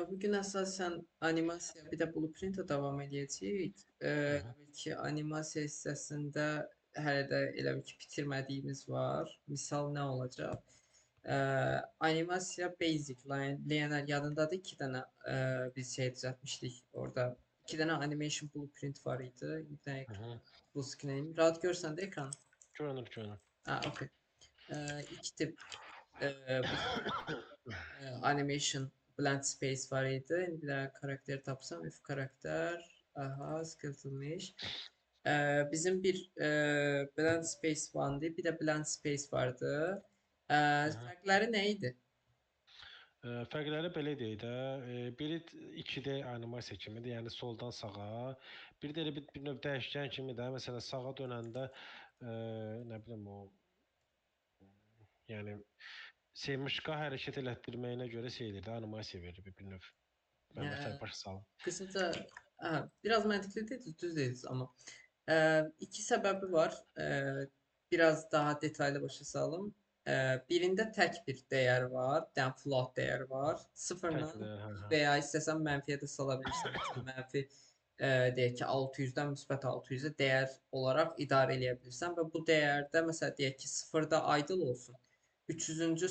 Bugün əsasən animasiya, bir də blueprint-ə davam edəcəyik. Hı Elə hı. bil ki, animasiya hissəsində hələ də elə bil ki, bitirmədiyimiz var. Misal nə olacaq? Ə, Animasiya basic line, Leonard yadındadır 2 dənə biz şey düzəltmişdik orada. 2 dənə animation blueprint var idi. Bir dənə Hı hı. ekran full screen. Rahat görsən də ekranı. Görünür, görünür. Ha, okey. İki tip biz animation blend space var idi. İndi bir dənə karakter tapsam, if karakter, aha, skeletonmiş. Bizim bir blend space vardı, bir də blend space vardı. Hı hı. Fərqləri nə idi? Fərqləri belə deyək də, biri 2D animasiya kimidir, yəni soldan sağa. Biri də elə bir növ dəyişkən kimi də, məsələn, sağa dönəndə nə bilim o, yəni mışqa hərəkət elətdirməyinə görə şey edir də, animasiya verir bir növ. Ə, Mən bəstər başa salım. Qısaca, biraz məntiqli dediniz, düz dediniz amma iki səbəbi var. Biraz daha detallı başa salım. Birində tək bir dəyər var, bir dənə float dəyər var. Sıfırla Tək bir dənə, hə, hə. və ya istəsən mənfiyə də sala bilirsən. Məsələn, mənfi deyək ki, 600-dən müsbət 600-ə dəyər olaraq idarə edə bilirsən və bu dəyərdə məsələn deyək ki, sıfırda idle olsun. 300-cü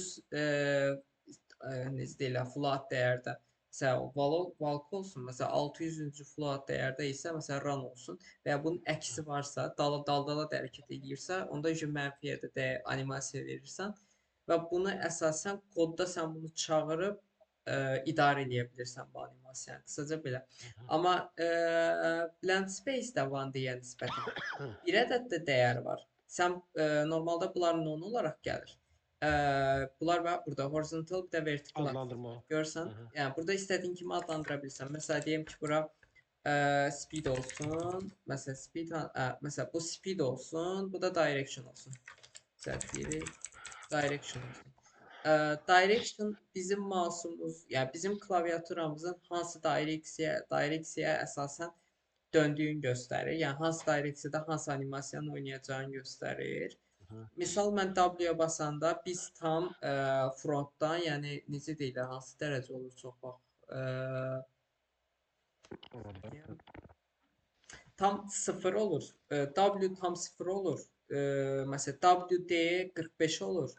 necə deyirlər, float dəyərdə məsələn valk olsun. Məsələn 600-cü float dəyərdə isə məsələn run olsun və ya bunun əksi varsa, daldala da hərəkət edirsə, onda mənfiyə də animasiya verirsən və bunu əsasən kodda sən bunu çağırıb idarə edə bilirsən bu animasiyanı. Qısaca belə. Amma blend space də one-dəyə nisbətən bir ədəd də dəyər var. Sən normalda bunlar non olaraq gəlir. Bunlar var burada horizontal bir də vertical axis Adlandırma var. o. Hı Görsən, hı. yəni burada istədiyin kimi adlandıra bilirsən. Məsələn deyim ki, bura speed olsun. Məsələn məsələn bu speed olsun, bu da direction olsun. Məsələn deyirik direction olsun. Direction bizim mouse'umuz, yəni bizim klaviaturamızın hansı direksiyaya əsasən döndüyünü göstərir. Yəni hansı direksiyada hansı animasiyanı oynayacağını göstərir. Hı hı. Misal mən W basanda biz tam frontdan, yəni necə deyirlər, hansı dərəcə olur çox vaxt. Orada. Yəni tam 0 olur. W tam 0 olur. Məsələn WD 45 olur.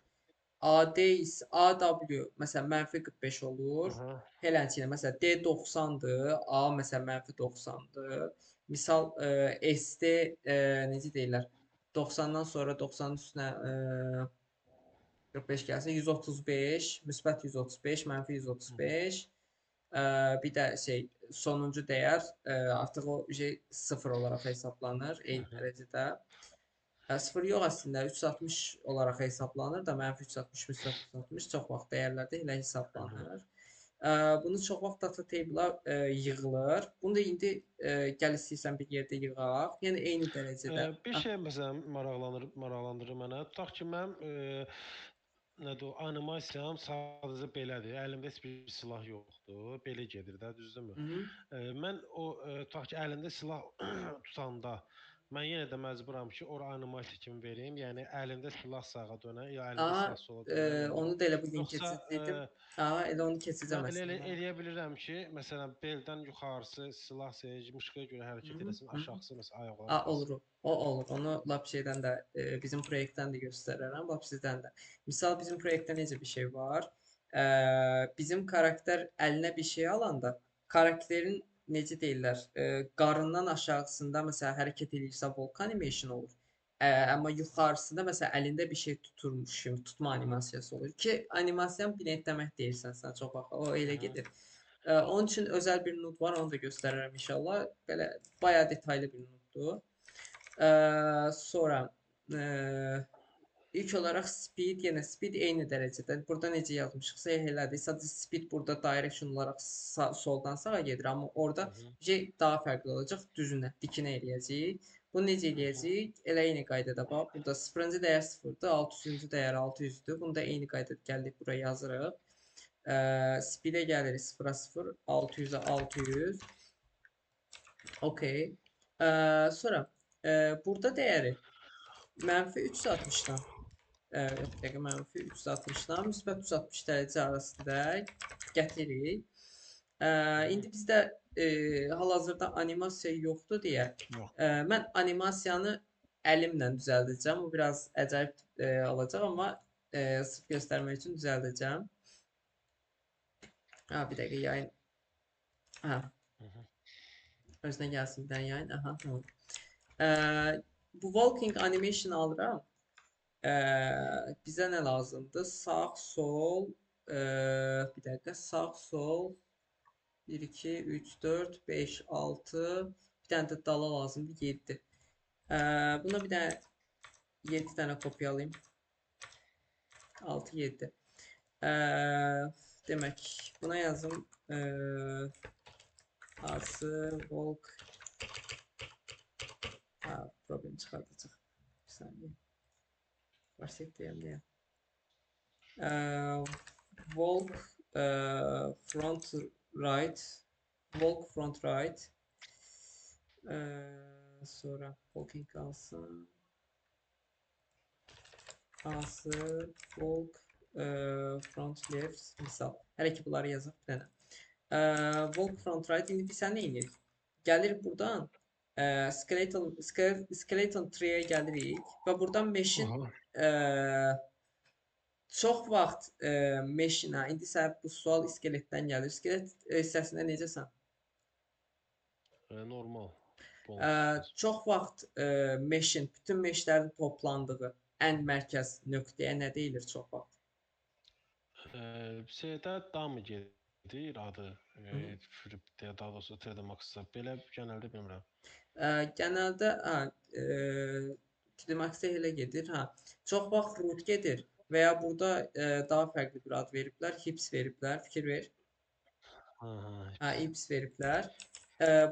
AD isə AW məsələn -45 Hı olur. hı. Beləçə məsələn D 90-dır, A məsələn -90-dır. Misal SD necə deyirlər? 90-dan sonra 90-ın üstünə 45 gəlsə 135, müsbət 135, mənfi Hı hı. 135. Bir də şey sonuncu dəyər artıq o şey 0 olaraq hesablanır eyni dərəcədə. 0 yox əslində 360 olaraq hesablanır da mənfi 360, müsbət 360 çox vaxt dəyərlərdə elə Hı hı. hesablanır. Bunu çox vaxt data table-a yığılır. Bunu da indi gəl istəyirsən bir yerdə yığaq. Yəni eyni dərəcədə. Bir şey məsələn maraqlandırır mənə. Tutaq ki, mənim nədir o animasiyam sadəcə belədir. Əlimdə heç bir silah yoxdur. Belə gedir də, düzdürmü? Mhm. Mən o tutaq ki, əlində silah tutanda mən yenə də məcburam ki, ora animasiya kimi verim. Yəni əlimdə silah sağa dönə, ya əlimdə Aha, silah sola dönə, yəni. onu da elə bu gün Yoxsa keçəcəydim. Aha, elə onu keçəcəm mən elə əslində. eləyə bilirəm ki, məsələn, beldən yuxarısı silah mışqıya görə hərəkət Mhm, eləsin, mhm. aşağısı məsələn ayaqlar qalsın. Olur. O olur. Onu lap şeydən də bizim proyektdən də göstərərəm, lap sizdən də. Misal bizim proyektdə necə bir şey var? Bizim karakter əlinə bir şey alanda karakterin necə deyirlər, qarından aşağısında məsələn hərəkət edirsə volkan animation olur. Amma yuxarısında məsələn əlində bir şey tuturmuş kimi tutma animasiyası olur ki, animasiyanı binetləmək deyirsən sən çox vaxt. O Hı elə hı. gedir. Onun üçün özəl bir nut var, onu da göstərərəm inşallah. Belə bayağı detallı bir nutdur. Sonra ilk olaraq speed, yenə speed eyni dərəcədə. Burada necə yazmışıqsa elədir. Sadəcə speed burada direction olaraq soldan sağa gedir, amma orada Hı hı. şey daha fərqli olacaq. Düzünə, dikinə eləyəcəyik. Bunu necə Hı hı. eləyəcəyik? Elə eyni qaydada bax. Burada 0-cı dəyər 0-dır, 600-cü dəyər 600-dür. Bunu da eyni qaydada gəldik bura yazırıq. Speed-ə gəlirik 0-a 0, 600-ə 600. Okay. Sonra burada dəyəri -360-dan bir dəqiqə mənfi 360-dan müsbət 360 dərəcə arasında gətiririk. İndi bizdə hal-hazırda animasiya yoxdur deyə Yox. mən animasiyanı əlimlə düzəldəcəm. O biraz əcəb olacaq, amma sırf göstərmək üçün düzəldəcəm. Bir dəqiqə yayın. Özünə gəlsin bir dənə yayın. Tamam. Bu walking animation alıram. Bizə nə lazımdır? Sağ, sol, bir dəqiqə, sağ, sol, 1, 2, 3, 4, 5, 6, bir dənə də dala lazımdır, 7. Buna bir dənə 7 dənə kopyalayayım. 6, 7. Demək, buna yazım. Arsı, walk. Problem çıxardacaq. Bir saniyə. Başlayıb deyəm deyə. Walk front right. Walk front right. Sonra walking kalsın. Arsı, walk front left. Misal. Hələ ki bunları yazaq bir dənə. Walk front right. İndi biz sən nə edirik? Gəlirik buradan. Skeleton tree'yə gəlirik və buradan mesh'in çox vaxt mesh'inə, indi sən bu sual iskeletdən gəlir. İskelet hissəsində necəsən? Normal. Çox vaxt mesh'in, bütün mesh'lərin toplandığı ən mərkəz nöqtəyə nə deyilir çox vaxt? Şeydə davam gedir adı. Daha doğrusu 3D Max-da. Belə genəldə bilmirəm. Genəldə 3D Max-da elə gedir. Çox vaxt root gedir və ya burada daha fərqli bir ad veriblər. Hips veriblər. Fikir ver. Hips veriblər.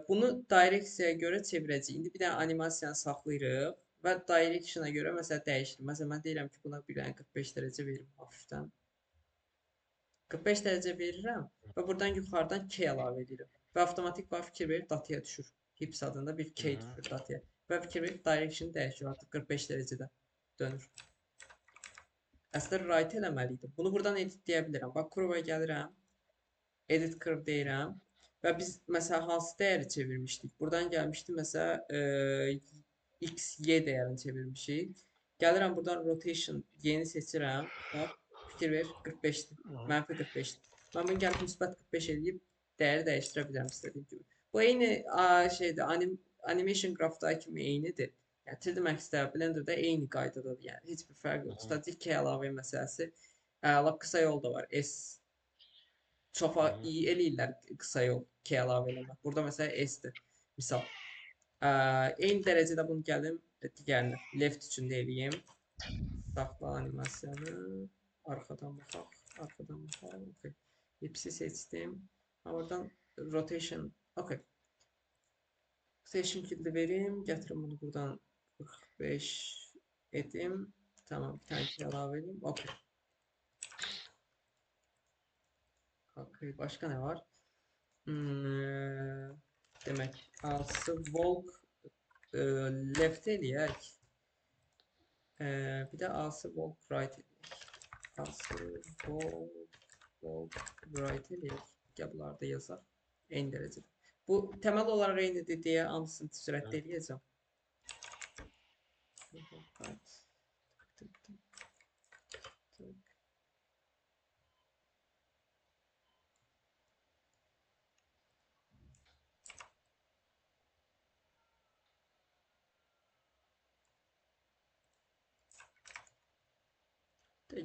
Bunu direksiyaya görə çevirəcəyik. İndi bir dənə animasiyanı saxlayırıq və direction'a görə məsələn dəyişirik. Məsələn mən deyirəm ki, buna bir dənə 45 dərəcə verim hafifdən. 45 dərəcə verirəm və buradan yuxarıdan K əlavə edirəm. Və avtomatik var fikir verir dataya düşür. Hips adında bir K düşür dataya. Və fikir verir direction dəyişir artıq 45 dərəcədə dönür. Əslində right eləməliydim. Bunu buradan edit deyə bilirəm. Bax curve'a gəlirəm. Edit curve deyirəm. Və biz məsələn hansı dəyəri çevirmişdik? Buradan gəlmişdi məsələn x, y dəyərini çevirmişik. Gəlirəm buradan rotation yeni seçirəm. Bax fikir ver 45-dir. Mənfi 45-dir. Mən bunu gəlib müsbət 45 edib dəyəri dəyişdirə bilərəm istədiyim kimi. Bu eyni şeydir, animation graph'dakı kimi eynidir. Yəni 3D Max-də, Blender-də eyni qaydadadır. Yəni heç bir fərq yoxdur. Sadəcə K əlavə məsələsi. Lap qısa yol da var. S çox iyi eləyirlər qısa yol K əlavə eləmək. Burada məsələn S-dir. Misal. Eyni dərəcədə bunu gəlim digərinə left üçün də eləyim. Saxla animasiyanı. Arxadan baxaq. Arxadan baxaq. Okay. Hepsi seçdim. Oradan rotation. Okay. Rotation kilidi verim. Gətirim bunu buradan 45 edim. Tamam. Bir tane ki əlavə edeyim. Okay. Okay. Başqa nə var? Demək, arsı walk left eləyək. Bir də arsı walk right eləyək. Arsı walk right eləyək. Gəl bunları da yazaq. Eyni dərəcədə. Bu təməl olaraq eynidir deyə hamısını sürətlə eləyəcəm.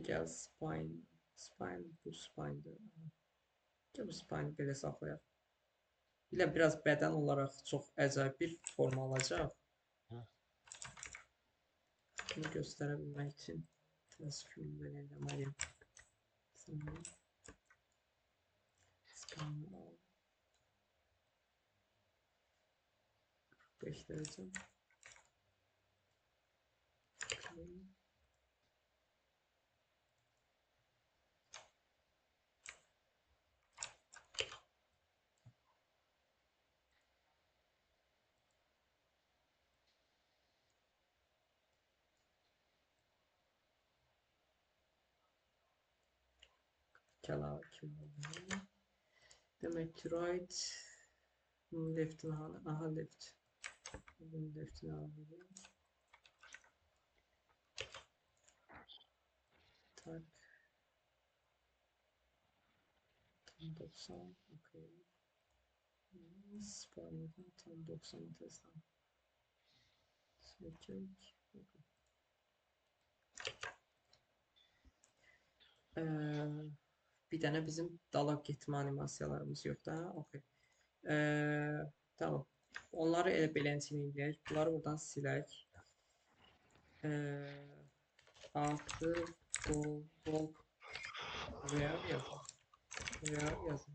Gəl spine. Spine bu spine'dır. Gəl bu spine belə saxlayaq. Biləm biraz bədən olaraq çox əcayib bir forma alacaq. Bunu göstərə bilmək üçün transform belə eləməliyim. Spine al. 45 dərəcə. Gəl kimi. Demək ki, right. Bunun leftini hanı? Aha, left. Bunun leftini alalım. Tak. Tam 90. Okay. Spawn'dan tam 90 tezden. Seçecek. Okay. Bir dənə bizim dalaq getmə animasiyalarımız yoxdur. Ha? Okay. Tamam. Onları elə beləcə eləyək. Bunları buradan silək. Altı bol real yazın. Real yazın.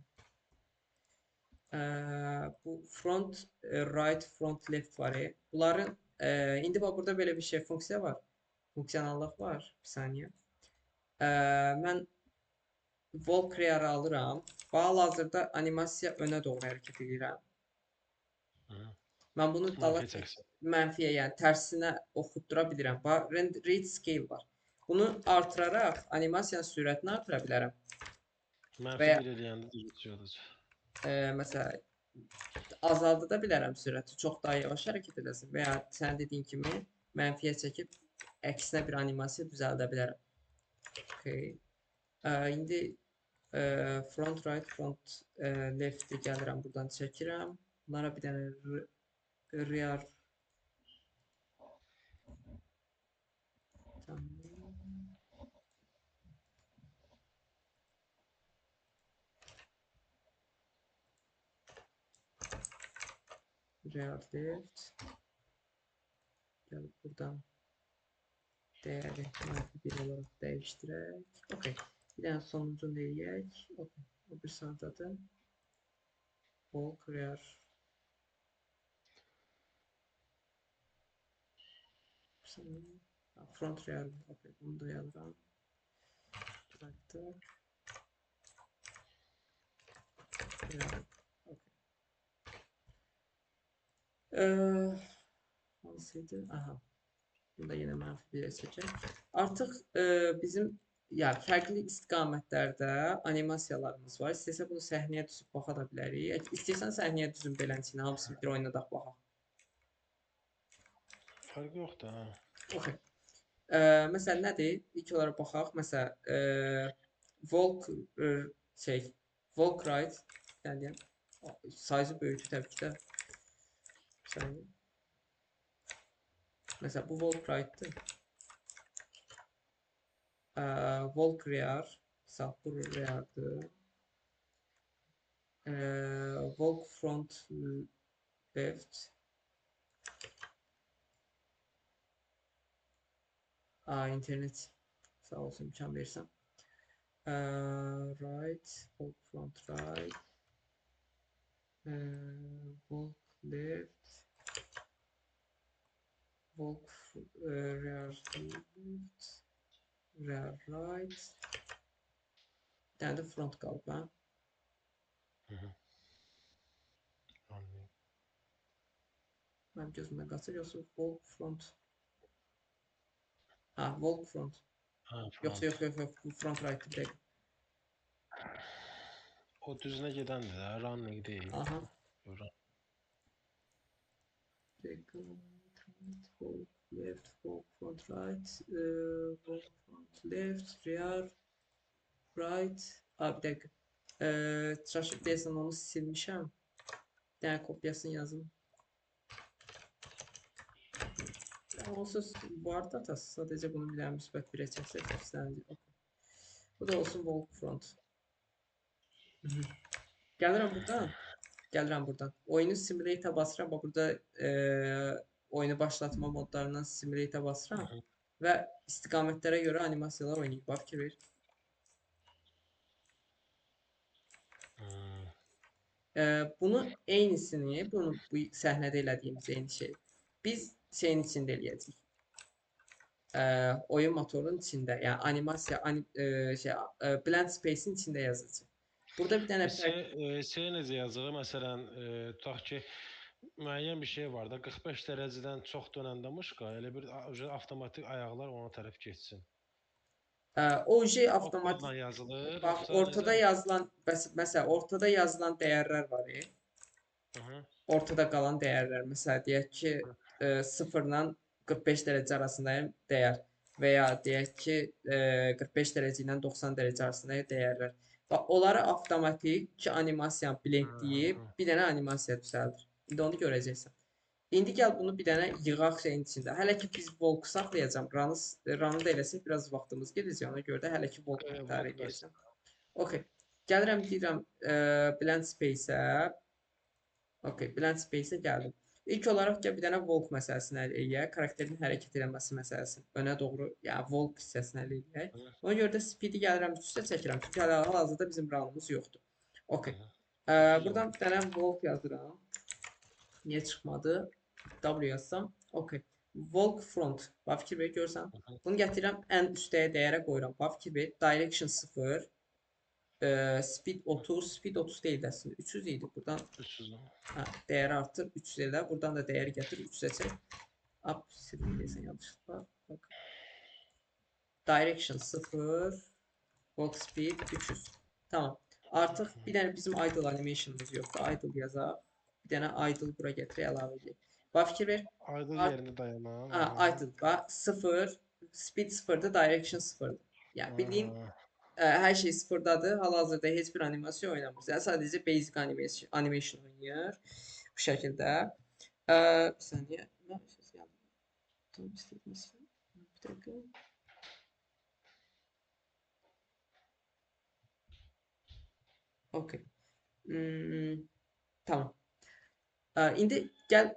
Bu front right, front left var. Bunların indi bax burada belə bir şey funksiya var. Fonksiyonallıq var. Bir saniyə. Mən Volcrear'ı alıram. Hal-hazırda animasiya önə doğru hərəkət edirəm. Mən bunu dala mənfiyə, yəni tərsinə oxutdura bilirəm. Bax, read scale var. Bunu artıraraq animasiyanın sürətini artıra bilərəm. Mənfi bir eləyəndə düzgün olacaq. Məsələn, azalda bilərəm sürəti. Çox daha yavaş hərəkət edəsin. Və ya sən dediyin kimi mənfiyə çəkib əksinə bir animasiya düzəldə bilərəm. Okay. İndi front right, front left gəlirəm, buradan çəkirəm. Bunlara bir dənə rear rear left. Gəlib buradan dəyəri bir olaraq dəyişdirək. Okay. Bir dənə sonuncunu eləyək. Okay. O bir sıradadır. Volcrear. Front rear. Okay. Bunu da yazıram. Bıraktık. Rear. Okay. Hansıydı? Aha. Bunda yine mənfi bir seçək. Artıq bizim fərqli istiqamətlərdə animasiyalarımız var. İstəsə bunu səhnəyə düzüb baxa da bilərik. İstəyirsən səhnəyə düzüb beləncini hamısını bir oynadaq baxaq. Fərq yoxdur ha. Okay. Məsələn nədir? İlk olaraq baxaq. Məsələn, Volcrite yəni sayı böyükdür təbii ki də. Məsələn, mesela bu Volcrite'dır. Volcrear. Sağ bu rear'dır. Volc front left. İnternet sağ olsun imkan versem. Right. Volc front right. Volc left. Volc rear left. Rear right. Bir tane de front qalıb, hə? Mənim gözümdən qaçır, yoxsa Volc front? Ha, Volc front. Yox, bu front right bir dəqiqə. O düzünə gedəndir də, running deyil. Aha. Volc left, Volc front right, Volc front left, rear, right. Bir dəqiqə. Çaşıb deyəsən onu silmişəm. Bir dənə kopyasını yazım. Onsuz var datası. Sadəcə bunu bir dənə müsbət 1-ə çəksək. Bu da olsun Volc front. Gəlirəm buradan. Oyunu simulate basıram. Burada oyunu başlatma modlarından simulate basıram. Və istiqamətlərə görə animasiyalar oynayıb. Bax ki, ver. Bunu eynisini, bu səhnədə elədiyimiz eyni şey. Biz şeyin içində eləyəcəyik. Oyun motorunun içində, yəni animasiya, blend space'in içində yazacağıq. Burada bir dənə şey necə yazılır? Məsələn, tutaq ki, müəyyən bir şey var da, 45 dərəcədən çox dönəndə muşqa, elə bir avtomatik ayaqlar ona tərəf keçsin. Oje O kodla avtomatik yazılır, bax yoxsa ortada necə? yazılan məsələn ortada yazılan dəyərlər var. Hı hı. Ortada qalan dəyərlər. Məsələn deyək ki, 0 ilə 45 dərəcə arasındakı dəyər və ya deyək ki, 45 dərəcə ilə 90 dərəcə arasındakı dəyərlər. Bax onları avtomatik ki, animasiyanı Hı blendləyib hı. bir dənə animasiya düzəldir. İndi onu görəcəksən. İndi gəl bunu bir dənə yığaq şeyin içində. Hələ ki biz volk saxlayacağam. Ranı da eləsək biraz vaxtımız gedəcək. Ona görə də hələ ki volk idarə Volt bəs. edəcəm. Okay. Gəlirəm deyirəm blend space-ə. Okay, blend space-ə gəldim. İlk olaraq gəl bir dənə walk məsələsini həll eləyək. Karakterin hərəkət etməsi məsələsini. Önə doğru, yəni walk hissəsini həll eləyək. Hı Ona görə də speed-i gəlirəm üstə çəkirəm. Çünki hal-hazırda bizim ranımız yoxdur. Okay. hı. 30 Buradan oldu. bir dənə walk yazıram. Niyə çıxmadı? W yazsam. Okay. Walk front. Bax fikir ver görsən. Bunu gətirirəm ən üstəyə dəyərə qoyuram. Bax fikir ver. Direction 0. Speed 30. Speed 30 deyil əslində. 300 idi. Buradan 300. hə, dəyəri artır 300 elə. Buradan da dəyəri gətir 300-ə çək. Up silməyəsən yanlışlıqla. Bak. Direction 0. Walk speed 300. Tamam. Artıq bir dənə bizim idle animationımız yoxdur. Idle yazaq. Bir dənə idle bura gətirək əlavə edək. Bax fikir ver. Ayda Art yerində dayanan. idle bax 0. Speed 0-dır, direction 0-dır. Yəni bildiyin Aha. hər şey sıfırdadır. Hal-hazırda heç bir animasiya oynamır. Yəni sadəcə basic animation oynayır. Bu şəkildə. Bir saniyə. Nə ses gəldi? Tam istədiyimiz. Bir dəqiqə. Okay. Tamam. İndi gəl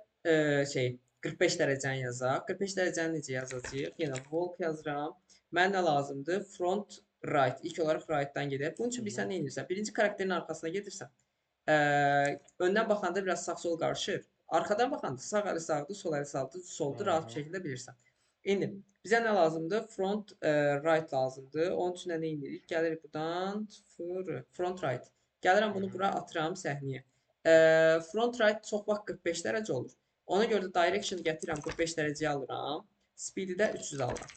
şey 45 dərəcəni yazaq. 45 dərəcəni necə yazacağıq? Yenə walk yazıram. Mənə nə lazımdır? Front right. İlk olaraq right-dan gedək. Bunun üçün bilsən nə edirsən? Birinci karakterin arxasına gedirsən. Öndən baxanda biraz sağ-sol qarışır. Arxadan baxanda sağ əli sağdır, sol əli soldur, rahat bir şəkildə bilirsən. İndi bizə nə lazımdır? Front right lazımdır. Onun üçün nə edirik? Gəlirik buradan front right. Gəlirəm bunu bura atıram səhnəyə. Front right çox vaxt 45 dərəcə olur. Ona görə də direction gətirirəm 45 dərəcəyə alıram. Speed-i də 300 alıram.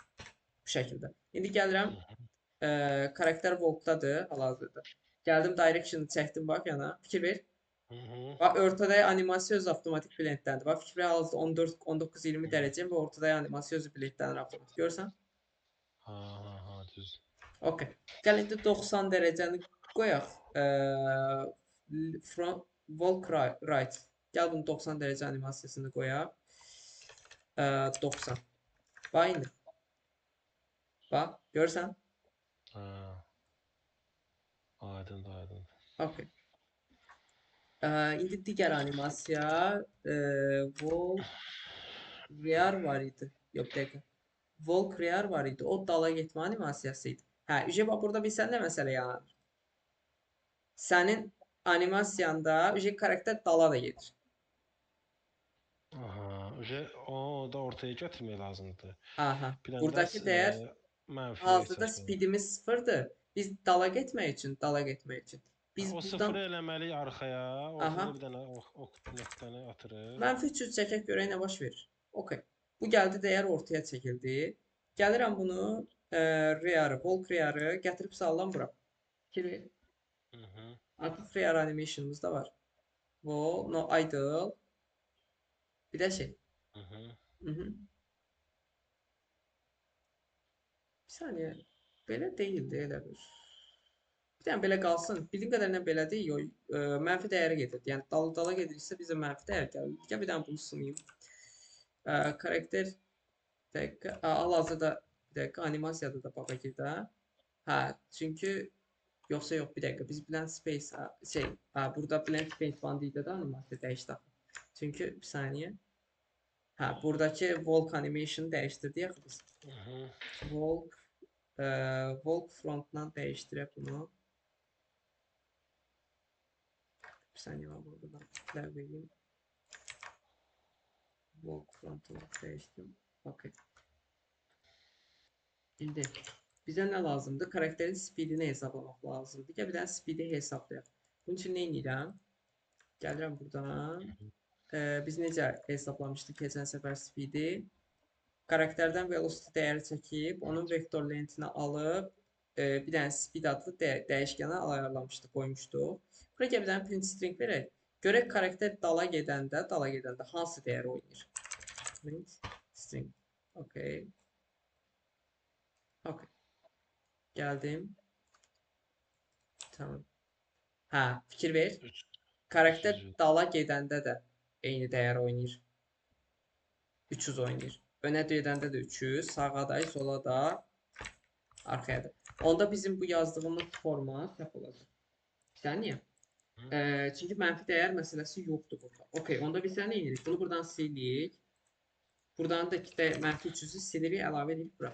Bu şəkildə. İndi gəlirəm karakter voltdadır hal-hazırda. Gəldim direction'ı çəkdim bax yana. Fikir ver. Bax ortada animasiya öz avtomatik blendləndi. Bax fikir ver hal-hazırda 14 19 20 dərəcə və ortada animasiya özü blendlənir avtomatik. Görürsən? Ha, düz. Okay. Gəl indi 90 dərəcəni qoyaq. Front walk right. Gəl bunu 90 dərəcə animasiyasını qoyaq. 90. Bax indi. Bax, görürsən? Ha. Aydın. Okay. İndi digər animasiya walk rear var idi. Yox, bir dəqiqə. Walk rear var idi. O dala getmə animasiyası idi. Hə, bax burada bilsən nə məsələ yaranır? Sənin animasiyanda karakter dala da gedir. Aha, o da ortaya gətirmək lazımdır. Aha. Biləndə Buradakı dəyər mənfiyə hazırda hesablayın. speedimiz 0-dır. Biz dala getmək üçün, biz O buradan sıfırı eləməliyik arxaya, aha, ortada bir dənə ok nöqtəni atırıq. mənfi 300 çəkək görək nə baş verir. Okay. Bu gəldi dəyər ortaya çəkildi. Gəlirəm bunu rearı, walk rearı gətirib sallam bura. Fikir ver. Artıq rear animationımız da var. Wall, no idle. Bir də şey. Mhm. Bir saniyə. Belə deyildi elə bir. Bir dənə belə qalsın. Bildiyim qədərilə belədir. Yox, mənfi dəyərə gedir. Yəni dala gedirsə bizə mənfi dəyər gəlir. Gəl bir dənə bunu sınayım. Karakter dəqiqə hal-hazırda bir dəqiqə animasiyada da baxa gir də. Hə, çünki yoxsa yox bir dəqiqə biz blend space burada blend paint bandı-da da animasiya dəyişdi. Çünki bir saniyə. Hə, buradakı walk animation dəyişdirdik axı biz. Walk frontdan dəyişdirək bunu. Bir saniyə var buradan ləğv edeyim. Walk frontunu dəyişdim. Okay. İndi bizə nə lazımdır? Karakterin speedini hesablamaq lazımdır. Gəl bir dənə speedi hesablayaq. Bunun üçün nə edirəm? Gəlirəm buradan. Biz necə hesablamışdıq keçən səfər speedi? Karakterdən velocity dəyəri çəkib, onun vektor lentini alıb, bir dənə speed adlı dəyişkənə ayarlamışdıq, qoymuşduq. Bura gəl bir dənə print string verək. Görək karakter dala gedəndə hansı dəyər oynayır. Print string. Okay. Okay. Gəldim. Tamam. Hə, fikir ver. 3 Karakter 300. dala gedəndə də eyni dəyər oynayır. 300 oynayır. Önə gedəndə də 300, sağa da, sola da, arxaya da. Onda bizim bu yazdığımız forma səhv olacaq. Sən niyə? Çünki mənfi dəyər məsələsi yoxdur burada. Okay, onda biz sən nə edirik? Bunu buradan silirik. Buradan da mənfi 300-ü silirik, əlavə edirik bura.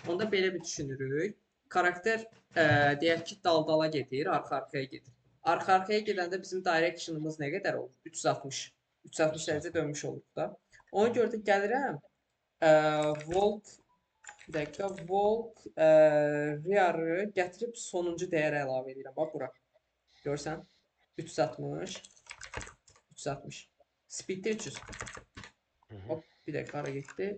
Onda belə bir düşünürük. Karakter deyək ki, dal-dala gedir, arxa-arxaya gedir. Arxa-arxaya gedəndə bizim direction'ımız nə qədər olur? 360. 360 dərəcə dönmüş olur da. Ona görə də gəlirəm volt bir dəqiqə volt rearı gətirib sonuncu dəyərə əlavə edirəm. Bax bura. Görsən? 360 360. Speeddə 300. Hop, bir dəqiqə hara getdi?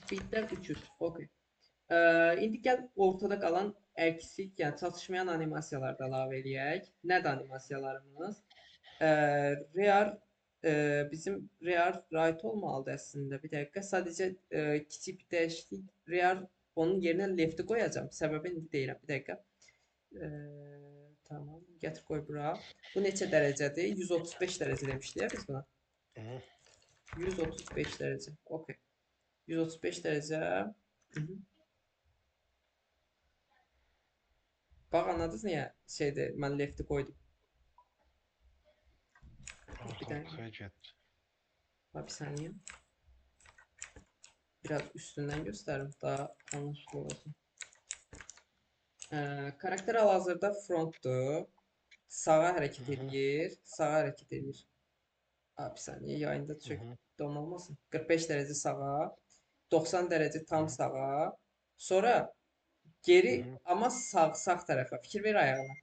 Speeddə 300. Okay. İndi gəl ortada qalan əksik, yəni çatışmayan animasiyalar da əlavə eləyək. Nədir animasiyalarımız? Rear bizim rear right olmalıdır əslində. Bir dəqiqə sadəcə kiçik bir dəyişiklik. Rear onun yerinə left-i qoyacağam. Səbəbi indi deyirəm. Bir dəqiqə. Tamam. Gətir qoy bura. Bu neçə dərəcədir? 135 dərəcə demişdik ya biz buna. 135 dərəcə. Okay. 135 dərəcə. Bax anladınız niyə şeydir, mən left-i qoydum. Bir dənə. Bir saniye. Biraz üstündən göstərim, daha anlaşılır olsun. Karakter hal-hazırda frontdur. Sağa hərəkət edir, sağa hərəkət edir. Bir saniye, yayında çökdüm olmasın. 45 dərəcə sağa, 90 dərəcə tam sağa. Sonra geri, amma sağ tərəfə. Fikir ver ayağına.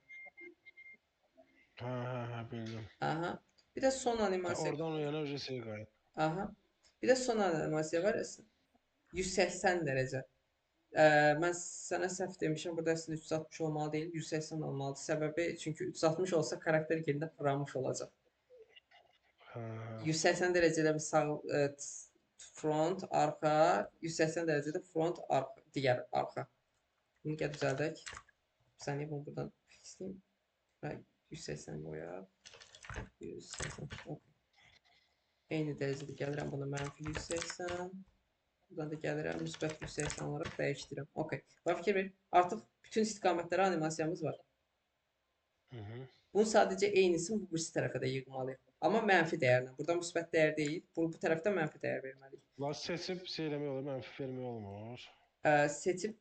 Bildim. Aha. Bir də son animasiya. Oradan o yana öncə şey qayıt. Aha. Bir də son animasiya var. 180 dərəcə. Mən sənə səhv demişəm. Burada əslində 360 olmalı deyil, 180 olmalıdır. Səbəbi çünki 360 olsa karakter yerində fırlanmış olacaq. 180 dərəcədə bir sağ front, arxa, 180 dərəcədə front, arxa, digər arxa. Bunu gəl düzəldək. Bir saniyə bunu buradan fixləyim. 180 qoyaq. 180. Okay. Eyni dərəcədə gəlirəm buna mənfi 180. Buradan da gəlirəm müsbət 180 olaraq dəyişdirirəm. Okay. Bax fikir ver. Artıq bütün istiqamətlərə animasiyamız var. Bunun sadəcə eynisini bu birisi tərəfə də yığmalıyıq. Amma mənfi dəyərlə. Burada müsbət dəyər deyil. Bu tərəfdə mənfi dəyər verməliyik. Bunlar seçib şey eləmək olur, mənfi vermək olmur. Seçib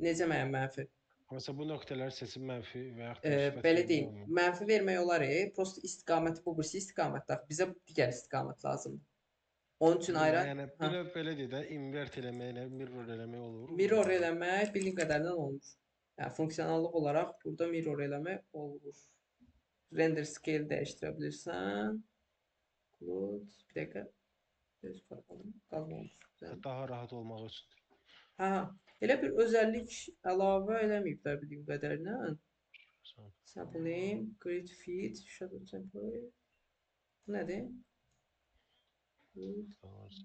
necə mənim mənfi? Məsələn, bu nöqtələri seçib mənfi və yaxud da müsbət belə vermək deyim. olmur. Mənfi vermək olar. Prosta istiqaməti bu birisi istiqamətdir. Bizə digər istiqamət lazımdır. Onun üçün ayrı. Yəni belə deyək də, invert eləməklə mirror eləmək olur. Mirror eləmək bildiyim qədərilə olmur. Yəni funksiyonallıq olaraq burada mirror eləmək olur. Render scale dəyişdirə bilirsən. Bir dəqiqə. Öz bakalım. Qalmamış. Daha rahat olmaq üçün. Elə bir özəllik əlavə eləməyiblər bildiyim qədərilə. Sample name, grid feed, shadow template. Bu nədir? Yox,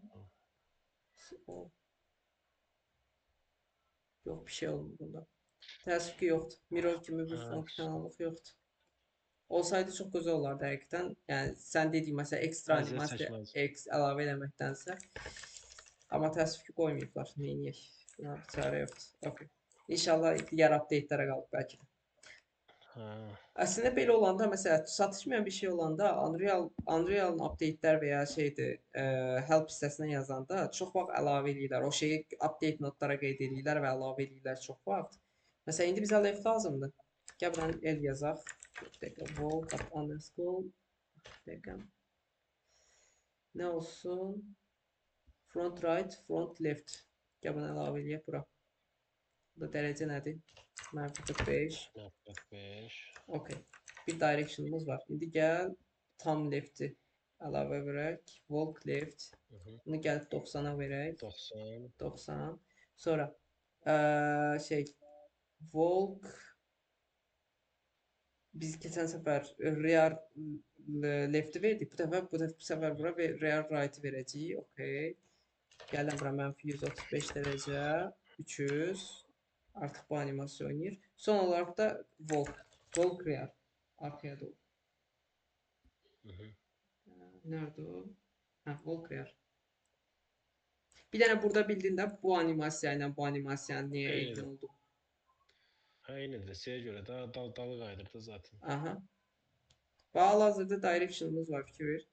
bir şey olmur bunda. Təəssüf ki, yoxdur. Mirror kimi bir fonksiyonallıq yoxdur. Olsaydı çox gözəl olardı həqiqətən. Yəni sən dediyin məsələn ekstra animasiya əlavə eləməkdənsə. Amma təəssüf ki, qoymayıblar. Neyniyək? Buna bir çarə yoxdur. Okay. İnşallah digər update-lərə qalıb bəlkə də. Əslində belə olanda, məsələn, çatışmayan bir şey olanda Unreal-ın update-lər və ya şeydir, help hissəsinə yazanda çox vaxt əlavə edirlər. O şeyi update notlara qeyd edirlər və əlavə edirlər çox vaxt. Məsələn, indi bizə left lazımdır. Gəl buranı el yazaq. Bir dəqiqə, volt underscore. Bir dəqiqə. Nə olsun? Front right, front left. Gəl bunu əlavə eləyək bura. Burada dərəcə nədir? Mənfi 45. 45. Okay. Bir direction'ımız var. İndi gəl tam left'i Əlavə verək. Walk left. Mhm. Bunu gəlib 90-a verək. 90. 90. Sonra şey walk biz keçən səfər rear left verdik. Bu səfər bura rear right verəcəyik. Okay. Gəlin bura mənfi 135 dərəcə. 300. Artıq bu animasiya oynayır. Son olaraq da walk. Walk rear. Arkaya doğru. Mhm. Nerede o? Ha, walk rear. Bir dənə burada bildin də bu animasiya ilə bu animasiyanın niyə eyni Eynidir. oldu? Ha, eynidir. Şeyə görə də dalı qaydırdı zaten. Aha. Və hal-hazırda direction'ımız var, fikir ver.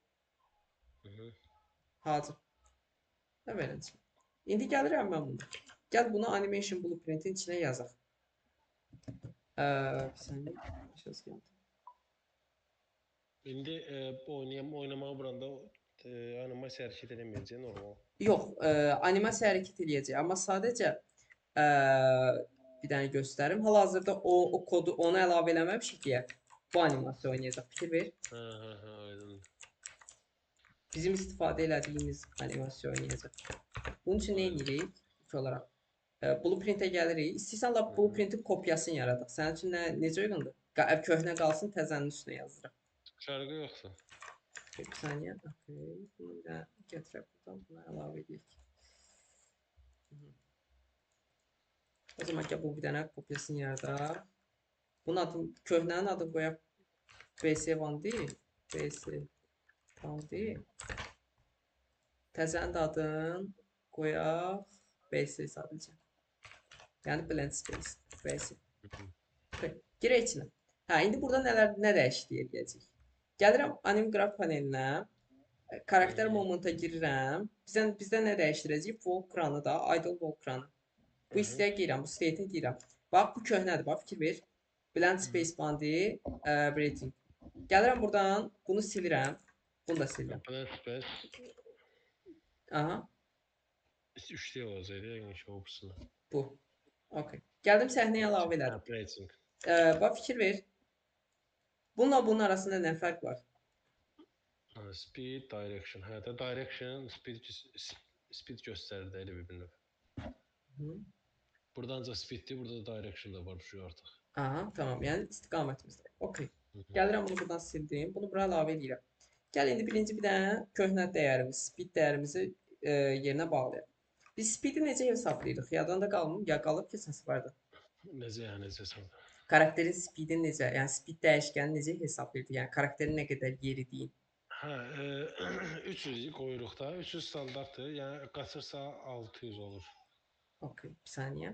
Mhm. Hazır. Və beləncə. İndi gəlirəm mən buna. Gəl bunu animation blueprint'in içinə yazaq. Bir saniyə. Biraz gəldi. İndi bu oynamağı buranda animasiya hərəkət edeməyəcək normal. Yox, animasiya hərəkət eləyəcək, amma sadəcə ə, bir dənə göstərim. Hal-hazırda o kodu ona əlavə eləməmişik deyə bu animasiya oynayacaq. Fikir ver. Ha, aydındır. Bizim istifadə elədiyimiz animasiya oynayacaq. Bunun üçün nə Aydın. edirik? İlk olaraq blueprintə gəlirik. İstəyirsən lap Hı -hı. blueprintin kopyasını yaradaq. Sənin üçün necə uyğundur? Köhnə qalsın, təzənin üstünə yazdıraq. Fərqi yoxdur. Bir saniyə. Okay. Bunu da gətirək buradan, buna əlavə edək. O zaman ki bu bir dənə kopyasını yaradaq. Bunun adını, köhnənin adını qoyaq BS1 deyil. BS1 deyil. Təzənin də adını qoyaq BS sadəcə. Yəni blend space. BS. Girək içinə. Hə, indi burada nə dəyişiklik edəcəyik? Gəlirəm anim qraf panelinə. Karakter momenta girirəm. Bizdə nə dəyişdirəcəyik? Wall kranı da, idle wall kranı. Bu istəyə girirəm, bu state'ə girirəm. Bax, bu köhnədir, bax, fikir ver. Blend space bandi, breathing. Gəlirəm buradan, bunu silirəm. Bunu da silirəm. Blend space. Aha, 3D olacaq yəni şey opsiyonu. bu. Okay. Gəldim səhnəyə əlavə elədim. Breathing. Bax, fikir ver. Bununla bunun arasında nə fərq var? Speed, direction. Hə də direction, speed göstərir də elə bir növ. Hı. Burada ancaq speeddir, burada da direction da var şu artıq. Aha, tamam. Yəni istiqamətimizdə. Okay. Gəlirəm bunu buradan sildim. Bunu bura əlavə edirəm. Gəl indi birinci bir dənə köhnə dəyərimiz, speed dəyərimizi yerinə bağlayaq. Biz speedi necə hesablayırıq? Yadında qalmır? Ya qalıb keçən səfərdə. Necə sən? Karakterin speedini necə, yəni speed dəyişkəni necə hesablayırdıq? Yəni karakterin nə qədər yeridiyin. Hə, 300 qoyuruq da. 300 standartdır. Yəni qaçırsa 600 olur. Okay, bir saniyə.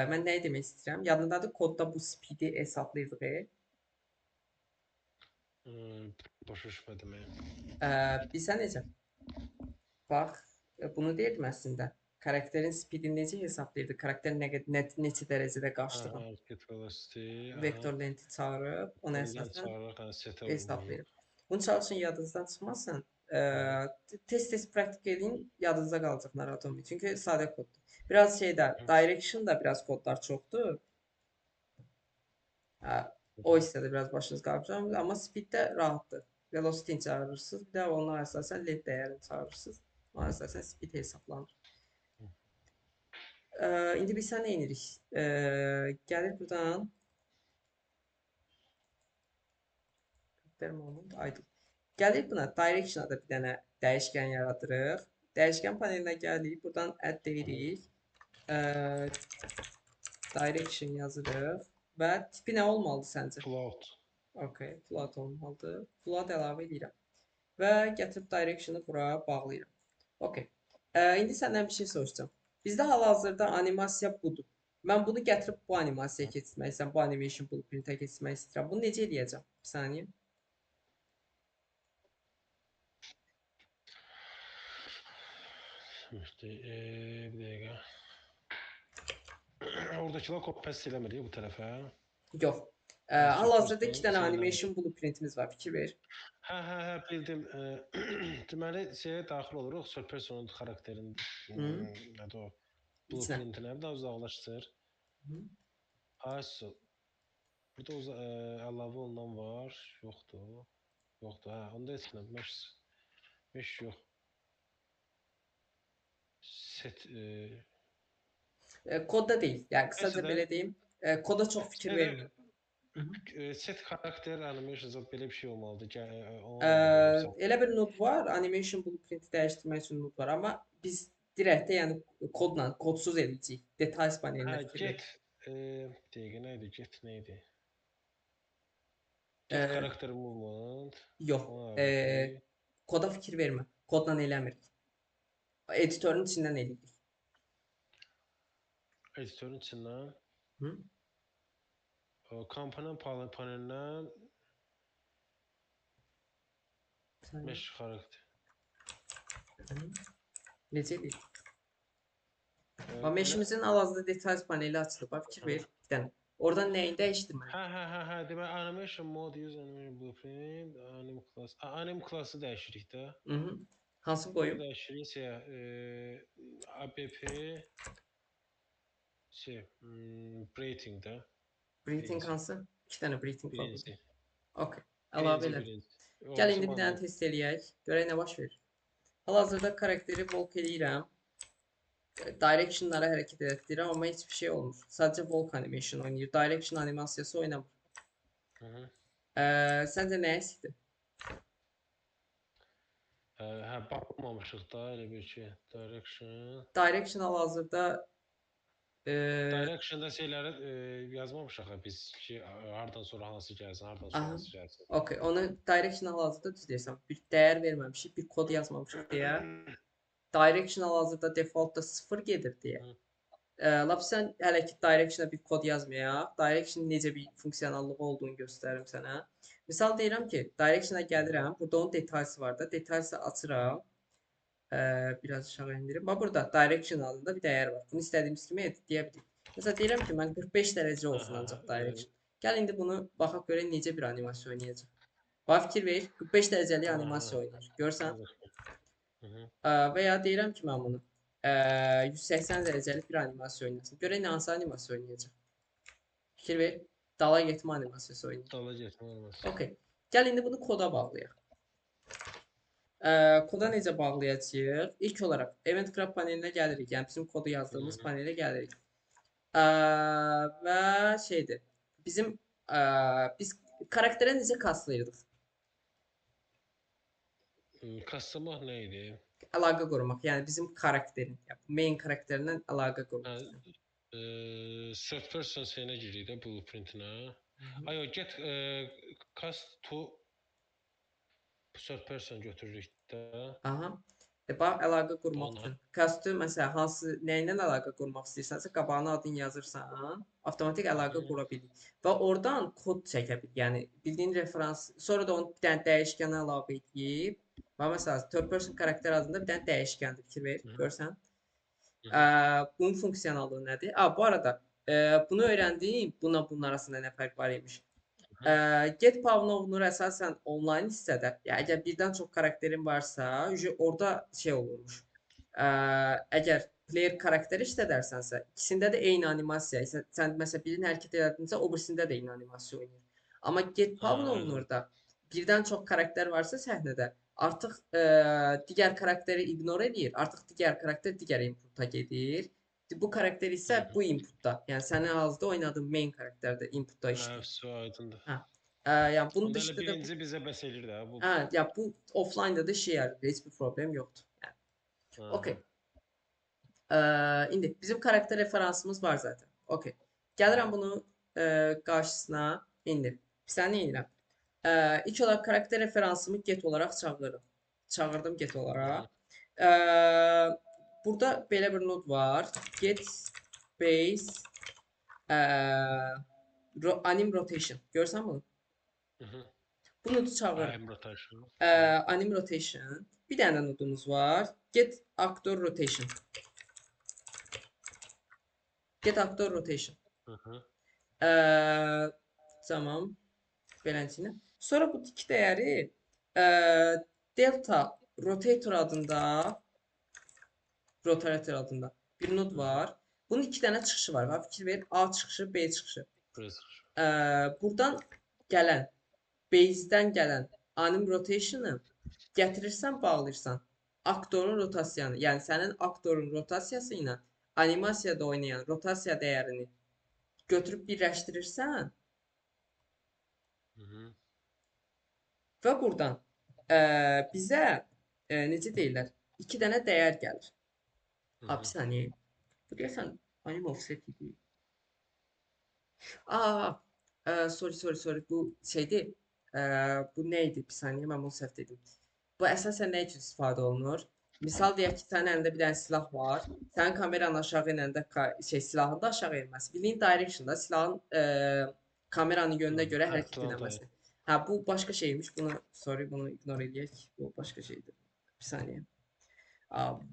Mən nə demək istəyirəm? Yadındadır kodda bu speedi hesablayırdıq. Başa düşmədim. Bilsən necə? Bax, bunu deyirdim əslində. Karakterin speedini necə hesablayırdıq? Karakter neçə dərəcədə qaçdığını. Get velocity. Vektor lenti çağırıb, ona Öndən əsasən çağırırıq, setə hesablayırıq. Bunu çalışın yadınızdan çıxmasın. Tez-tez praktik edin, yadınızda qalacaq narahat olmayın. Çünki sadə koddur. Biraz şeydə, direction da biraz kodlar çoxdur. O hissədə biraz başınız qarışacaq, amma speed-də rahatdır. Velocity çağırırsınız, bir də ona əsasən led dəyərini çağırırsınız. Ona əsasən speed hesablanır. İndi biz sən nə edirik? Gəlir buradan moment idle. Gəlir buna direction da bir dənə dəyişkən yaradırıq. Dəyişkən panelinə gəlirik, buradan add deyirik. Direction yazırıq və tipi nə olmalıdır səncə? Float. Okay, float olmalıdır. Float əlavə edirəm və gətirib direction'ı bura bağlayıram. Okay. İndi səndən bir şey soruşacağam. Bizdə hal-hazırda animasiya budur. Mən bunu gətirib bu animasiyaya keçirmək istəyirəm, bu animation blueprintə keçirmək istəyirəm. Bunu necə eləyəcəm? Bir saniyə. Bir dəqiqə. Oradakılar copy-paste eləmirik bu tərəfə. Yox. Hal-hazırda 2 dənə animation blueprintimiz var. Fikir ver. Hə, bildim. Deməli, şeyə daxil oluruq, third person xarakterin nədir o? Blueprintinə bir də uzaqlaşdır. Aysu. Burada əlavə olunan var, yoxdur. Yoxdur, hə, onda heç nə, mesh yox. Set, Kodda deyil. Yəni nəysə qısaca də, belə deyim, koda çox fikir nədə verməyin. Hı-hı. set karakter animation zad belə bir şey olmalıdır. Ə, Ona görə deyirsən. elə bir nod var, animation blueprint dəyişdirmək üçün nod var, amma biz direkt də yəni kodla, kodsuz edəcəyik. Details Hə, panelinə fikir ver. get, dəqiqə nə idi? Get nə idi? Get Ə, character movement. yox, Ona okey. koda fikir vermə. Kodla eləmirik. Editorun içindən eləyirik. Editorun içindən Hı? komponent panelindən Sən- mesh karakter. Hı? Necə eləyik? Elə Meshimizin hal-hazırda details paneli açılıb. Bax, fikir ver bir dənə. Oradan nəyi dəyişdirməliyik? hə, demək animation mode use animation blueprint, anim klassı dəyişirik də. Hı-hı. Hansı Onu qoyum? dəyişirik app breathing də. Breathing Birinci. hansı? 2 dənə breathing var burada. Birinci. Okay. Əlavə elədim. Birinci. Gəl Orası indi bir dənə manual. test eləyək. Görək nə baş verir. Hal-hazırda karakteri walk eləyirəm. Direction'lara hərəkət etdirirəm, amma heç bir şey olmur. Sadəcə walk animation oynayır. Direction animasiyası oynamır. Hı -hı. Səncə nə eksikdir? Hə, baxmamışıq da elə bir şey. Direction. Direction hal-hazırda Direction'da şeyləri yazmamışıq ha biz ki, hardan sonra hansı gəlsin, hardan sonra aha. hansı gəlsin. Okay, onu direction hal-hazırda düz deyirsən. Bir dəyər verməmişik, bir kod yazmamışıq deyə. Direction hal-hazırda defaultda 0 gedir deyə. Hı. Lap sən hələ ki direction'a bir kod yazmayaq. Direction necə bir funksionallığı olduğunu göstərim sənə. Misal deyirəm ki, direction'a gəlirəm. Burada onun detailsi var da. Detailsi açıram. Biraz aşağı endirim. Bax burada direction adında bir dəyər var. Bunu istədiyimiz kimi edit deyə bilirik. Məsələn deyirəm ki, mən 45 dərəcə olsun ancaq direction. Gəl indi bunu baxaq görək necə bir animasiya oynayacaq. Bax fikir ver. 45 dərəcəlik animasiya oynayır. Görsən? Və ya deyirəm ki, mən bunu 180 dərəcəlik bir animasiya oynasın. Görək nə hansı animasiya oynayacaq. Fikir ver. Dala getmə animasiyası oynayır. Dala getmə olmaz. Okay. Gəl indi bunu koda bağlayaq. Koda necə bağlayacağıq? İlk olaraq event graph panelinə gəlirik. Yəni bizim kodu yazdığımız panelə gəlirik. Və şeydir. Bizim biz karakterə necə kaslayırdıq? Kaslamaq nə idi? Əlaqə qurmaq. Yəni bizim karakterin, yəni main karakterindən əlaqə qurmaq üçün. Third person şeyinə giririk də blueprintinə. Ayo get cast to third person götürürük də. Aha. Bax əlaqə qurmaq Ona. üçün. Kostyum məsələn hansı nə ilə əlaqə qurmaq istəyirsənsə qabağına adını yazırsan, avtomatik əlaqə qura bilir. Və oradan kod çəkə bilir. Yəni bildiyin referans, sonra da onu bir dənə dəyişkənə əlavə edib. Və məsələn third person karakter adında bir dənə dəyişkəndir. Fikir ver, görsən. Bunun funksiyonallığı nədir? Bu arada bunu öyrəndim. Bunun arasında nə fərq var imiş? Get Pavlov'un əsasən onlayn hissədə, yəni əgər birdən çox karakterin varsa, orada şey olurmuş. Əgər player karakteri işlədərsənsə, ikisində də eyni animasiya. Sən məsələn birini hərəkət etdinsə, o birisində də eyni animasiya oynayır. Amma Get Pavlov'un orada birdən çox karakter varsa səhnədə, artıq digər karakteri ignore edir. Artıq digər karakter digər input'a gedir. Bu karakter isə bu inputda, yəni sənin hazırda oynadığın main karakterdə inputda işləyir. Aydındır. Yəni bunun Onda elə dışında da birinci bizə bəs eləyir də bu. ya bu offline-da da işə yarayır. Heç bir problem yoxdur. Yəni. Okay. İndi bizim karakter referansımız var zaten. Okay. Gəlirəm bunu qarşısına indi. Sən nə edirəm? İlk olaraq karakter referansımı get olaraq çağırırım. Çağırdım get olaraq. Burada belə bir nod var. Get base anim rotation. Görsən bunu? Bu nodu çağırırım. Anim rotation. Bir dənə nodumuz var. Get actor rotation. Get actor rotation. Tamam. Beləncə. Sonra bu iki dəyəri delta rotator adında bir nod var. Bunun iki dənə çıxışı var. Fikir ver. A çıxışı, B çıxışı. Buradan gələn, base'dən gələn anim rotation'ı gətirirsən, bağlayırsan aktorun rotasiyanı, yəni sənin aktorun rotasiyası ilə animasiyada oynayan rotasiya dəyərini götürüb birləşdirirsən Hı -hı. və buradan bizə necə deyirlər, iki dənə dəyər gəlir. Hı Bir -hı. saniyə. Bu deyəsən anim offset idi. Aa, sorry. Bu şeydir. Bu neydi? Bir saniyə, mən bunu səhv dedim. Bu əsasən nə üçün istifadə olunur? Misal deyək ki, sənin əlində bir dənə silah var. Sənin kameranın aşağı enəndə silahın da aşağı enməsi. Bildiyin direction'da silahın kameranın yönünə görə Hə, hərəkət plan da. eləməsi. Hə, bu başqa şeymiş. Bunu ignore eləyək. Bu başqa şeydir. Bir saniyə.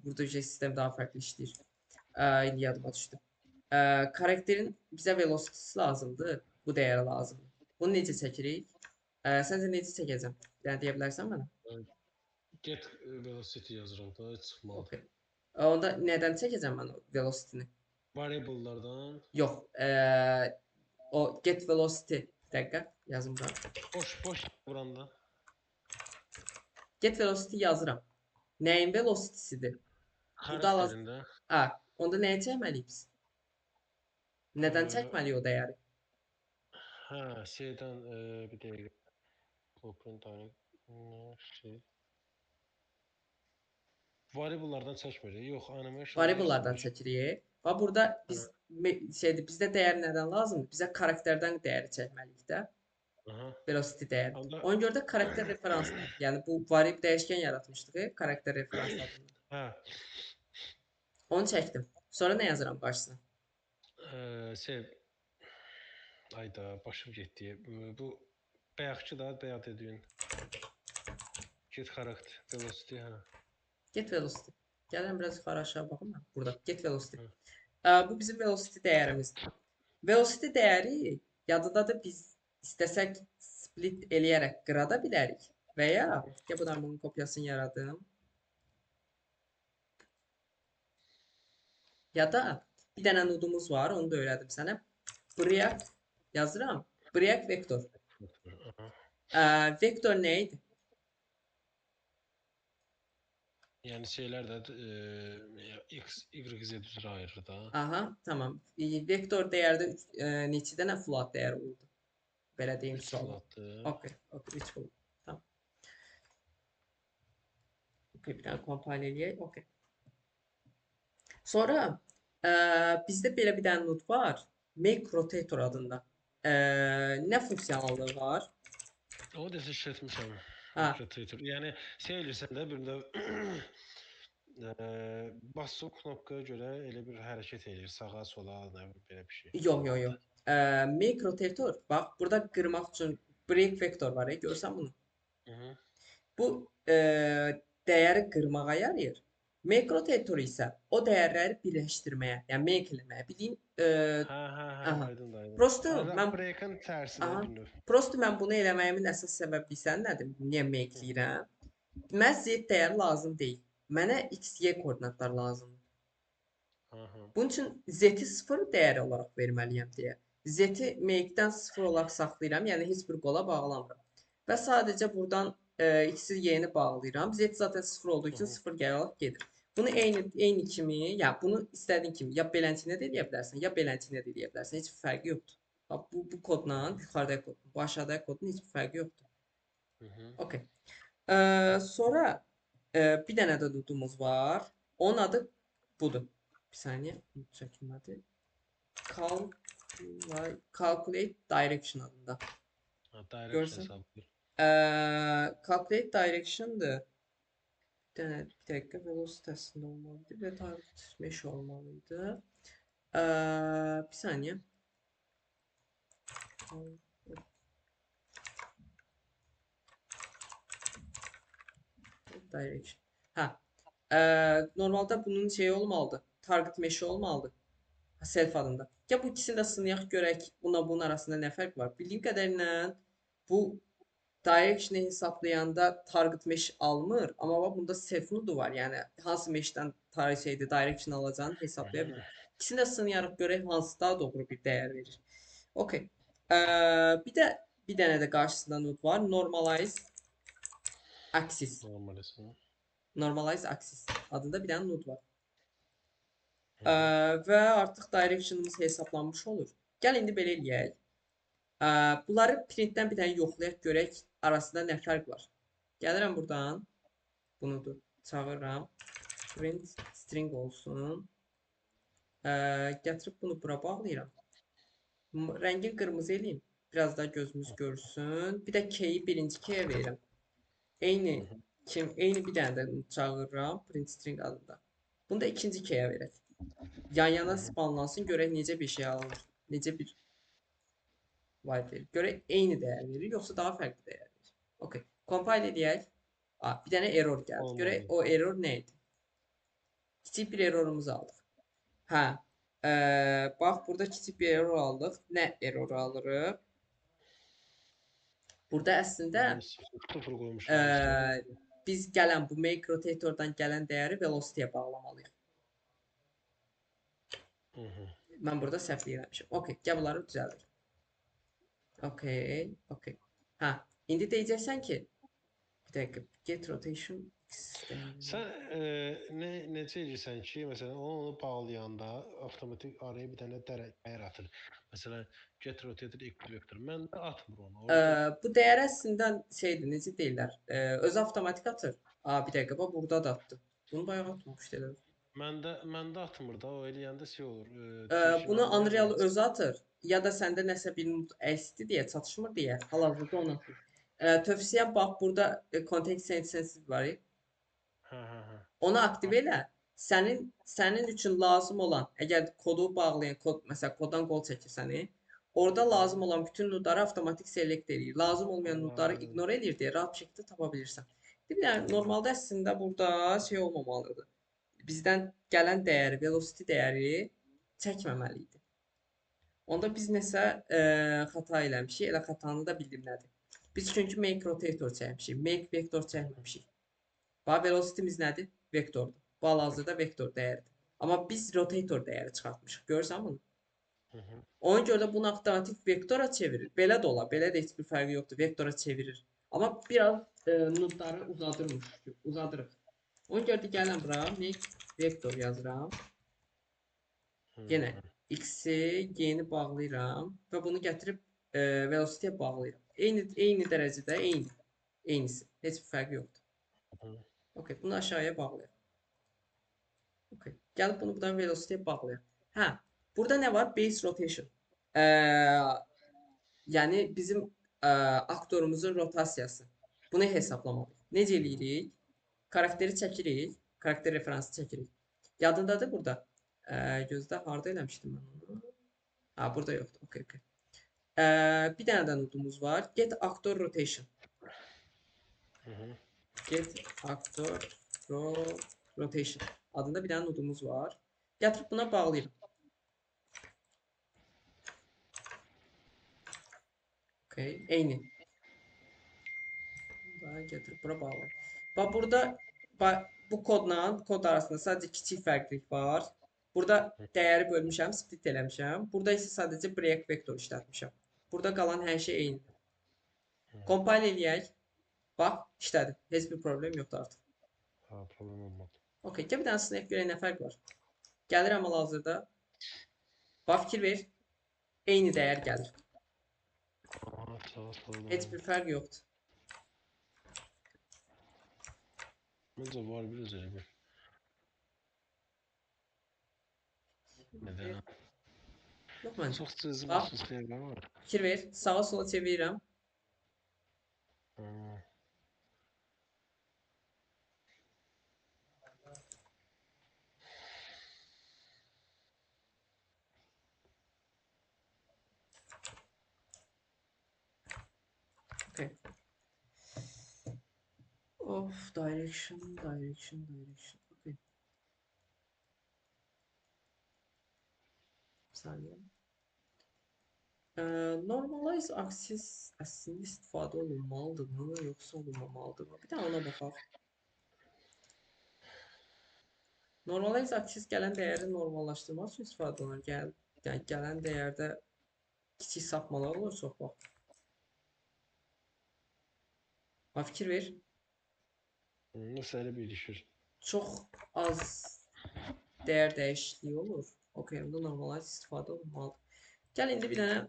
Burada sistem daha fərqli işləyir. İndi yadıma düşdü. Karakterin bizə velocity'si lazımdır. Bu dəyərə lazımdır. Bunu necə çəkirik? Səncə necə çəkəcəm? Yəni deyə bilərsən mənə? Get velocity yazıram da çıxmalıdır. Okay. Onda nədən çəkəcəm mən o velocity-ni? Variable'lardan. Yox. O get velocity. Bir dəqiqə yazım da. Boş vuranda. Get velocity yazıram. Nəyin velocity-sidir? Burada Xarakterində. onda nəyə çəkməliyik biz? Nədən çəkməliyik o dəyəri? Hə, şeydən bir dəqiqə. Open direct. Variable'lardan çəkmirik. Yox, animation Variable'lardan çəkirik. Və burada biz bizdə dəyər nədən lazımdır? Bizə karakterdən dəyəri çəkməliyik də. Aha. Velocity dəyəri. Onda Ona görə də karakter referansından, yəni bu variable dəyişkən yaratmışdıq, karakter referansı adında. hə. Onu çəkdim. Sonra nə yazıram qarşısına? Ayda başım getdi. Bu bayaqçı da bayaq dediyin. Get xarakter, velocity, hə. Get velocity. Gəlin biraz yuxarı aşağı baxım mən. Burada get velocity. Hı. Bu bizim velocity dəyərimizdir. Velocity dəyəri yadındadır, biz istəsək split eləyərək qıra da bilərik və ya bunun kopyasını yaradım. Ya da bir dənə nodumuz var, onu da öyrədim sənə. Break yazıram. Break vektor. Vektor nə idi? Yəni şeylər də x, y, z üzrə ayırır da. Aha, tamam. Vektor dəyərdə neçə dənə float dəyər oldu? Belə deyim 3 sual. floatdır. Okay, 3 oldu. Tamam. Okay, bir dənə compile eləyək. Okay. Sonra bizdə belə bir dənə node var. Make rotator adında. Nə funksiyonallığı var? O da işlətmişəm. Ha, Rotator. Yəni şey elirsən də birində basıb knopkaya görə elə bir hərəkət eləyir, sağa, sola, nə bilim belə bir şey. yox. Make rotator, bax, burada qırmaq üçün break vektor var, görsən bunu? Hı -hı. Bu dəyəri qırmağa yarayır. Make rotator isə o dəyərləri birləşdirməyə, yəni make eləməyə. Bildiyin, aha. Aydın. Prosto mən Break'in tərsinə aha. bir növ. Prosto mən bunu eləməyimin əsas səbəbi bilirsən nədir? Niyə make eləyirəm? Mənə z dəyəri lazım deyil. Mənə x, y koordinatlar lazımdır. Bunun üçün z-i 0 dəyəri olaraq verməliyəm deyə. Z-i make-dən 0 olaraq saxlayıram, yəni heç bir qola bağlamıram. Və sadəcə buradan x-i y-ni bağlayıram. Z zaten 0 olduğu üçün 0 gələrək gedir. Bunu eyni kimi, yəni bunu istədiyin kimi ya beləncə də eləyə bilərsən, ya beləncə də eləyə bilərsən. Heç bir fərqi yoxdur. Bax bu kodla yuxarıdakı kodun, bu aşağıdakı kodun heç bir fərqi yoxdur. Okay. Sonra bir dənə də nodumuz var. Onun adı budur. Bir saniyə, çəkilmədi. Calculate direction adında. Direction hesablayır. Calculate direction'dır. Bir dəqiqə velocity-sində olmalıydı və target mesh olmalıydı. Bir saniyə. Direction. Normalda bunun şeyi olmalıdır. Target mesh olmalıdır. Self adında. Ya bu ikisini də sınayaq görək bunun arasında nə fərq var? Bildiyim qədərilə bu direction hesablayanda target mesh almır, amma bax bunda self nodu var. Yəni hansı meshdən direction alacağını hesablaya bilir. İkisini də sınayaraq görək hansı daha doğru bir dəyər verir. Okay. Bir dənə də qarşısında node var. Normalize Axis. Normalizm. Normalize axis adında bir dənə node var. Hı hı. Və artıq direction'ımız hesablanmış olur. Gəl indi belə eləyək. Bunları printdən bir dənə yoxlayaq, görək arasında nə fərq var. Gəlirəm buradan. Bunu da çağırıram. Print string olsun. Gətirib bunu bura bağlayıram. Rəngin qırmızı eləyim. Biraz daha gözümüz görsün. Bir də k'yi birinci k'yə verirəm. Eyni eyni bir dənə də çağırıram print string adında. Bunu da ikinci k'yə verək. Yan-yana spanlansın, görək necə bir şey alınır. Necə bir vibe verir. Görək eyni dəyər verir, yoxsa daha fərqli dəyər verir. Okay. Compile edək. Bir dənə error gəldi. Görək Olmadı. o error nə idi? Kiçik bir errorumuzu aldıq. Hə. Bax burada kiçik bir error aldıq. Nə error alırıq? Burada əslində Sıfır ə, qoymuşlar üstə. biz gələn bu make rotatordan gələn dəyəri velocity-yə bağlamalıyıq. Hı hı. Mən burada səhv eləmişəm. Okay, gəl bunları düzəldir. Okay, okay. Hə, indi deyəcəksən ki, bir dəqiqə, get rotation x Sən necə edirsən ki, məsələn, onu bağlayanda avtomatik araya bir dənə dəyər atır. Məsələn, get rotated equal vektor. Məndə atmır onu. Orada bu dəyər əslində şeydir, necə deyirlər, özü avtomatik atır. Bir dəqiqə, bax burada da atdı. Bunu bayaq atmamışdı elə. məndə atmır da. O eləyəndə şey olur. Deyir ki, Bunu mən bunu Unreal yazdım. özü atır. Ya da səndə nəsə bir nut əksdi deyə, çatışmır deyə hal-hazırda onu atır. Tövsiyəm bax burada context sensitive var. Hə. Onu aktiv elə. Sənin üçün lazım olan, əgər kodu bağlayan, məsələn, koddan qol çəkirsən, orada lazım olan bütün nodları avtomatik select eləyir. Lazım olmayan nodları ignore eləyir deyə rahat bir şəkildə tapa bilirsən. Yəni normalda əslində burada şey olmamalıdır. Bizdən gələn dəyəri, velocity dəyəri çəkməməli idi. Onda biz nəsə xəta eləmişik. Elə xətanı da bildim nədir. Biz çünki make rotator çəkmişik. Make vektor çəkməmişik. Bax velocity'miz nədir? Vektordur. Bu hal-hazırda vektor dəyəridir. Amma biz rotator dəyəri çıxartmışıq. Görürsən bunu? Ona görə də bunu avtomatik vektora çevirir. Belə də olar. Belə də heç bir fərqi yoxdur. Vektora çevirir. Amma biraz nodları uzadırıq. Ona görə də gəlirəm bura, make vektor yazıram. Yenə x-i, y-ni bağlayıram və bunu gətirib velocity-yə bağlayıram. Eyni dərəcədə eynisi. Heç bir fərqi yoxdur. Okay, bunu aşağıya bağlayaq. Okay. Gəlib bunu buradan velocity-yə bağlayaq. Hə, burada nə var? Base rotation. Yəni bizim aktorumuzun rotasiyası. Bunu hesablamalıyıq. Necə eləyirik? Karakteri çəkirik. Karakter referansı çəkirik. Yadındadır burada. Gözdə harda eləmişdim mən onu? Burada yoxdur. Okay, okay. Bir dənə də nodumuz var. Get actor rotation. Get actor rotation adında bir dənə nodumuz var. Gətirib buna bağlayıram. Okay, eyni. Daha gətirib bura bağlayıram. Bax burada bu kod arasında sadəcə kiçik fərqlilik var. Burada dəyəri bölmüşəm, split eləmişəm. Burada isə sadəcə break vektor işlətmişəm. Burada qalan hər şey eynidir. Compile eləyək. Bax, işlədi. Heç bir problem yoxdur artıq. Problem olmadı. Okay, gəl bir dənə sınayaq görək nə fərq var. Gəlirəm hal-hazırda. Bax, fikir ver. Eyni dəyər gəlir. Heç bir fərq yoxdur. Məncə var biraz elə bir. Nədən? Yox məncə. Çox cızı Bax, xüsusiyyətlər var. fikir ver. Sağa sola çevirirəm. Okay. Of, direction. Okay. Bir saniyə. Normalize axis əslində istifadə olunmalıdırmı, yoxsa olunmamalıdırmı? Bir də ona baxaq. Normalize axis gələn dəyəri normallaşdırmaq üçün istifadə olunur. Yəni gələn dəyərdə kiçik sapmalar olur çox vaxt. Fikir ver. Nasıl elə birləşir? Çox az dəyər dəyişikliyi olur. Okay, bunda normalize istifadə olunmalıdır. Gəl indi bir dənə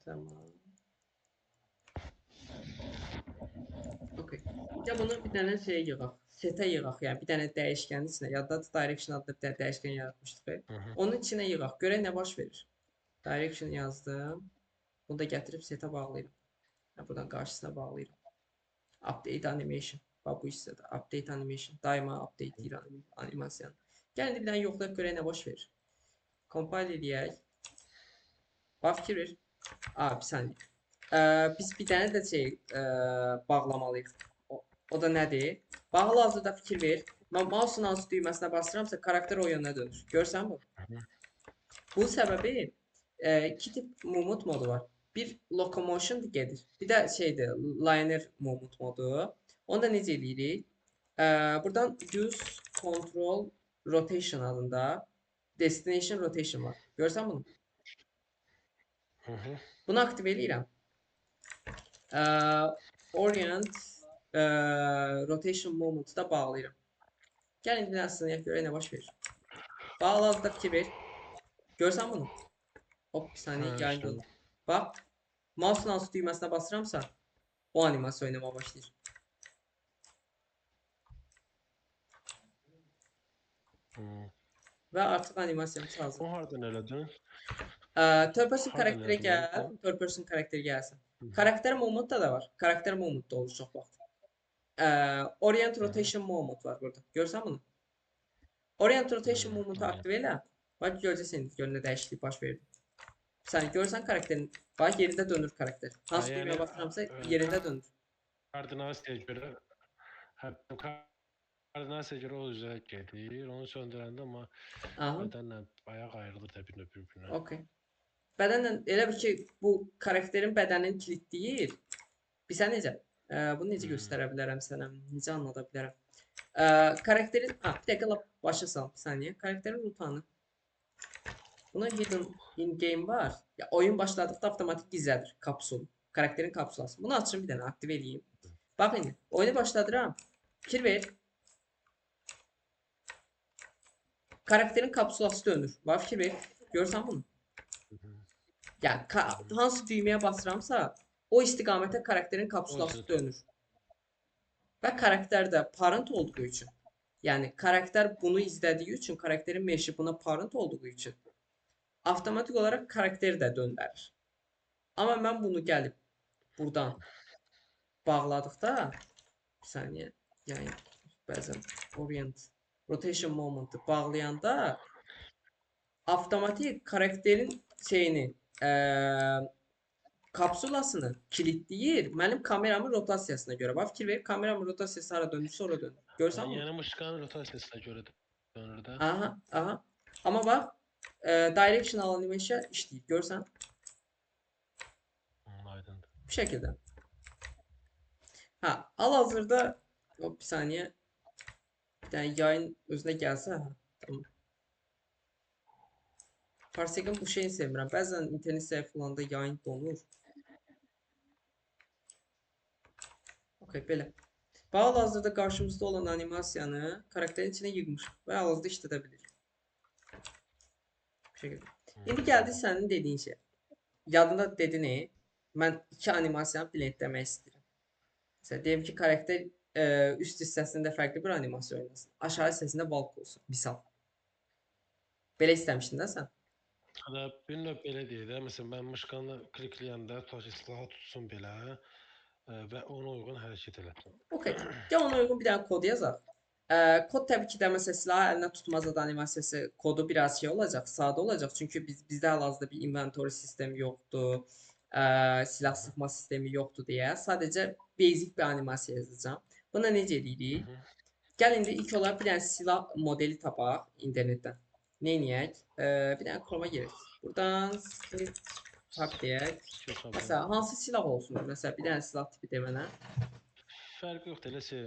tamam. Okay. Ya bunu bir dənə şeyə yığaq. Setə yığaq. Yəni bir dənə dəyişkənin içinə. Yaddadır, direction adlı bir dənə dəyişkən yaratmışdıq. Hı hı. Onun içinə yığaq. Görək nə baş verir. Direction yazdım. Bunu da gətirib setə bağlayıram. Buradan qarşısına bağlayıram. Update animation. Bax bu hissədə. Update animation. Daima update edir animasiyanı. Gəlin bir dənə yoxlayıb görək nə baş verir. Compile edək. Bax fikir ver. Bir saniyə. Biz bir dənə də şey bağlamalıyıq. O da nədir? Hal-hazırda fikir ver. Mən mouse'un hansı düyməsinə basıramsa karakter o yönə dönür. Görsən bu? Bunun səbəbi iki tip movement modu var. Bir locomotion gedir. Bir də şeydir, liner movement modu. Onu da necə eləyirik? Buradan use control rotation adında destination rotation var. Görsən bunu? Bunu aktiv eləyirəm. Orient rotation moment'u da bağlayıram. Gəlin indi aslında görək nə baş verir. Hal-hazırda fikir ver. Görsən bunu? Hop bir saniyə Hə, yayın işte. döndü. Bax. Mouse'un hansı düyməsinə basıramsa o animasiya oynamaya başlayır. Və artıq animasiyamız hazır. O hardan elədin? Third person Hardan karakterə elədin gəl. onu? Third person karakteri gəlsin. Hı. Karakter moment'da da var. Karakter moment'da olur çox vaxt. Orient rotation moment var burada. Görsən bunu? Orient rotation movement'u Aynen. aktive elə. Bax görəcəksən gör nə dəyişiklik baş verdi. Sən görsən karakterin bax yerində dönür karakter. Hansı Yani düymeye basıramsa yerində dönür. koordinasiyaya göre koordinasiyaya göre o üzere gelir. Onu söndürəndə amma Aha. bədənlə ayaq ayrılır da bir-birinə. Okay. Bədənlə elə bir ki bu karakterin bədənini kilitləyir. Bilsən necə? Bunu necə göstərə bilərəm sənə? Necə anlada bilərəm? Karakterin bir dəqiqə lap başa sal bir saniyə. Karakterin rutanı. Buna hidden in game var. Ya oyun başladıqda avtomatik gizlədir kapsulu. Karakterin kapsulası. Bunu açım bir dənə aktive eləyim. Bax indi oyunu başladıram. Fikir ver. Karakterin kapsulası dönür. Bax fikir ver. Görsən bunu? Yəni hansı düyməyə basıramsa o istiqamətə karakterin kapsulası dönür. Və karakter də parent olduğu üçün, yəni karakter bunu izlədiyi üçün, karakterin meşi buna parent olduğu üçün avtomatik olaraq karakteri də döndərir. Amma mən bunu gəlib buradan bağladıqda bir saniyə, yəni bəzən orient rotation moment'ı bağlayanda avtomatik karakterin şeyini kapsulasını kilitləyir mənim kameramın rotasiyasına görə. Bax fikir ver, kameramın rotasiyası hara dönürsə ora dönür. Görsən bunu? Yəni mışqanın rotasiyasına görə dönür də. Aha. Amma bax, directional animation işləyir. Görsən? Aydındır. Bu şəkildə. Hal-hazırda bir saniyə bir dənə yayın özünə gəlsə, tamam. Parseqin bu şeyini sevmirəm. Bəzən internet zəif olanda yayın donur. Okay, belə. Hal-hazırda qarşımızda olan animasiyanı karakterin içinə yığmışıq və hal-hazırda işlədə bilirik. Bu şəkildə. İndi gəldik sənin dediyin şey. Yadında dedin, mən iki animasiyanı blendləmək istəyirəm. Məsələn, deyim ki, karakter üst hissəsində fərqli bir animasiya oynasın. Aşağı hissəsində valk olsun, misal. Belə istəmişdin də sən? Hətta bir növ belə deyək də, məsələn, mən mışqanı klikləyəndə tutaq ki, silahı tutsun belə və ona uyğun hərəkət eləsin. Okay. Gəl ona uyğun bir dənə kod yazaq. Kod təbii ki də məsələn silahı əlinə tutmazda animasiyası kodu biraz şey olacaq, sadə olacaq. Çünki bizdə hal-hazırda bir inventory sistemi yoxdur, silah sıxma sistemi yoxdur deyə sadəcə basic bir animasiya yazacağam. Buna necə edirik? Gəl indi ilk olaraq bir dənə silah modeli tapaq internetdən. Neyniyək? Bir dənə Chrome-a girək. Buradan tap deyək. Məsələn, hansı silah olsun? Məsələn, bir dənə silah tipi de mənə. Fərqi yoxdur, eləsə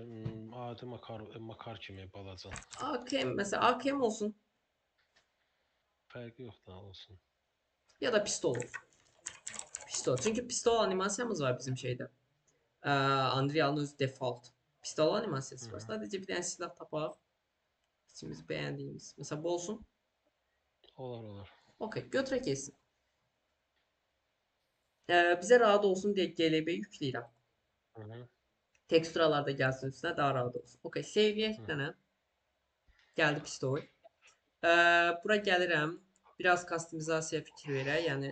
adi makar kimi balaca. AKM, məsələn, AKM olsun. Fərqi yoxdur, olsun. Ya da pistol olsun. Pistol. Çünki pistol animasiyamız var bizim şeydə. Unreal'ın öz default pistol animasiyası var. Mhm. Sadəcə bir dənə silah tapaq. İkimiz bəyəndiyimiz. Məsələn, bu olsun. Olar, olar. Okay, götürək gəlsin. Bizə rahat olsun deyə GLB yükləyirəm. Mhm. Teksturalar da gəlsin üstünə daha rahat olsun. Okay, save'ləyək bir Mhm. dənə. Gəldi pistol. Bura gəlirəm. Biraz customizasiyaya fikir verək. Yəni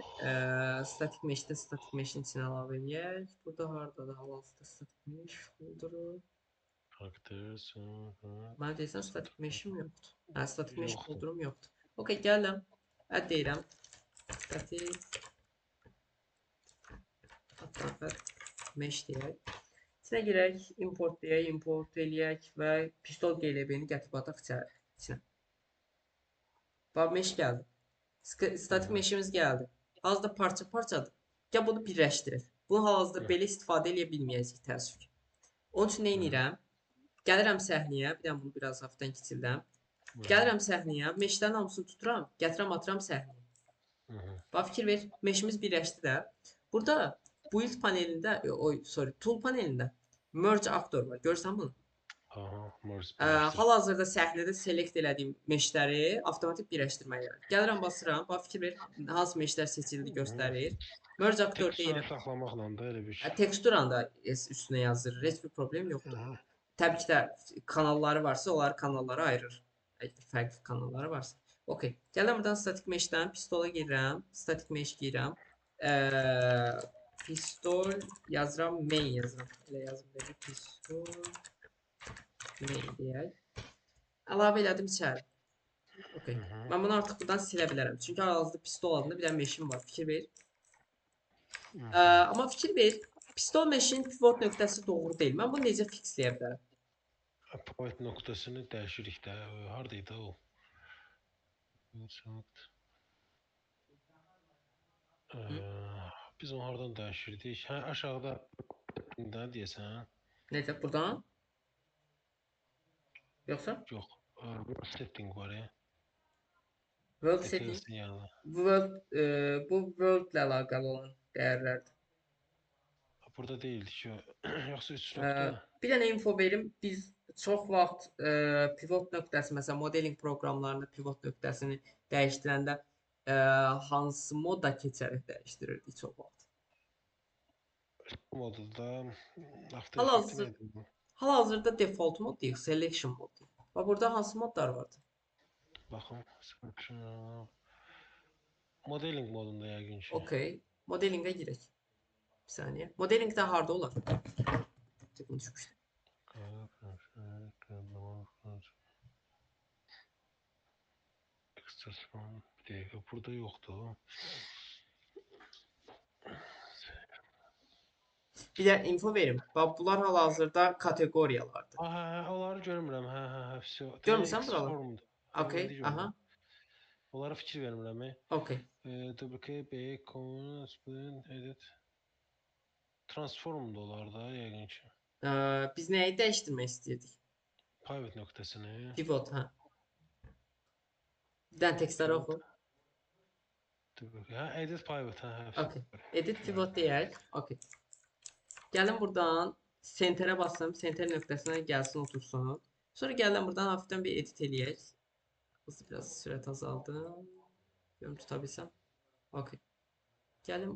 static meshdə static meshin içinə əlavə edək. Burada hardadır hal-hazırda static mesh folderu? Characters. Mhm. Mənə deyirsən static meshim yoxdur. Hə, static mesh Yoxdur. folderum yoxdur. Okay, gəlirəm. Add deyirəm. Static mesh deyək. İçinə girək, import deyək, import eləyək və pistol GLB-ni gətirib ataq içinə. Bax, mesh gəldi. Statik Mhm. meşimiz gəldi. Hazırda parça-parçadır. Gəl bunu birləşdirək. Bunu hal-hazırda Mhm. belə istifadə edə bilməyəcəyik təəssüf ki. Onun üçün nə Mhm. edirəm? Gəlirəm səhnəyə, bir dənə bunu biraz hafifdən kiçildim. Mhm. Gəlirəm səhnəyə, meşlərin hamısını tuturam, gətirəm atıram səhnəyə. Mhm. Bax fikir ver, meşimiz birləşdi də. Burada build panelində, tool panelində merge actor var. Görürsən bunu? Aha, Morris birləşdir. Hal-hazırda səhnədə select elədiyim meşləri avtomatik birləşdirməyə yarar. Gəlirəm basıram, bax fikir ver, hansı meşlər seçildi Mhm. göstərir. Merge actor Teksturunu deyirəm. saxlamaqla da elə bir şey. Teksturanı da üstünə yazdırır. Heç bir problem yoxdur. Mhm. Təbii ki də kanalları varsa, onları kanallara ayırır. Əgər fərqli kanalları varsa. Okay. Gəlirəm buradan static meshdən pistola girirəm. Static mesh girirəm. Pistol yazıram, main yazıram. Elə yazım belə pistol main deyək. Əlavə elədim içəri. Okay. Mhm. Mən bunu artıq buradan silə bilərəm. Çünki hal-hazırda pistol adında bir dənə meşim var. Fikir ver. Mhm. Amma fikir ver. Pistol meşin pivot nöqtəsi doğru deyil. Mən bunu necə fixləyə bilərəm? Point nöqtəsini dəyişirik də. Hardaydı o? Hı? Biz onu hardan dəyişirdik? Hə, aşağıda nə deyəsən? Necə? Buradan? Yoxsa? Yox. Setting var ya. World setting. Details'in yanında. Bu world ilə əlaqəli olan dəyərlərdir. Burada değildi ki. Yoxsa 3 Ə, nöqtə. Bir dənə info verim. Biz çox vaxt pivot nöqtəsi, məsələn, modeling proqramlarında pivot nöqtəsini dəyişdirəndə hansı moda keçərək dəyişdirirdik çox vaxt. Modda After Effects Hal-hazır, neydi bu? hal-hazırda default mod deyil, selection mod deyil. Və burada hansı modlar vardı? Baxın. Selection. Modeling modunda yəqin ki. Okay. Modelingə girək. Bir saniyə. Modelingdə harda olar? Bunu düşmüşdüm. Bir dəqiqə, burada yoxdur. Bir də info verim. Bax, bunlar hal-hazırda kateqoriyalardır. Onları görmürəm. Hə, vəsə. Görmürsən X buraları? formdur. Okay, İndi aha. görürəm. Onlara fikir vermirəm. Okay. Duplicate, B, Common, Split, Edit. Transform da olar da yəqin ki. Biz nəyi dəyişdirmək istəyirdik? Pivot nöqtəsini. Pivot, hə. Bir dənə tekstləri Pivot. oxu. Hə, edit pivot, hə. Okay. Edit pivot deyək. Okay. Gəlin buradan centerə basım. Center nöqtəsinə gəlsin, otursun. Sonra gəlin buradan hafifdən bir edit eləyək. Biraz sürət azaldım. Görüm tuta bilsəm. Okay. Gəlin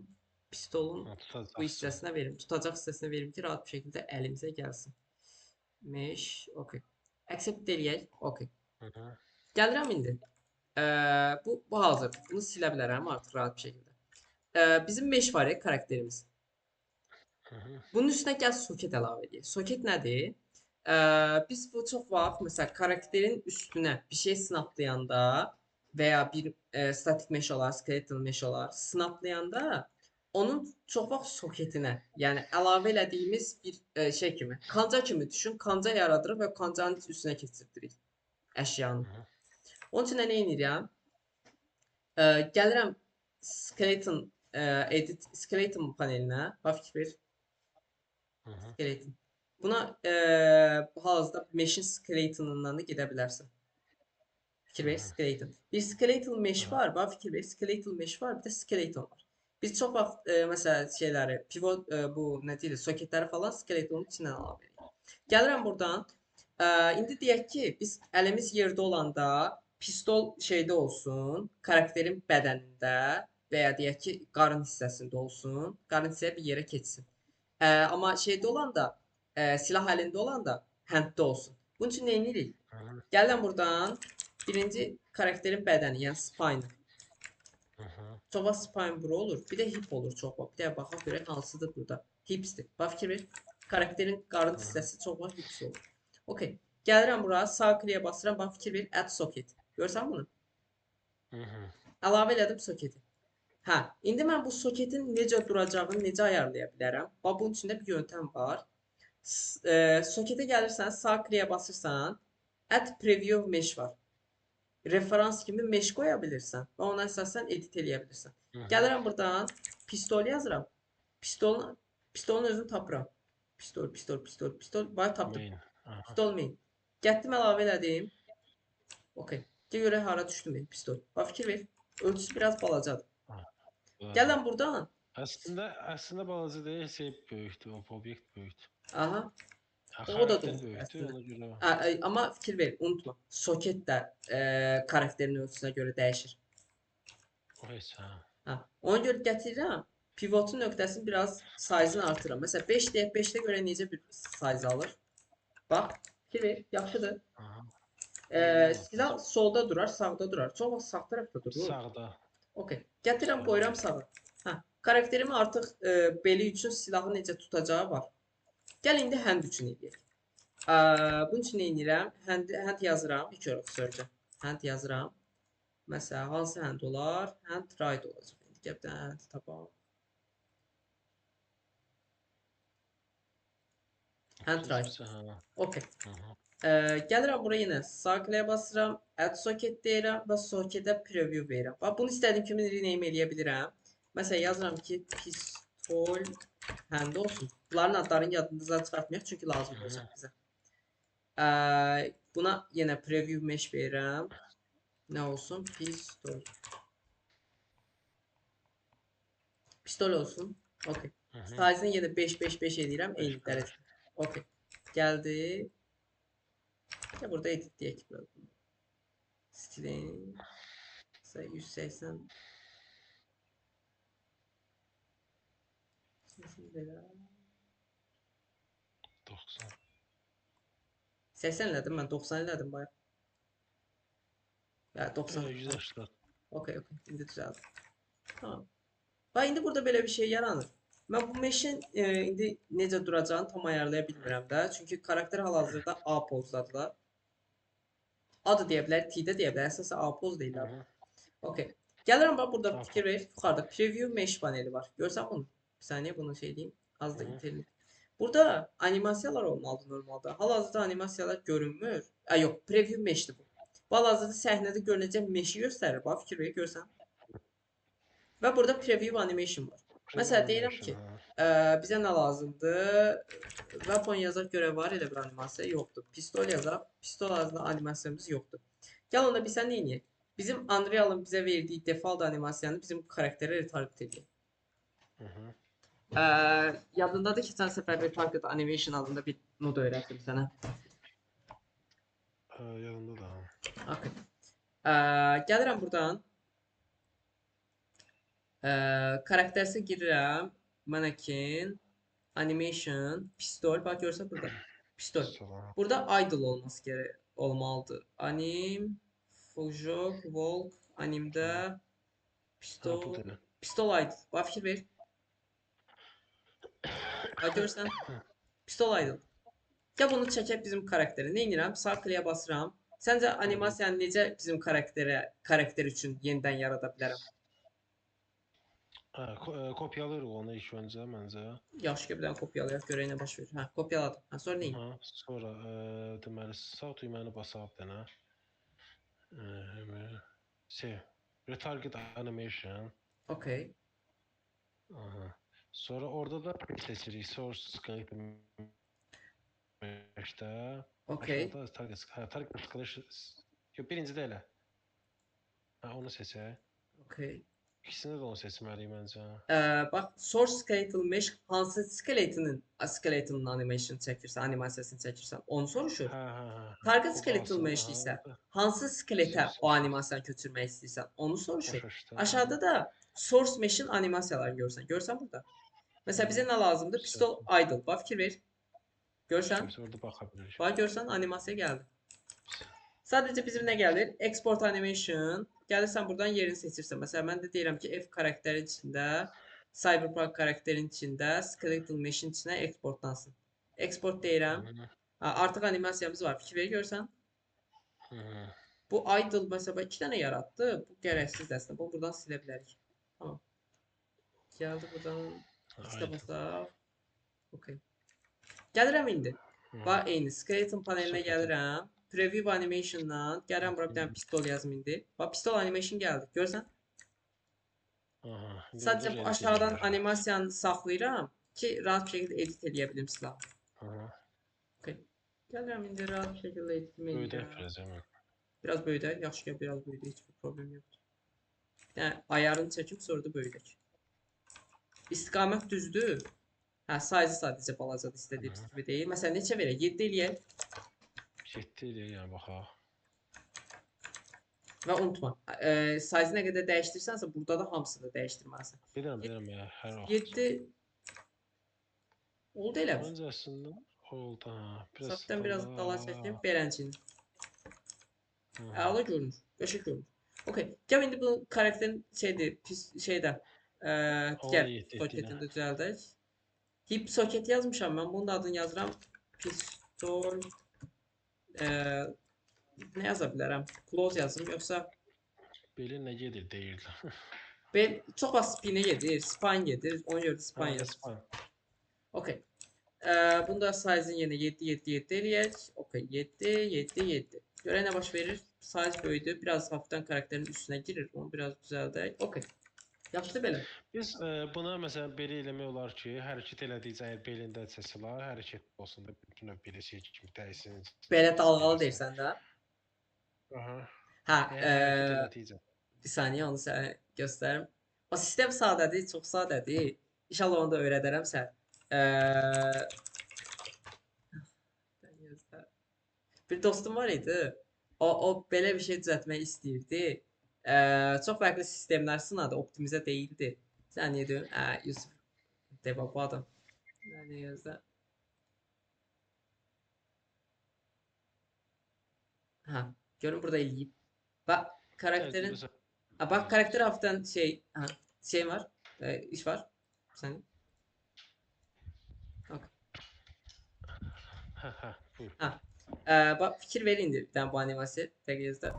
pistolun bu Tutacaqsın. hissəsinə verim. Tutacaq hissəsinə verim ki, rahat bir şəkildə əlimizə gəlsin. Mesh, okay. Accept eləyək. Okay. Gəlirəm indi. Bu hazır. Bunu silə bilərəm artıq rahat bir şəkildə. Bizim mesh var ya, karakterimiz. Bunun üstünə gəl soket əlavə edək. Soket nədir? Biz bu çox vaxt məsələn karakterin üstünə bir şey snaplayanda və ya bir static mesh olar, skeletal mesh olar, snaplayanda onun çox vaxt soketinə, yəni əlavə elədiyimiz bir şey kimi, kanca kimi düşün, kanca yaradırıq və kancanın üstünə keçirdirik əşyanı. Onun üçün nə edirəm? Gəlirəm skeleton edit skeleton panelinə, bax fikir ver. Skeleton. Buna hal-hazırda mesh'in skeletonundan da gedə bilərsən. Fikir ver, skeleton. Bir skeletal mesh var, bax fikir ver, skeletal mesh var, bir də skeleton var. Biz çox vaxt məsələn şeyləri, pivot bu nə deyilir, soketləri falan skeletonun içindən ala bilərik. Gəlirəm burdan. İndi deyək ki, biz əlimiz yerdə olanda pistol şeydə olsun, karakterin bədənində və ya deyək ki, qarın hissəsində olsun. Qarın hissəyə bir yerə keçsin. Amma şeydə olanda, silah əlində olanda hənddə olsun. Bunun üçün nə edirik? Hı hı. Gəlirəm burdan birinci karakterin bədəni, yəni spine. Hı hı. Çox vaxt spine bura olur. Bir də hip olur çox vaxt. Bir də baxaq görək hansıdır burada. Hipsdir. Bax fikir ver. Karakterin qarın Hı hı. hissəsi çox vaxt hips olur. Okay. Gəlirəm bura, sağ kliyə basıram. Bax fikir ver, add socket. Görsən bunu? Hı hı. Əlavə elədim soketi. Hə, indi mən bu soketin necə duracağını necə ayarlaya bilərəm? Bax bunun içində bir yöntəm var. Soketə gəlirsən, sağ kliyə basırsan, add preview mesh var. Referans kimi mesh qoya bilirsən və ona əsasən edit eləyə bilirsən. Hı hı. Gəlirəm burdan pistol yazıram. Pistolun özünü tapıram. Pistol. Bax tapdım. Main. Aha. Pistol main. Getdim əlavə elədim. Okay. Gəl görək hara düşdü mənim pistol. Bax fikir ver. Ölçüsü biraz balacadır. Ah, balaca. Gəlirəm burdan. Əslində balaca deyil, şey böyükdür, o obyekt böyükdür. Aha. Ha, O da xarakter doğrudur böyükdür, əslində. ona görə. Amma fikir ver, unutma. Soket də karakterin ölçüsünə görə dəyişir. O heç hə. Hə. Ona görə gətirirəm. Pivotun nöqtəsini biraz sayzını artırıram. Məsələn 5 deyək, 5-də görə necə bir sayz alır? Bax, fikir ver, yaxşıdır. Aha. Uyğun olubdur. Silah solda durar, sağda durar. Çox vaxt sağ tərəfdə durur. Sağda. Okay. Gətirirəm, Sağda. qoyuram sağa. Hə. Karakterimin artıq beli üçün silahı necə tutacağı var. Gəl indi hand üçün eləyək. Bunun üçün nə edirəm? Hand yazıram. İlk olaraq sözcə. Hand yazıram. Məsələn, hansı hand olar? Hand right olacaq. İndi gəl bir dənə hand tapaq. Hand right. Düzmüsə, hə. Okay. Hı hı. Gəlirəm bura yenə sağ kliyə basıram, add socket deyirəm və socketə preview verirəm. Bax bunu istədiyim kimi rename eləyə bilirəm. Məsələn yazıram ki, pistol hand olsun. Bunların adlarını yadınızdan çıxartmayaq çünki lazım Hı olacaq hı. bizə. Buna yenə preview mesh verirəm. Nə olsun? Pistol. Pistol olsun. Okay. Hı hı. Size-ını yenə 5-5-5 edirəm eyni 5 5. dərəcədə. Okay. Gəldi. Ya burada edit deyək ki, stilin 180 belə 90. 80 elədim mən 90 elədim bayaq. Ya 90. 180. Okay. İndi düzəldi. Tamam. Bax indi burada belə bir şey yaranır. Mən bu meşin indi necə duracağını tam ayarlaya bilmirəm də. Çünki karakter hal-hazırda A pozdadılar. A da deyə bilər, T də deyə bilər. Əsasən A poz Hı deyirlər. hı. Okay. Gəlirəm bax burada Tamam. fikir ver. Yuxarıda preview mesh paneli var. Görsən bunu? Bir saniyə bunu şey deyim. Az Hı da hı. internet. Burada animasiyalar olmalıdır normalda. Hal-hazırda animasiyalar görünmür. Yox, preview meshdir bu. Hal-hazırda səhnədə görünəcək meshi göstərir. Bax fikir ver, görsən. Və burada preview animation var. Preview Məsələn deyirəm animation, ki, hə. bizə nə lazımdır? Weapon yazaq görə var elə bir animasiya yoxdur. Pistol yazaq, pistol adlı animasiyamız yoxdur. Gəl onda biz sən nə edək? Bizim Unreal'ın bizə verdiyi default animasiyanı bizim karakterə retarget edək. Hı hı. Yadındadır ki, keçən səfər retarget animation adında bir node öyrətdim sənə. Yadımda da. Okay. Gəlirəm buradan. Karaktersə girirəm. Mannequin, animation, pistol. Bax görsən burada. Pistol. Salam. Burada idle olması olmalıdır. Anim, Fujok, Volk, animdə Ha, bu pistol, da. pistol idle. Bax fikir ver. Bax görsən. Pistol idle. Ya bunu çəkək bizim karakterə. Nə edirəm? Sağ kliyə basıram. Səncə animasiyanı necə bizim karakter üçün yenidən yarada bilərəm? Kopyalayırıq onu ilk öncə məncə. Yaxşı ki, bir dənə kopyalayaq, görək nə baş verir. Hə, kopyaladım. Hə, sonra nə? Aha, sonra deməli sağ düyməni basaq bir dənə. Şey, retarget animation. Okay. Aha. Sonra orada da seçirik source script işte. Okay. Aşağıda target sıkılış. Yok birincide elə. Ha, onu seçək. Okay. İkisini də onu seçməliyik məncə. Bax, source skeletal mesh hansı skeletonun animation çəkirsən, animasiyasını çəkirsən, onu soruşur. Hə. Target O skeletal qalsın. mesh Aha, isə orada hansı skeletə o seçsin. animasiyanı köçürmək istəyirsən, onu soruşur. Başa düşdüm. Aşağıda da source mesh'in animasiyalarını görsən. Görsən burada. Məsələn bizə nə lazımdır? Pistol idle. Bax fikir ver. Görsən? Biz orada baxa bilirik. Bax görsən animasiya gəldi. Sadəcə bizim nə gəlir? Export animation. Gəlirsən buradan yerini seçirsən. Məsələn mən də deyirəm ki, F xarakterin içində, Cyberpunk xarakterin içində, Skeletal Mesh'in içinə exportlansın. Export deyirəm. Ha, artıq animasiyamız var. Fikir ver görsən. Bu idle məsələn 2 dənə yaratdı. Bu gərəksiz əslində. Bunu buradan silə bilərik. Tamam. Gəldi buradan X-də basaq. Okay. Gəlirəm indi. Bax eyni skeleton panelinə gəlirəm. Preview animation'dan gəlirəm bura bir dənə pistol yazım indi. Bax pistol animation gəldi. Görsən? Sadəcə bu aşağıdan animasiyanı saxlayıram ki, rahat bir şəkildə edit edə bilim silahı. Okay. Gəlirəm indi rahat bir şəkildə edit edirəm. Biraz böyüdək. Yaxşı ki, biraz böyüdək. Heç bir problem yoxdur. Yəni ayarını çəkim, sonra da böyüdək. İstiqamət düzdür. Hə, size sadəcə balacadır, istədiyimiz kimi deyil. Məsələn, neçə verək? 7 eləyək. 7 eləyək, yəni baxaq. Və unutma, size nə qədər dəyişdirsənsə, burada da hamısını dəyişdirməlisən. Bilirəm, hər vaxt. 7 oldu elə. Məncə əslində oldu, hə. Safdən biraz dala çəkdim, beləncini. Əla görünür, qəşəng görünür. Okay, gəl indi bu karakterin şeydə, digər soketini də düzəldək. Hip soket yazmışam mən, bunun adını yazıram. Pistol, nə yaza bilərəm? Close yazım, yoxsa... Beli nə gedir deyirlər. Bel çox az spinə gedir, spine gedir, ona görə də spine yazır. Okay. Bunda size'ın yenə 7 eləyək. Okay, 7. Görək nə baş verir? Size böyüdü, biraz hafifdən karakterin üstünə girir, onu biraz düzəldək. Okay. Yaxşıdır belə. Biz buna məsələn belə eləmək olar ki, hərəkət elədikcə əgər belində səslər, hərəkət olsun da bütün belə şey kimi dəyişsin. Belə dalğalı deyirsən də. Aha. Hə, hərəkət elədikcə. Bir saniyə onu sənə göstərim. O sistem sadədir, çox sadədir. İnşallah onu da öyrədərəm sən. Bir dostum var idi. O belə bir şey düzəltmək istəyirdi. Çox fərqli sistemlər sınadı, optimizə deyildi. Sən niyə deyirəm? Yusuf Deva bu adam. Nə yazdı? Hə, görün burada eləyib. Bax, karakterin... Bax, karakter hafifdən şey var, iş var. Sənin. Buyur. Bax, fikir ver indi bir dənə bu animasiya. Təqiyizdə.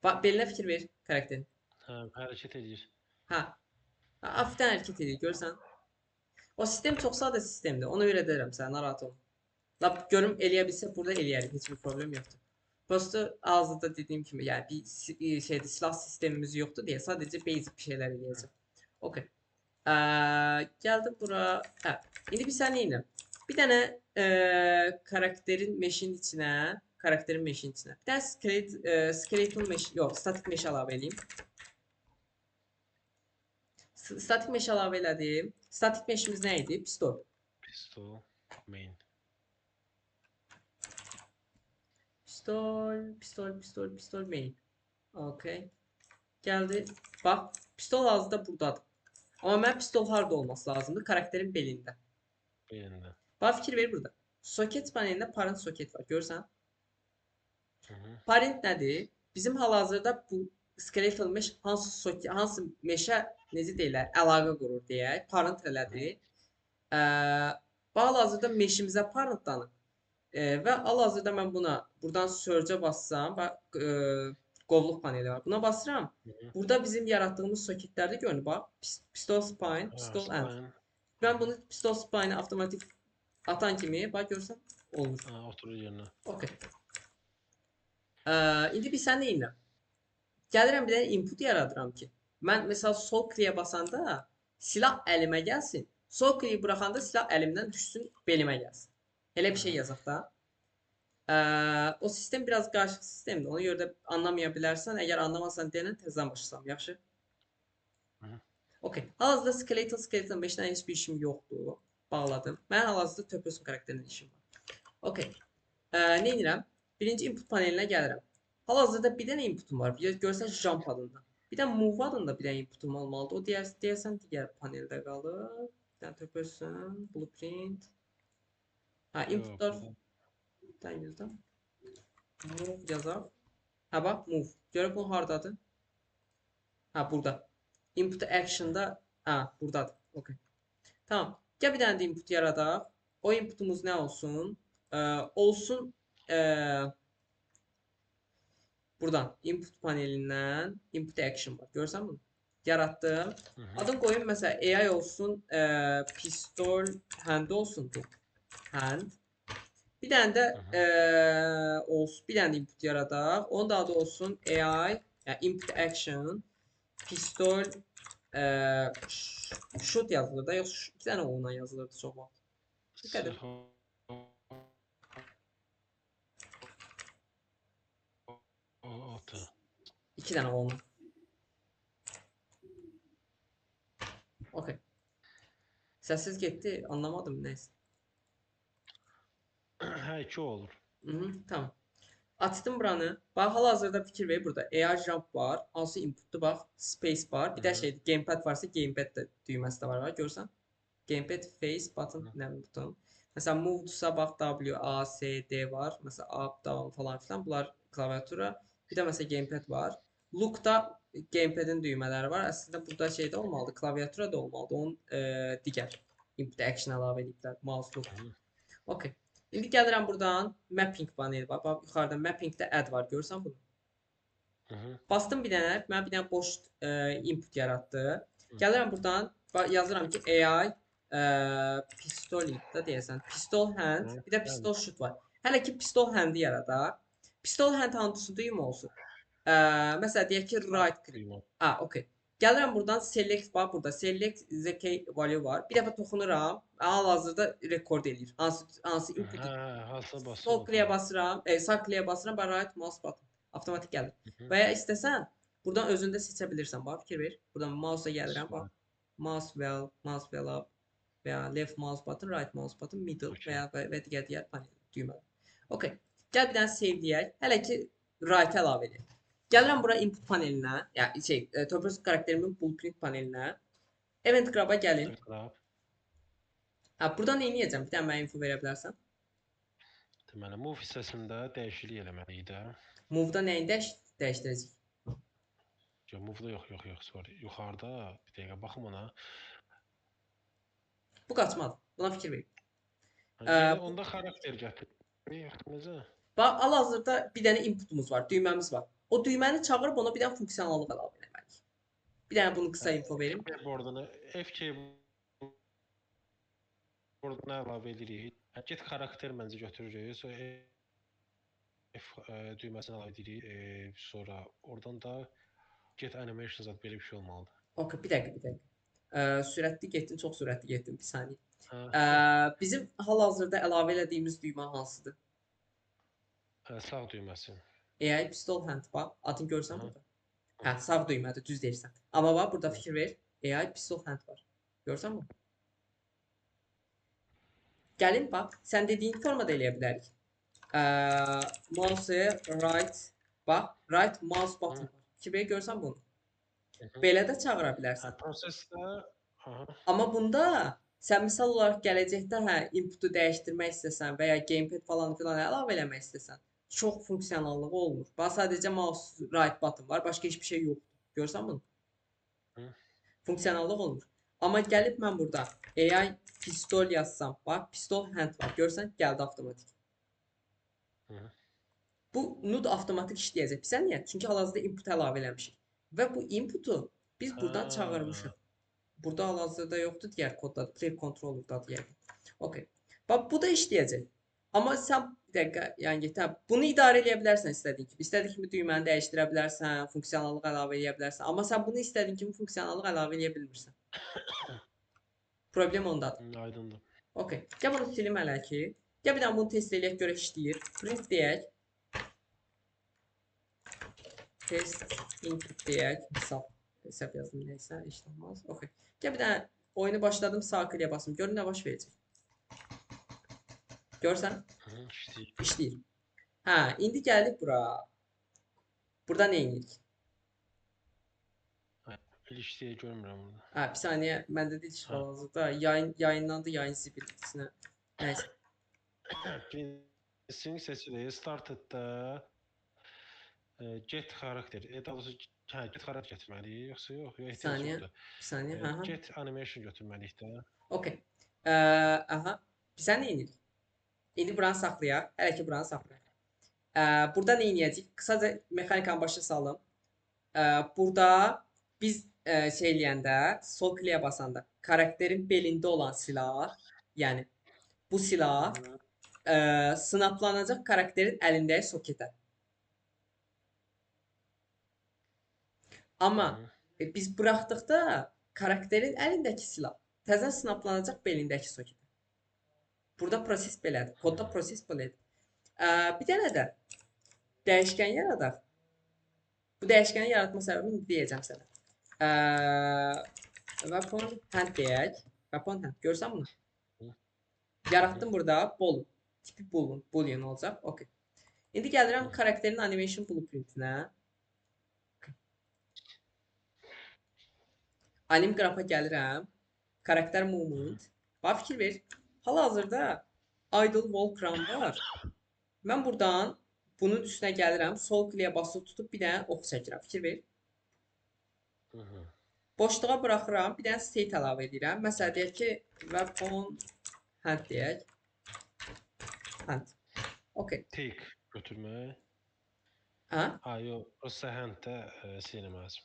Bax, belinə fikir ver karakterin. Hərəkət edir. Hafifdən hərəkət edir, görsən. O sistem çox sadə sistemdir. Onu öyrədərəm sənə, narahat olma. Lap görüm eləyə bilsə burada eləyərik, heç bir problem yoxdur. Prosto hazırda dediyim kimi, yəni bir silah sistemimiz yoxdur deyə sadəcə basic bir şeylər eləyəcəm. Okay. Gəldim bura. İndi bir sən neyinə? Bir dənə karakterin meşin içinə, bir dənə skeletal mesh, yox, statik mesh əlavə edeyim. Statik mesh əlavə elədim. Statik meshimiz nə idi? Pistol. Pistol, main. Pistol main. Okay. Gəldi. Bax, pistol hazırda buradadır. Amma mən pistol harda olması lazımdır? Karakterin belində. Belində. Bax, fikir ver burada. Soket panelində parent soket var. Görsən? Parent nədir? Bizim hal-hazırda bu skeletal mesh hansı meşə necə deyirlər, əlaqə qurur deyək. Parent elədir. Bax, hal-hazırda meşimizə parentlanıb. Və hal-hazırda mən buna buradan search-ə bassam, qovluq paneli var. Buna basıram. Burada bizim yaratdığımız soketlərdə görünür. Bax, pistol spine, pistol end. Mən bunu pistol spine avtomatik atan kimi, bax görsən, olur. Oturur yerinə. Okay. İndi bir sən neyinlə? Gəlirəm bir dənə input yaradıram ki, mən məsəl sol kliyə basanda silah əlimə gəlsin. Sol kliyi buraxanda silah əlimdən düşsün, belimə gəlsin. Elə bir şey yazaq da. O sistem biraz qarışıq sistemdir. Ona görə də anlamaya bilərsən. Əgər anlamasan denən təzədən başlasam, yaxşı? Hı. Okay. Hal-hazırda Skeleton 5-dən heç bir işim yoxdur. Bağladım. Mən hal-hazırda third person karakterinin işim var. Okay. Nə edirəm? Birinci input panelinə gəlirəm. Hal-hazırda bir dənə inputum var. Görsən jump adında. Bir də move adında bir dənə inputum olmalıdır. O deyəsən digər paneldə qalır. Bir dənə third person, blueprint. Ha, inputlar bir dənə yazdım. Move yazaq. Ha bax, move. Görə bu hardadır? Ha, burada. Input action'da ha, buradadır. Okay. Tamam. Gəl bir dənə də input yaradaq. O inputumuz nə olsun? Olsun buradan input panelindən input action var. Görsən bunu? Yaratdım. Adım qoyum məsələn AI olsun, pistol hand olsun bu. Hand. Bir dənə də olsun, bir dənə də input yaradaq. Onun da adı olsun AI, yəni input action pistol shoot yazılır da, yox bir dənə onunla yazılırdı çox vaxt. Bu qədər. İki dənə onunla. Okay. Səssiz getdi, anlamadım nəysə. Hə, 2 olur. Tamam. Açdım buranı. Bax, hal-hazırda fikir ver burada. AI jump var. Hansı inputdur? Bax, space var. Bir də şeydir, gamepad varsa gamepad də düyməsi də var. Görsən? Gamepad, face, button, nə buton. Məsələn, move-dursa bax W, A, S, D var. Məsələn, up, down falan filan. Bunlar klaviatura. Bir də məsələn gamepad var. Look-da gamepadin düymələri var. Əslində burada şey də olmalıdır. Klaviatura da olmalıdır. Onun digər input action əlavə ediblər. Mouse look. Okay. İndi gəlirəm buradan mapping paneli var. Bax, yuxarıda mappingdə add var. Görürsən bunu? Bastım bir dənə. Mən bir dənə boş input yaratdı. Gəlirəm buradan yazıram ki AI pistol da deyəsən. Pistol hand, bir də pistol shoot var. Hələ ki pistol hand'i yaradaq. Pistol hand hansı düyüm olsun? Məsələn deyək ki right click. Okay. Gəlirəm buradan select bax burada select zk value var. Bir dəfə toxunuram. Hal-hazırda rekord eləyir. Hansı input? Sol kliyə basıram, sağ kliyə basıram, bax right mouse button. Avtomatik gəlir. Və ya istəsən buradan özündə seçə bilirsən. Bax fikir ver. Buradan mouse-a gəlirəm. Bax mouse wheel up və ya left mouse button, right mouse button, middle və ya və digər panel düymələr. Okay. Gəl bir dənə save deyək. Hələ ki right əlavə edək. Gəlirəm bura input panelinə, yəni third person karakterimin blueprint panelinə. Event grab'a gəlin. Ha, burada nə edəcəm? Bir dənə mənə info verə bilərsən? Deməli, move hissəsində dəyişiklik eləməliyik də. Move-da nəyi dəyişdirəcəyik? Yox, move-da yox, sorry. Yuxarıda bir dəqiqə baxım ona. Bu qaçmadı. Buna fikir verin. Onda xarakter gətir. Necə? Bax, hal-hazırda bir dənə inputumuz var, düyməmiz var. O düyməni çağırıb ona bir dənə funksiyonallıq əlavə etməliyik. Bir dənə bunu qısa info verim. F keyboarduna əlavə edirik. Get xarakter məncə götürürük. Sonra F düyməsini əlavə edirik. Sonra oradan da get animation zad belə bir şey olmalıdır. Okay, bir dəqiqə. Sürətli getdin, çox sürətli getdin. Bir saniyə. Bizim hal-hazırda əlavə elədiyimiz düymə hansıdır? Sağ düyməsi. AI pistol hand bax, adını görsən burada. Hə, sağ düymədir, düz deyirsən. Amma bax, burada fikir ver. AI pistol hand var. Görsən mi? Gəlin bax, sən dediyin formada eləyə bilərik. Mouse right, bax, right mouse button var. Fikir ver, görsən bunu. Belə də çağıra bilərsən. Prosesdə Amma bunda sən misal olaraq gələcəkdə inputu dəyişdirmək istəsən və ya gamepad falan filan əlavə eləmək istəsən, çox funksiyonallığı olmur. Bax, sadəcə mouse right button var, başqa heç bir şey yoxdur. Görsən bunu? Funksiyonallıq olmur. Amma gəlib mən burada AI pistol yazsam, bax, pistol hand var. Görsən, gəldi avtomatik. Bu nud avtomatik işləyəcək. Bilirsən niyə? Çünki hal-hazırda input əlavə eləmişik. Və bu inputu biz buradan çağırmışıq. Burada hal-hazırda yoxdur, digər koddadır. Play controllerdadır yəqin. Okay. Bax, bu da işləyəcək. Amma sən bir dəqiqə, yəni getə, bunu idarə edə bilərsən istədiyin kimi. İstədiyin kimi düyməni dəyişdirə bilərsən, funksiyonallıq əlavə edə bilərsən. Amma sən bunu istədiyin kimi funksiyonallıq əlavə edə bilmirsən. Problem ondadır. Aydındır. Okay. Gəl bunu silim hələ ki. Gəl bir dənə bunu test eləyək görə işləyir. Print deyək. Test input deyək. Misal. Hesab yazdım neysə, işləmez. Okay. Gəl bir dənə oyunu başladım, sağ kliyə basım. Görün nə baş verəcək. Görsən? İşləyir. İşləyir. Hə, indi gəldik bura. Burada nə edirik? İşləyə görmürəm burada. Hə, bir saniyə, məndə də işğal Hə. hazırda. Yayınlandı, yayın zibiltisinə. Nəysə. Birincisini seçirik. Starteddə get xarakter. Daha doğrusu get xarakter gətirməliyik, yoxsa yox, Bir ehtiyac saniyə, yoxdur. bir saniyə. Hə, hə. Get animation götürməliyik də. Okay. Aha. Bizə nə edirik? İndi buranı saxlayaq. Hələ ki buranı saxlayaq. Burada nə edəcəyik? Qısaca mexanikanı başa salım. Burada biz şey eləyəndə, sol kliyə basanda karakterin belində olan silah, yəni bu silah snaplanacaq karakterin əlindəki soketə. Amma biz buraxdıqda karakterin əlindəki silah təzə snaplanacaq belindəki soketə. Burada proses belədir. Kodda proses belədir. Bir dənə də dəyişkən yaradaq. Bu dəyişkəni yaratma səbəbini deyəcəm sənə. Weapon hand deyək. Weapon hand. Görsən bunu? Yaratdım burada boolean. Tipi boolean olacaq. Okay. İndi gəlirəm karakterin animation blueprintinə. Anim qrafa gəlirəm. Karakter movement. Bax fikir ver. Hal-hazırda idle wall crown var. Mən buradan bunun üstünə gəlirəm. Sol kliyə basılı tutub bir dənə ox çəkirəm. Fikir ver. Boşluğa buraxıram. Bir dənə state əlavə edirəm. Məsələn deyək ki, weapon hand deyək. Hand. Okay. Take götürmək. Hə? Yox, prosta handdə silməz.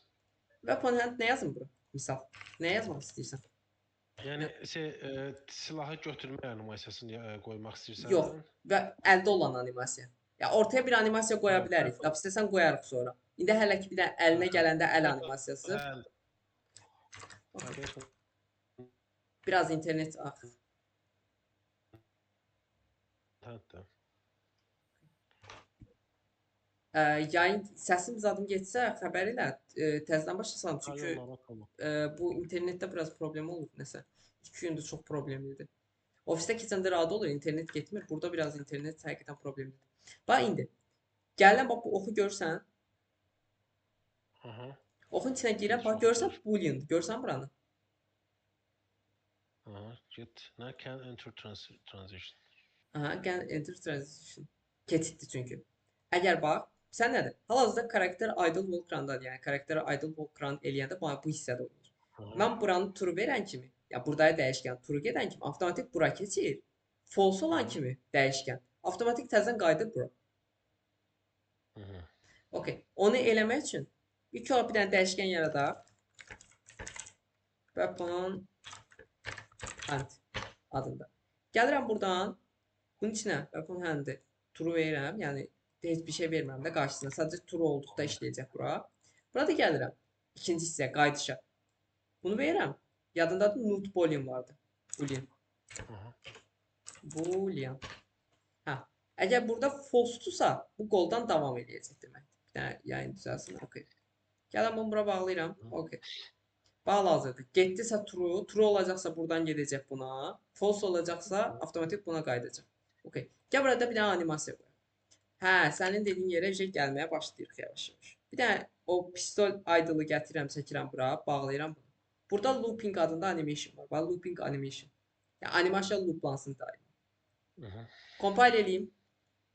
Weapon hand nə yazım bura? Misal. Nə yazmaq istəyirsən? Yəni silahı götürmə animasiyasını qoymaq istəyirsən? Yox. Və əldə olan animasiya. Ya ortaya bir animasiya qoya bilərik. Lap istəsən qoyarıq sonra. İndi hələ ki bir də əlinə gələndə əl animasiyası. Biraz internet axı. Yayın səsim zadım getsə xəbər elə. Təzədən başlasan çünki bu internetdə biraz problem olur nəsə. 2 gündür çox problemlidir. Ofisdə keçəndə rahat olur, internet getmir. Burada biraz internet həqiqətən problemlidir. Bax indi. Gələn bax bu oxu görsən. Oxun içinə girən bax görsən boolean. Görsən buranı? Get. Now can enter transition. Can enter transition. Keçiddir çünki. Əgər bax, sən nədir? Hal-hazırda karakter idle wall crown'dadır. Yəni karakter idle wall crown eləyəndə bu hissədə oynayır. Mən buranı true verən kimi, ya buradakı dəyişkən true gedən kimi avtomatik bura keçir. False olan kimi dəyişkən avtomatik təzədən qayıdır bura. Okay. Onu eləmək üçün ilk olaraq bir dənə dəyişkən yaradaq. Weapon hand adında. Gəlirəm buradan bunun içinə weapon hand'i true verirəm. Yəni heç bir şey vermirəm də qarşısına. Sadəcə true olduqda işləyəcək bura. Burada gəlirəm. İkinci hissəyə qayıdışa. Bunu verirəm. Yadındadır null boolean vardı. Boolean. Boolean. Hə. Əgər burada false-dursa, bu qoldan davam edəcək deməkdir. Bir dənə yayın düzəlsin. Okay. Gələm bunu bura bağlayıram. Okay. Hal-hazırda getdisə true, true olacaqsa buradan gedəcək buna. False olacaqsa avtomatik buna qayıdacaq. Okay. Gəl burada bir dənə animasiya qoyaq. Hə, sənin dediyin yerə bir şey gəlməyə başlayırıq yavaş-yavaş. Bir dənə o pistol idle'ı gətirirəm, çəkirəm bura, bağlayıram bunu. Burada looping adında animation var. Bax looping animation. Yəni animasiya looplansın daima. Compile eləyim.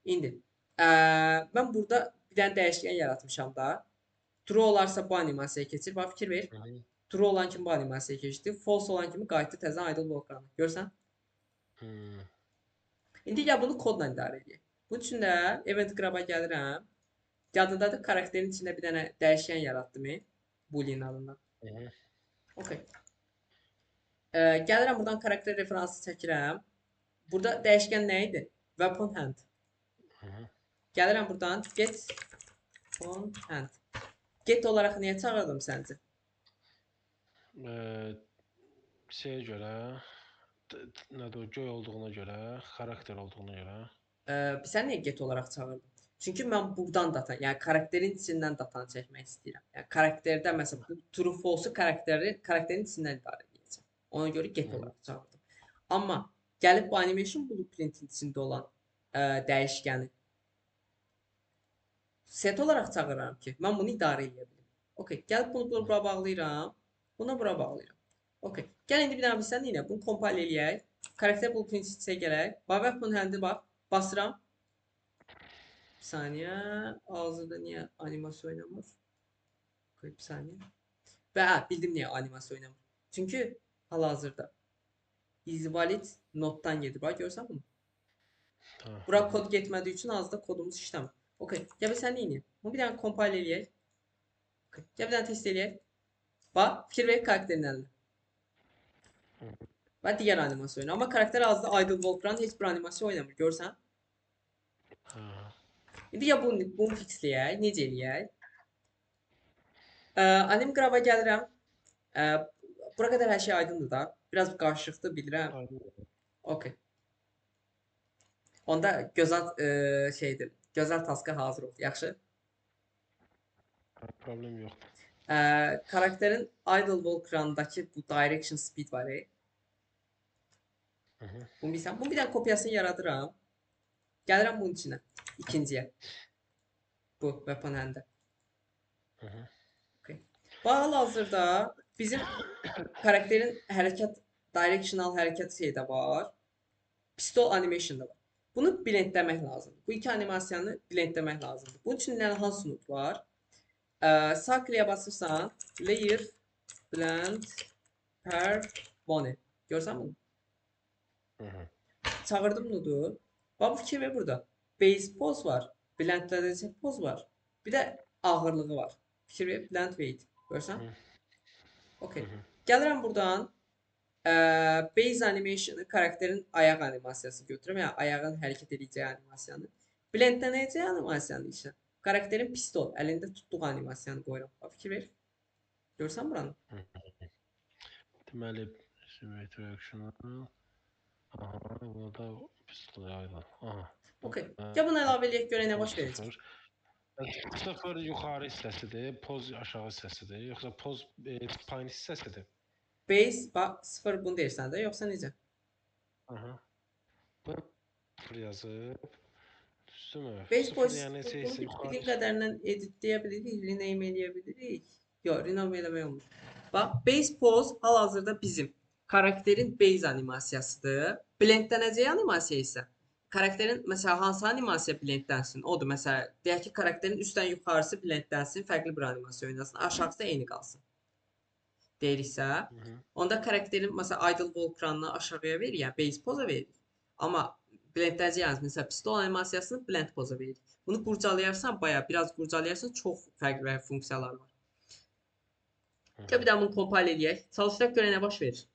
İndi mən burada bir dənə dəyişkən yaratmışam da. True olarsa bu animasiyaya keçir. Bax fikir ver. True olan kimi bu animasiyaya keçdi. False olan kimi qayıtdı təzədən idle bloqlarına. Görsən? İndi gəl bunu kodla idarə edək. Bunun üçün də event grab'a gəlirəm. Yadındadır karakterin içində bir dənə dəyişkən yaratdım. Boolean adından. Okay. Gəlirəm buradan karakter referansı çəkirəm. Burada dəyişkən nə idi? Weapon hand. Gəlirəm buradan get on hand. Get olaraq niyə çağırdım səncə? Şeyə görə nədir o, göy olduğuna görə, xarakter olduğuna görə. Sən niyə get olaraq çağırdın? Çünki mən buradan data, yəni karakterin içindən datanı çəkmək istəyirəm. Yəni karakterdə məsələn bu true false karakterin içindən idarə edəcəm. Ona görə get olaraq çağırdım. Amma gəlib bu animation blueprintin içində olan dəyişkəni set olaraq çağırıram ki, mən bunu idarə edə bilim. Okay, gəlib bunu bura bağlayıram. Buna bura bağlayıram. Okay. Gəl indi bir dənə bilsən nə? Bunu compile eləyək. Karakter blueprint içə gələk. Weapon hand'i bax. Basıram. Bir saniyə. Hazırda niyə animasiya oynamır? Bir saniyə. Və bildim niyə animasiya oynamır. Çünki hal-hazırda isvalid notdan gedir. Bax görsən bunu? Bura kod getmədiyi üçün hazırda kodumuz işləmir. Okay. Gəl sən nə edək? Bunu bir dənə compile eləyək. Okay. Gəl bir dənə test eləyək. Bax, fikir ver karakterin əlində. Və digər animasiya oynayır. Amma karakter hazırda Idle Volcran heç bir animasiya oynamır. Görsən? İndi ya bunu fixləyək, necə eləyək? Anim qrava gəlirəm. Bura qədər hər şey aydındır da. Biraz qarışıqdır, bilirəm. Okay. Onda gözəl şeydir. Gözəl taska hazır ol. Yaxşı? Problem yoxdur. Karakterin Idle Volcran'dakı bu direction speed var. Bunu bilsən. Bunun bir dənə kopyasını yaradıram. Gəlirəm bunun içinə. İkinciyə. Bu weapon hand'e. Okay. Hal-hazırda bizim karakterin hərəkət directional hərəkət şeyi də var. Pistol animation da var. Bunu blendləmək lazımdır. Bu iki animasiyanı blendləmək lazımdır. Bunun üçün hansı node var? Sağ kliyə basırsan, layer blend per bone. Görsən bunu? Çağırdım nodu. Bax bu fikir ver burada. Base pose var. Blendlədəcək pose var. Bir də ağırlığı var. Fikir ver, blend weight. Görsən? Okay. Gəlirəm buradan base animation'ı karakterin ayaq animasiyası götürürəm. Yəni ayağın hərəkət edəcəyi animasiyanı. Blendlənəcək animasiyanı isə karakterin pistol əlində tutduğu animasiyanı qoyuram. Bax fikir ver. Görsən buranı? Deməli, reaction. Aha, burada pistol yayılır. Aha. Okay. Ya bunu əlavə eləyək görə nə baş verəcək? Sıfır yuxarı hissəsidir, poz aşağı hissəsidir, yoxsa poz payın hissəsidir? Base, bax 0 bunu deyirsən də, yoxsa necə? Aha. Bu 0 yazıb. Düzdürmü? Base 0 pose yəni bunu isə yuxarı. bildiğin qədərindən editləyə bilirik, rename eləyə bilirik. Yox, rename eləmək olmur. Bax, base pose hal-hazırda bizim karakterin base animasiyasıdır. Blendlənəcək animasiya isə karakterin məsələn hansı animasiya blendlənsin? Odur məsələn, deyək ki, karakterin üstdən yuxarısı blendlənsin, fərqli bir animasiya oynasın, aşağısı eyni qalsın. Deyiriksə, onda karakterin məsələn Idle Volcran'ını aşağıya verir, yəni base poza verir. Amma blendləyəcəyiniz məsələn pistol animasiyasını blend poza verir. Bunu qurcalayarsan, bayağı biraz qurcalayarsan çox fərqli funksiyalar var. Bir daha bunu compile eləyək. Çalışdıraq görə nə baş verir?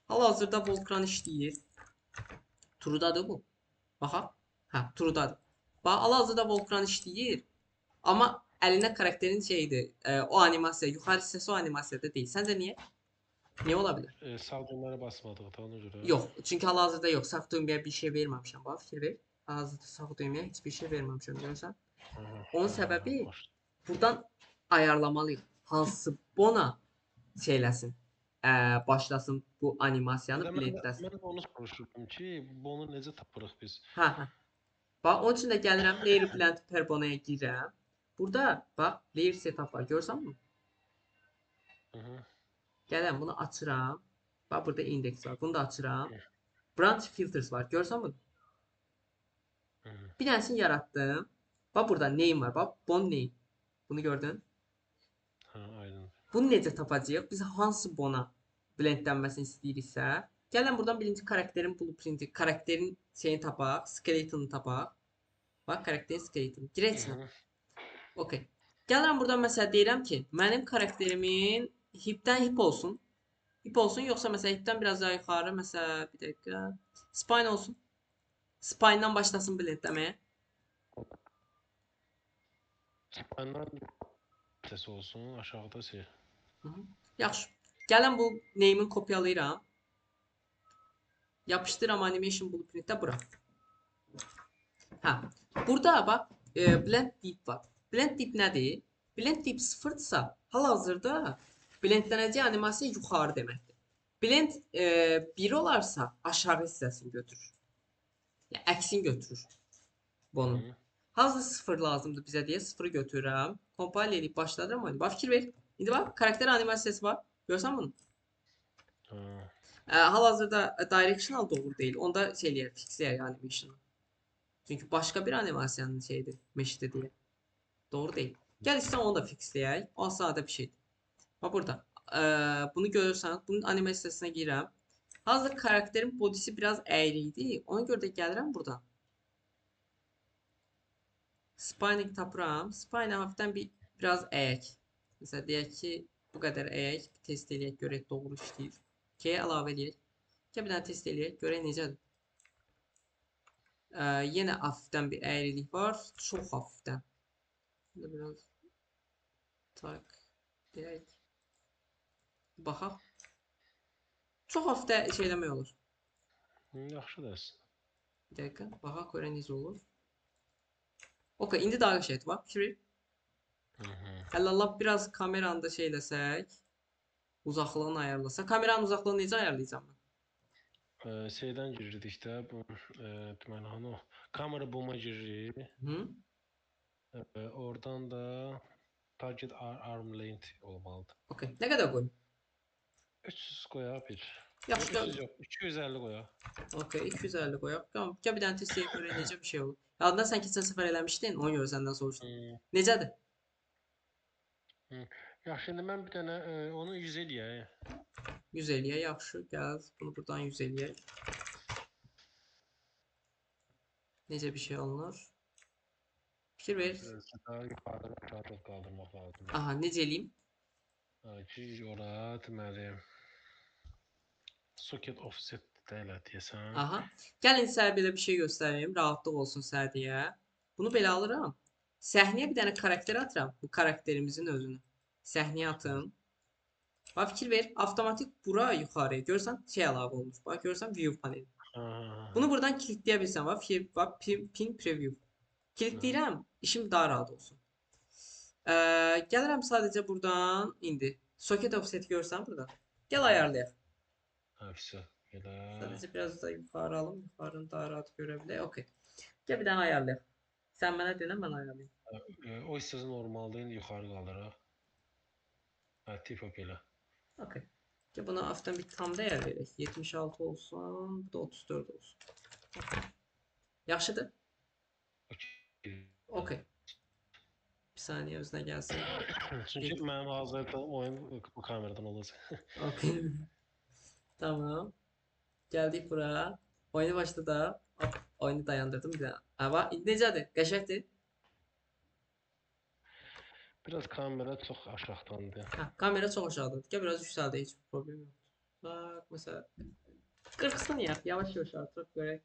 Hal-hazırda Volcran işləyir. True'dadır bu. Baxa. Hə, True'dadır. Bax, hal-hazırda Volcran işləyir. Amma əlində karakterin şeyidir. O animasiya, yuxarı hissəsi o animasiyada deyil. Səncə niyə? Niyə ola bilər? Sağ düyməni basmadıq da ona görə. Yox, çünki hal-hazırda yox. Sağ düyməyə bir şey verməmişəm. Bax, fikir ver. Hal-hazırda sağ düyməyə heç bir şey verməmişəm, görürsən? Onun səbəbi buradan ayarlamalıyıq. Hansı bona şeyləsin, başlasın bu animasiyanı blendləsin. Mən onu soruşurdum ki, bunu necə tapırıq biz? Hə. Bax, onun üçün də gəlirəm, layer blend per bonaya girirəm. Burada, bax, layer setup var, görürsən bunu? Gəlirəm, bunu açıram. Bax, burada index var, bunu da açıram. Branch filters var, görürsən bunu? Bir dənəsini yaratdım. Bax, burada name var, bax, bon name. Bunu gördün? Aydın. Bunu necə tapacağıq? Biz hansı bona blendlənməsini istəyiriksə, gəlin buradan birinci karakterin blueprinti, karakterin şeyini tapaq, skeletonunu tapaq. Bax, karakterin skeletonu. Girək içinə. Okay. Gəlirəm buradan məsələn deyirəm ki, mənim karakterimin hipdən hip olsun. Hip olsun, yoxsa məsələn hipdən biraz daha yuxarı, məsələn bir dəqiqə. Spine olsun. Spine'dan başlasın blendləməyə. Spine'dan səs olsun, aşağıda şey. Yaxşı. Gəlin bu name'ini kopyalayıram. Yapışdıram animation blueprint'e bura. Ha, burada bax, blend deep var. Blend deep nədir? Blend deep sıfırdırsa, hal-hazırda blendlənəcək animasiya yuxarı deməkdir. Blend 1 olarsa aşağı hissəsini götürür. Yəni əksini götürür bunun. Hı. Hazır 0 lazımdır bizə deyə 0-ı götürürəm. Compile edib başladıram oyunu. Bax fikir ver. İndi bax karakter animasiyası var. Görsən bunu? Hı. Hal-hazırda directional doğru deyil. Onda şey eləyər, fixləyər animation. Çünki başqa bir animasiyanın şeyidir, meşdir deyə. Doğru deyil. Gəl istəyirsən onu da fixləyək. O sadə bir şeydir. Bax burada. Bunu görürsən, bunun animasiyasına girirəm. Hazır karakterin bodysi biraz əyri idi. Ona görə də gəlirəm buradan. Spine'i tapıram. Spine'i hafifdən biraz əyək. Məsələn, deyək ki, bu qədər əyək. Bir test eləyək, görək doğru işləyir. K-yə əlavə eləyək. K bir dənə test eləyək, görək necədir. Yenə hafifdən bir əyrilik var. Çox hafifdən. Burada biraz tak deyək. Baxaq. Çox hafifdə şey eləmək olur. Yaxşı dersin. Bir dəqiqə. Baxaq görə necə olur. Okay, indi daha qəşəngdir. Bax, fikir ver. Hələ lap biraz kameranı da şey eləsək, uzaqlığını ayarlasak. Kameranın uzaqlığını necə ayarlayacağam mən? Şeyden girdik də bu deməli hani o kamera booma giririk. Hı? Oradan da target arm length olmalıdır. Okay. Nə qədər qoyum? 300 qoyaq bir. Yaxşı, 300 yox, 250 qoyaq. Okay, 250 qoyaq. Tamam. Gəl bir dənə test edib görək necə bir şey olur. Yadında sən keçən səfər eləmişdin, ona görə səndən soruşdum. Necədir? Yaxşı, indi mən bir dənə onu 100 eləyək. 100 eləyə, yaxşı. Gəl, bunu buradan 100 eləyək. Necə bir şey alınır? Fikir ver. Daha yuxarıdan aşağı qaldırmaq lazım. Aha, necə eləyim? Ki, ora deməli socket offset də elə deyəsən. Aha. Gəlin sizə belə bir şey göstəreyim, rahatlıq olsun sizə deyə. Bunu belə alıram. Səhnəyə bir dənə karakter atıram. Bu karakterimizin özünü. Səhnəyə atım. Bax fikir ver, avtomatik bura yuxarıya görsən şey əlavə olmuş. Bax görsən view paneli. Bunu buradan kilitləyə bilsən. Bax fikir, bax pin preview. Kilitləyirəm, işim daha rahat olsun. Gəlirəm sadəcə buradan indi. Socket offset görsən burada. Gəl ayarlayaq. Hepsi elə. Sadəcə biraz da yuxarı alım. Yuxarını daha rahat görə bilək. Okay. Gəl bir dənə ayarlayaq. Sən mənə denə, mən ayarlayım. O hissəsi normaldır, indi yuxarı qaldıraq. Hə, tip elə. Okay. Gəl buna hafifdən bir tam dəyər verək. 76 olsun, bu da 34 olsun. Okay. Yaxşıdır? Okay. Bir saniyə özünə gəlsin. Çünki mənim hazırda oyun bu kameradan olacaq. Okay. Tamam. Gəldik bura. Oyunu başladı. Hop, oyunu dayandırdım bir daha. Ama necədir? Qəşəngdir. Biraz kamera çox aşağıdandır. Ha, kamera çox aşağıdadır. Gəl biraz yüksəldə, heç bir problem yoxdur. Bak mesela 40'sını yap. Yavaş yavaş artıraq görək.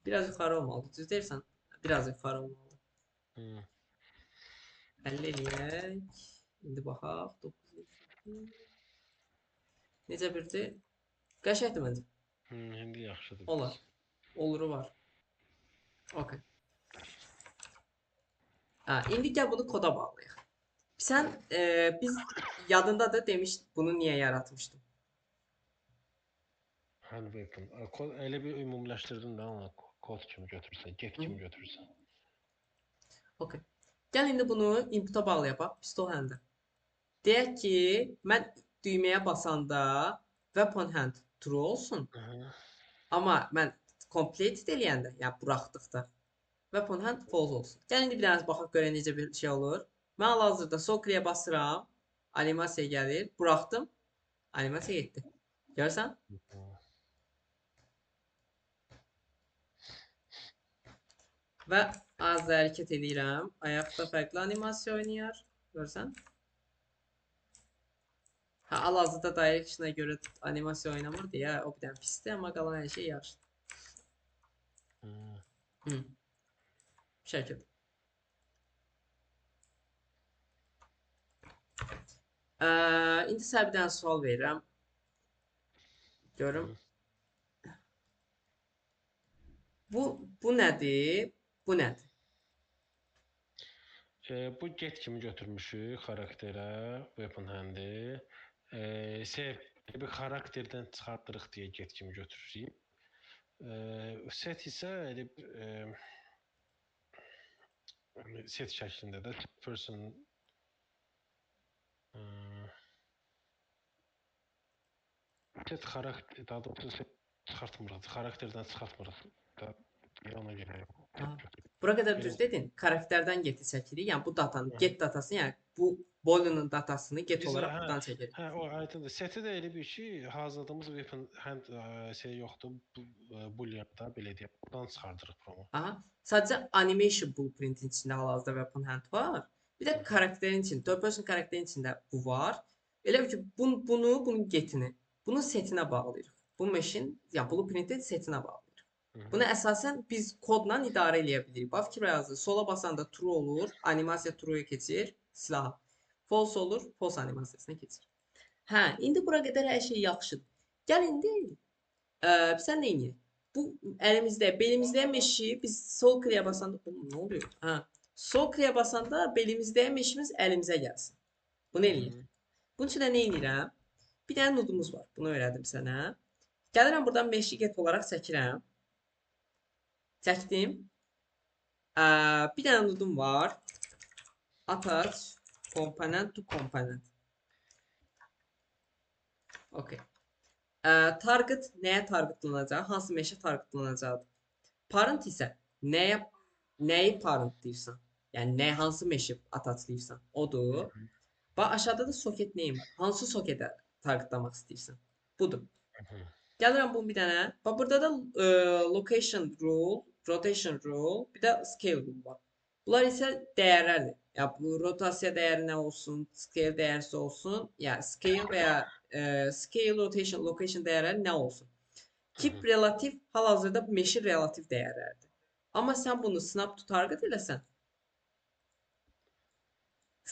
Biraz yuxarı olmalıdır. Düz deyirsən? Biraz yuxarı olmalıdır. 50 eləyək. İndi baxaq. 9. Necə birdir? Qəşəngdir məncə. İndi yaxşıdır. Olar. Oluru var. Okay. Ha, indi gəl bunu koda bağlayaq. Sən biz yadındadır demişdik bunu niyə yaratmışdım. Handwritten. Elə bir ümumiləşdirdin də onu kod kimi götürürsən, get kimi götürürsən. Okay. Gəl indi bunu input'a bağlayaq bax, pistol hand. Deyək ki, mən düyməyə basanda weapon hand true olsun. Amma mən complete eləyəndə, yəni buraxdıqda weapon hand false olsun. Gəl indi bir dənə baxaq görək necə bir şey olur. Mən hal-hazırda sol kliyə basıram. Animasiya gəlir. Buraxdım. Animasiya getdi. Görsən? Və az da hərəkət edirəm. Ayaqda fərqli animasiya oynayır. Görsən? Ha, hal-hazırda direction'a görə animasiya oynamır deyə o bir dənə pisdir, amma qalan hər şey yaxşıdır. Bu şəkildə. İndi sizə bir dənə sual verirəm. Görüm. Bu nədir? Bu nədir? Bu get kimi götürmüşük xarakterə, weapon hand'i. Save bir xarakterdən çıxartdırıq deyə get kimi götürürük. Set isə elə set şəklində də person set xarakter, daha doğrusu set çıxartmırıq, xarakterdən çıxartmırıq da ona görə. Bura qədər düz dedin. Karakterdən geti çəkirik. Yəni bu datanı, get datasını, yəni bu Boolean'ın datasını get Biz olaraq buradan çəkirik. hə o aydındır. Seti də elə bir ki, hazırladığımız weapon hand şey yoxdur. Boolean-da belə deyək. Buradan çıxardırıq promo. Aha. Sadəcə animation blueprint-in içində hal-hazırda weapon hand var. Bir də karakterin içində, third person karakterin içində bu var. Elə bil ki, bunun getini, bunun setinə bağlayırıq. Bu machine, yəni blueprint-in setinə bağlayırıq. Bunu əsasən biz kodla idarə edə bilirik. Bax fikir yazır. Sola basanda true olur, animasiya true'ya keçir, silah. False olur, false animasiyasına keçir. Hə, indi bura qədər hər şey yaxşıdır. Gəl indi sən nə edək? Bu əlimizdə, belimizdə meşi biz sol kliyə basanda nə oluyor? Hə. Sol kliyə basanda belimizdə meşimiz əlimizə gəlsin. Bunu eləyək. Bunun üçün də nə edirəm? Bir dənə nodumuz var. Bunu öyrədim sənə. Gəlirəm buradan meşi get olaraq çəkirəm. Çəkdim. Bir dənə nodum var. Attach component to component. Okay. Target nəyə targetlanacaq? Hansı meşə targetlanacaqdır? Parent isə nəyi parent deyirsən? Yəni hansı meşə attachlayırsan? Odur. Bax aşağıda da socket name var. Hansı soketə targetlamaq istəyirsən? Budur. Gəlirəm bunun bir dənə. Bax burada da location rule, rotation rule, bir də scale rule var. Bunlar isə dəyərlərdir. Ya bu rotasiya dəyəri nə olsun, scale dəyərsi olsun, ya scale və ya scale, rotation, location dəyərləri nə olsun? Keep relativ hal-hazırda bu meşə relativ dəyərlərdir. Amma sən bunu snap to target eləsən,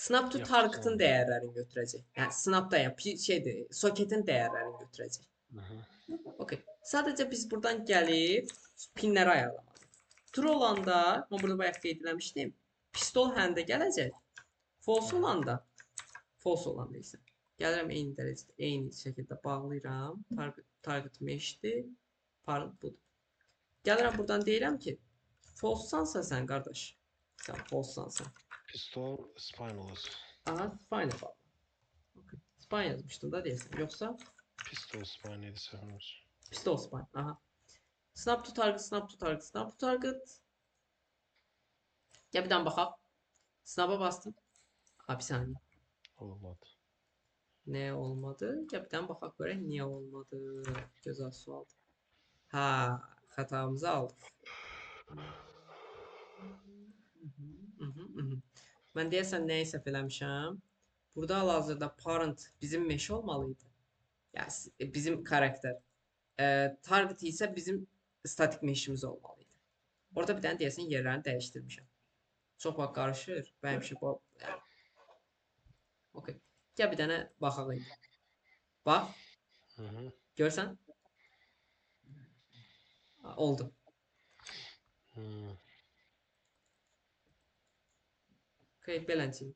snap to target'ın dəyərlərini götürəcək. Yəni snapda yəni şeydir, soketin dəyərlərini götürəcək. Okay. Sadəcə biz buradan gəlib pinləri ayarlamalıyıq. True olanda, mən burada bayaq qeyd etmişdim, pistol hand-ə gələcək. False olanda isə gəlirəm eyni dərəcədə, eyni şəkildə bağlayıram. Target meşdir. Parent budur. Gəlirəm buradan deyirəm ki, false-sansa sən qardaş. Sən false-sansa. Pistol spineless. Aha, spine bağlı. Okay. Spine yazmışdım da deyəsən. Yoxsa Pistol spine idi səhvimiz. pistol spine. Aha. Snap to target, snap to target, snap to target. Gəl bir dənə baxaq. Snap'a bastım. Ha, bir saniyə. Olmadı. Nə olmadı? Gəl bir dənə baxaq görək niyə olmadı. Gözəl sualdır. Ha, xətamızı aldıq. Mən deyəsən nəyi səhv eləmişəm. Burada hal-hazırda parent bizim meşə olmalıydı. Yəni bizim karakter. Target isə bizim statik meşimiz olmalıydı. Orada bir dənə deyəsən yerlərini dəyişdirmişəm. Çox vaxt qarışır. Bəyəmişim bu. Okay. Gəl bir dənə baxaq indi. Bax. Görsən? Oldu. Okay, beləncə.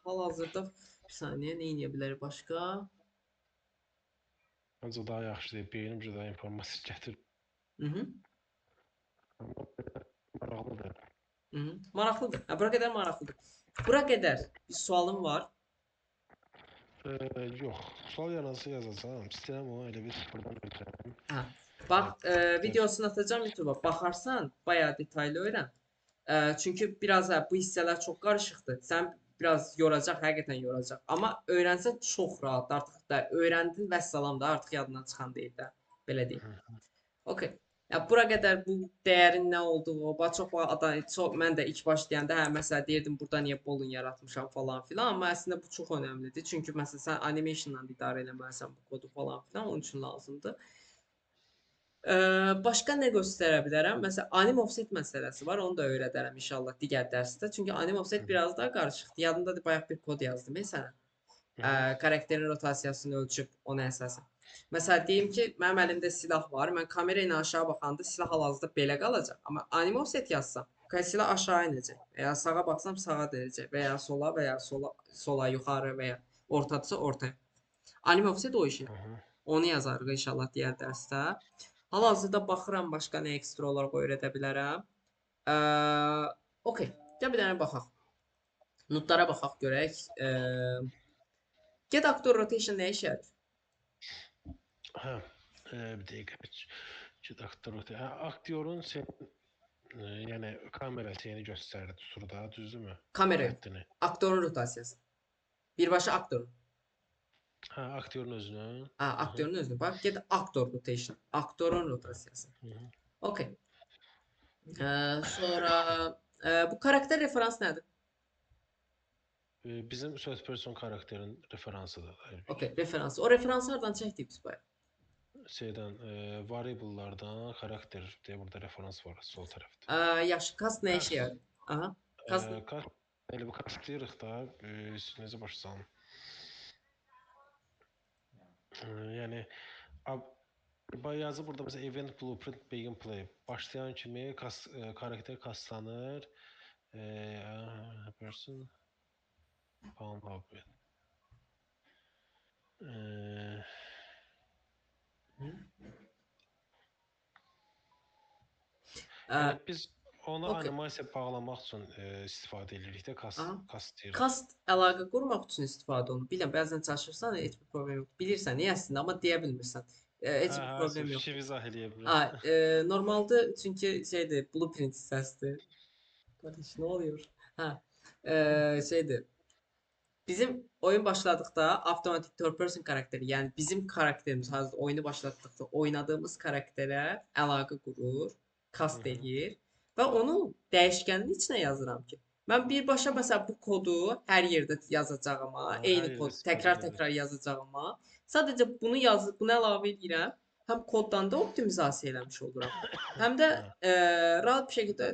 Hal-hazırda bir saniyə nə edə bilərik başqa? Məncə daha yaxşıdır. Beynimcə daha informasiya gətir. Maraqlıdır. Maraqlıdır. Bura qədər maraqlıdır. Bura qədər bir sualım var. Yox. Sual yanası yazacağam. İstəyirəm o elə bir sıfırdan öyrənəm. Hə. Bax, videosunu atacağam YouTube-a. Baxarsan, bayağı detallı öyrən. Çünki biraz bu hissələr çox qarışıqdır. Sən biraz yoracaq, həqiqətən yoracaq. Amma öyrənsən çox rahat. Artıq da öyrəndin və salam da artıq yadından çıxan deyil də. Belə deyim. Okay. Ya bura qədər bu dəyərin nə olduğu, mən də ilk başlayanda hə məsələn deyirdim burada niyə bolun yaratmışam falan filan, amma əslində bu çox önəmlidir. Çünki məsələn sən animation-la idarə etməlisən bu kodu falan filan, onun üçün lazımdır. Başqa nə göstərə bilərəm? Məsələn, anim offset məsələsi var. Onu da öyrədərəm inşallah digər dərsdə. Çünki anim offset biraz daha qarışıqdır. Yadımdadır bayaq bir kod yazdım sənə. Karakterin rotasiyasını ölçüb ona əsasən. Məsələn, deyim ki, mənim əlimdə silah var. Mən kamera ilə aşağı baxanda silah hal-hazırda belə qalacaq. Amma animoset yazsam, silah aşağı enəcək. Və ya sağa baxsam sağa dönəcək. Və ya sola və ya sola yuxarı və ya ortadırsa ortaya. Animoset o işi. Hı -hı. Onu yazarıq inşallah digər dərsdə. Hal-hazırda baxıram başqa nə ekstra olaraq öyrədə bilərəm. Okay. Gəl bir dənə baxaq. Notlara baxaq görək. Get actor rotation nə işə yarayır? Hə, bir dəqiqə. Aktyorun yəni kamerası yeni göstərir surda, düzdürmü? Kamera yox. Xəttini. Aktorun rotasiyası. Birbaşa aktorun. Hə, aktyorun özünün. Ha, aktörün özünü. Bax, get actor rotation. Aktorun rotasiyası. Hı -hı. Okay. Sonra bu karakter referans nədir? Bizim first person karakterin referansıdır. Okay, referans. O referansı hardan çəkdik biz bayaq? Şeydən, variable'lardan karakter deyə burada referans var sol tərəfdə. Yaxşı, cast nə işə yarayır? Aha. Cast Elə bu kastlayırıq da, necə başa salım. Yəni yazı burada mesela event blueprint begin play başlayan kimi karakter kastlanır. Person found object. Yəni biz onu Okay. animasiya bağlamaq üçün istifadə edirik də kastlayırıq. Cast əlaqə qurmaq üçün istifadə olunur. Bilirəm, bəzən çalışırsan, heç bir problem yox. Bilirsən, niyə amma deyə bilmirsən. Heç bir problem yox. Fikir izah eləyə bilirəm. Normalda çünki şeydir, blueprint hissəsidir. Qardaş, nə oluyor? Hə. Şeydir. Bizim oyun başladıqda avtomatik third person karakteri, yəni bizim karakterimiz hazırda oyunu başlatdıqda oynadığımız karakterə əlaqə qurur, kast eləyir və onu dəyişkənin içinə yazıram ki, mən birbaşa məsələn bu kodu hər yerdə yazacağıma, eyni kod təkrar yazacağıma, sadəcə bunu əlavə edirəm, həm koddan da optimizasiya eləmiş oluram. Həm də rahat bir şəkildə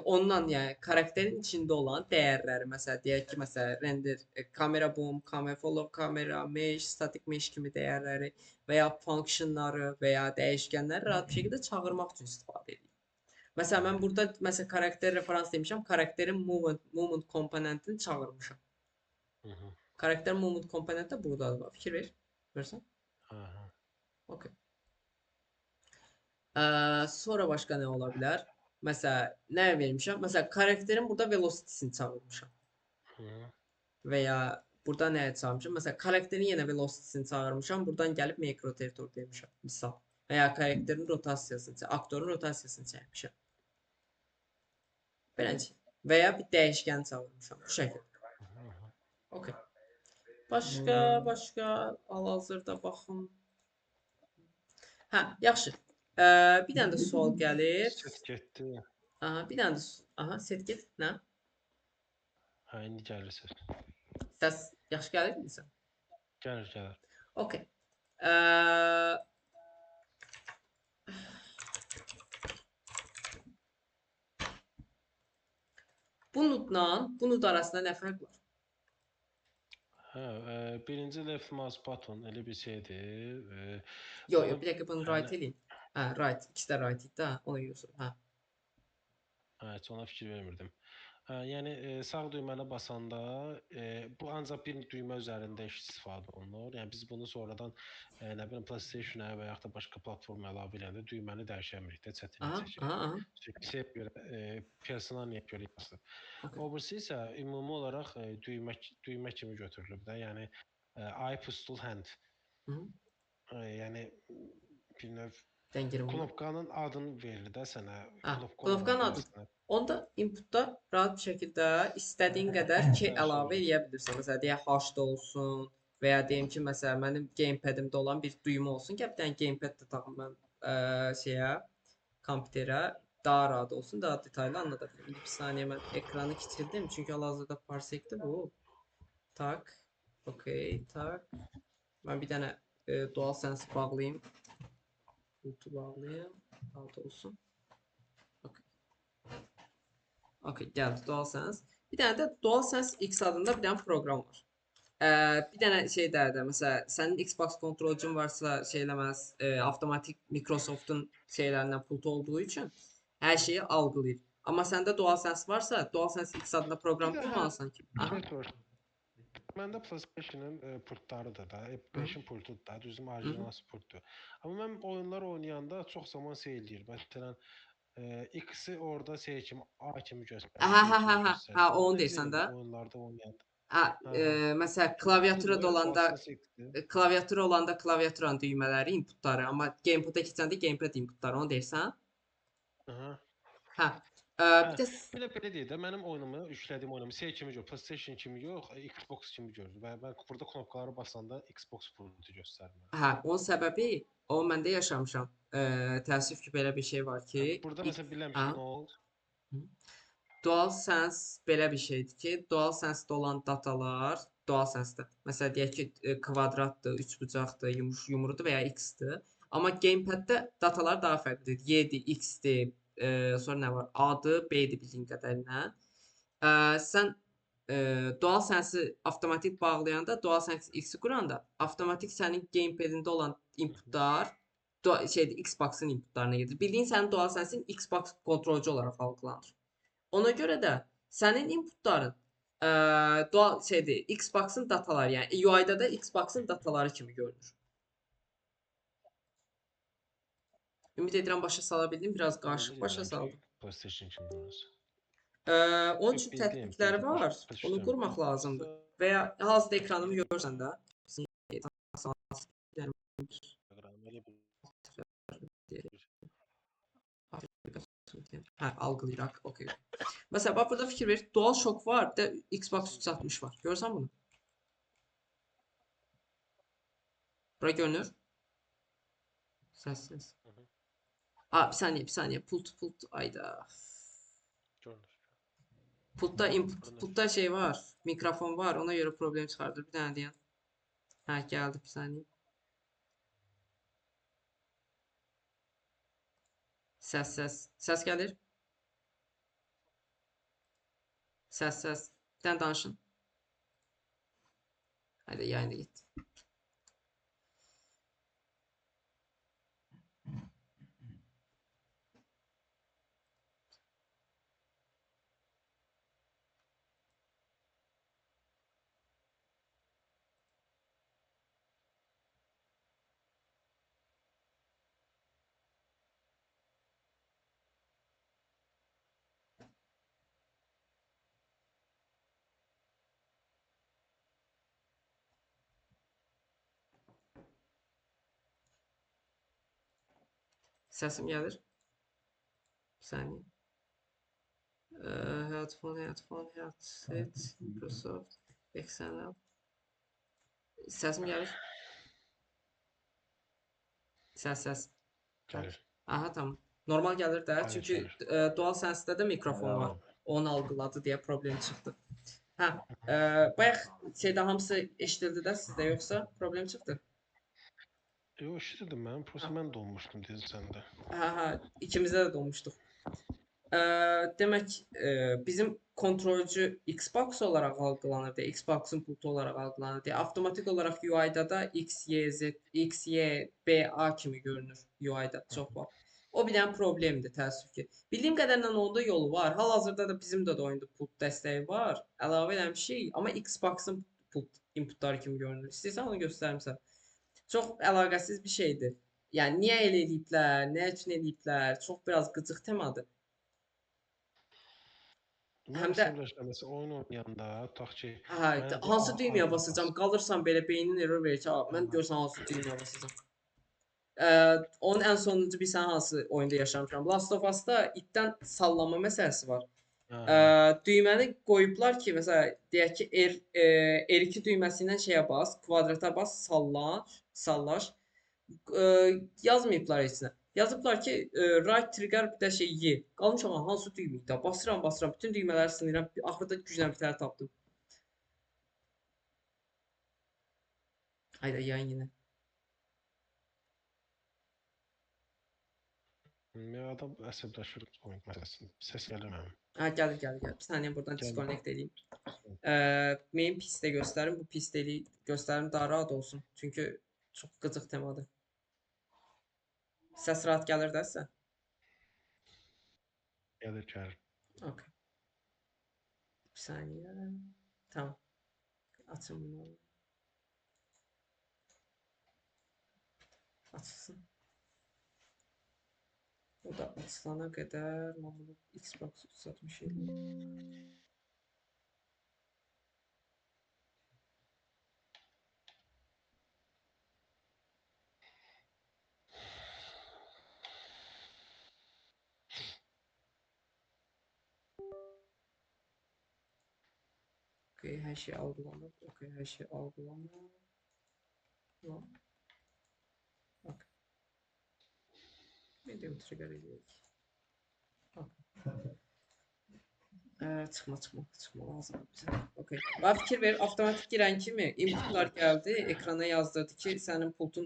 ondan yəni karakterin içində olan dəyərləri məsələn deyək ki, məsələn render, kamera boom, camera follow kamera, mesh, static mesh kimi dəyərləri və ya funksiyonları və ya dəyişkənləri rahat bir şəkildə çağırmaq üçün istifadə edirik. Məsələn mən burada məsələn karakter referans demişəm, karakterin movement komponentini çağırmışam. Karakter movement komponenti də burdadır. Fikir ver. Görürsən? Okay. Sonra başqa nə ola bilər? Məsələn, nə vermişəm? Məsələn, karakterin burada velocity-sini çağırmışam. Və ya burada nəyə çağırmışam? Məsələn, karakterin yenə velocity-sini çağırmışam. Buradan gəlib make rotator demişəm. Misal. Və ya karakterin rotasiyasını, aktorun rotasiyasını çəkmişəm. Beləncə. Və ya bir dəyişkəni çağırmışam. Bu şəkildə. Okay. Başqa hal-hazırda baxın. Hə, yaxşı. Bir dənə də sual gəlir. Set getdi. Aha, bir dənə də set get. Nə? Hə, indi gəlir səs. Səs yaxşı gəlir misən? Gəlir. Okay. Bu nodla bu nod arasında nə fərq var? Hə, birinci left mouse button elə bir şeydir. Yox, bir dəqiqə bunu right eləyin. Hə, right. İkisi də right idi də, ona görə. Hə. Heç ona fikir vermirdim. Yəni sağ düyməni basanda bu ancaq bir düymə üzərində istifadə olunur. Yəni biz bunu sonradan nə bilim PlayStation-a və yaxud da başqa platformaya əlavə edəndə düyməni dəyişəmirik də, çətinlik çəkirik. Çünki şey görə personaliyə görə yazılıb. O birisi isə ümumi olaraq düymə kimi götürülüb də. Yəni I push hand. Yəni bir növ knopkanın adını verir də sənə. Knopkanın adı. Onda inputda rahat bir şəkildə istədiyin qədər ki əlavə edə bilirsən. Məsələn, deyək H-da olsun və ya deyim ki, məsələn mənim gamepadimdə olan bir düymə olsun ki, bir dənə gamepad da taxım mən kompüterə daha rahat olsun, daha detallı anlada bilim. Bir saniyə mən ekranı kiçildim çünki hal-hazırda parsekdir bu. Tak. Okay, tak. Mən bir dənə DualSense bağlayayım. Bluetooth bağlayayım. Rahat olsun. Okay, gəldi DualSense. Bir dənə də DualSense X adında bir dənə proqram var. Bir dənə şey dərdə, məsələn, sənin Xbox kontrolcun varsa, şey eləməz, avtomatik Microsoft'un şeylərindən pult olduğu üçün hər şeyi algılayır. Amma səndə DualSense varsa, DualSense X adında Bir proqram də hə, qurmalısan ki. bir Aha. şey soruşum. Məndə PlayStation-ın pultlarıdır da, Hı, 5-in pultudur da, düzüm hı, hı. orijinal pultu. Amma mən oyunlar oynayanda çox zaman şey eləyir. Məsələn, X-i orada şey kimi A kimi göstərir, Hə, B hə, hə, kimi hə. göstərir. Hə, Onu onu necə deyirsən eləyim də. oyunlarda oynayanda? Hə, Hə, hə. məsələn, Çünki klaviatura bilmir, olanda DualSense X-dir. klaviatura olanda klaviaturanın düymələri inputları, amma gamepad-a keçəndə gamepad inputları, onu deyirsən? Aha. Hə. Hə, Bir də bir də belə deyək də, mənim oyunumu, yüklədiyim oyunumu şey kimi yox, PlayStation kimi yox, Xbox kimi görür və mən burada knopkaları basanda Xbox pultu göstərir mənə. hə, onun səbəbi o məndə yaşamışam. Təəssüf ki, belə bir şey var ki, Hə, burada məsələn bilirəm hə, ki, nə olur? DualSense belə bir şeydir ki, DualSense-də olan datalar, DualSense-də, məsələn deyək ki, kvadratdır, üçbucaqdır, yumrudur və ya X-dir. Amma gamepad-də datalar daha fərqlidir. Y-dir, X-dir, sonra nə var? A-dır, B-dir bildiyim qədərilə. Sən DualSense-i avtomatik bağlayanda, DualSense X-i quranda, avtomatik sənin gamepad-ində olan inputlar şeydir, Xbox-ın inputlarına gedir. Bildiyin sənin DualSense-in Xbox kontrolcu olaraq algılanır. Ona görə də sənin inputların dual şeydir, Xbox-ın dataları, yəni UI-da da Xbox-ın dataları kimi görünür. Ümid edirəm başa sala bildim. Biraz Mən qarışıq başa bilmirəm ki, saldım. PlayStation kimi görünür. Onun Yox, üçün bildim, tətbiqləri bildim. var. Başa Onu düşdüm. qurmaq lazımdır. Prosta Və ya hazırda ekranımı görürsən də. elə bir Hə, algılayırıq. Okay. Məsələn, bax burada fikir ver. DualShock var, bir də Xbox 360 var. Görürsən bunu? Bura görünür. Səssiz. Bir saniyə, bir saniyə. Pult. Ayda. görünür. Pultda şey var. Mikrofon var. Ona görə problem çıxardır. Bir dənə deyən. Hə, gəldi bir saniyə. Səs gəlir. Səs. Bir dənə danışın. Haydi yayında getdi. Səsim gəlir. Bir saniyə. Headphone, headset, Microsoft, XML. Səsim gəlir. Səs. Gəlir. Aha, tamam. Normal gəlir də. Bəli, Çünki gəlir. DualSense-də də mikrofon var. Onu algıladı deyə problem çıxdı. Hə, bayaq şeydə hamısı eşidildi də sizdə yoxsa problem çıxdı? Yox, eşidirdim mən. Prosta mən donmuşdum deyirsən də. Hə, ikimizdə də donmuşduq. Demək, bizim kontrolcü Xbox olaraq algılanırdı, Xbox-un pultu olaraq algılanırdı. Avtomatik olaraq UI-da da X, Y, Z, X, Y, B, A kimi görünür UI-da çox vaxt. O bir dənə problemdir təəssüf ki. Bildiyim qədərilə onda yolu var. Hal-hazırda da bizim də oyunda pult dəstəyi var. Əlavə eləmişik, amma Xbox-ın pult inputları kimi görünür. İstəyirsən onu göstərim sənə. Çox əlaqəsiz bir şeydir. Yəni niyə elə eləyiblər, nə üçün eləyiblər? Çox biraz qıcıq temadır. Mən Həm də məsələn məsələn oyun oynayanda tutaq ki, hə, mənə deyir hansı düyməyə A basacağam? bas. Qalırsan belə beynin error verir ki, mən görsən hansı düyməyə basacağam. Onun ən sonuncu bilirsən hansı oyunda yaşamışam. Last of Us-da itdən sallanma məsələsi var. Hə, Ə, hə. düyməni qoyublar ki, məsələn, deyək ki, R2 düyməsi ilə şeyə bas, kvadrata bas, sallaş. Ə, yazmayıblar heç nə. Yazıblar ki, right trigger bir də şey Y. Qalmışam hansı düymə idi? Basıram. Bütün düymələri sınayıram. Axırda güclə bir tane tapdım. Hayda yayın yenə. Ya adam əsəbləşir oyun məsələsində. Səs gəlir mənim. Ha, gəlir. Bir saniyə buradan Gəlir. disconnect edeyim. Main piste göstərim. Bu pisteli göstərim daha rahat olsun. Çünki çox qıcıq temadır. Səs rahat gəlir də sizə? Gəlir. Okay. Bir saniyə. Tamam. Açın bunu. Açılsın. O da açılana qədər mən bunu Xbox 360 okey, hər şey algılanır. Okey, hər şey algılanır. Tamam. Okey. Medium trigger edirik. Çıxma lazım bizə. Okey. Bax fikir ver, avtomatik girən kimi inputlar gəldi, ekrana yazdırdı ki, sənin pultun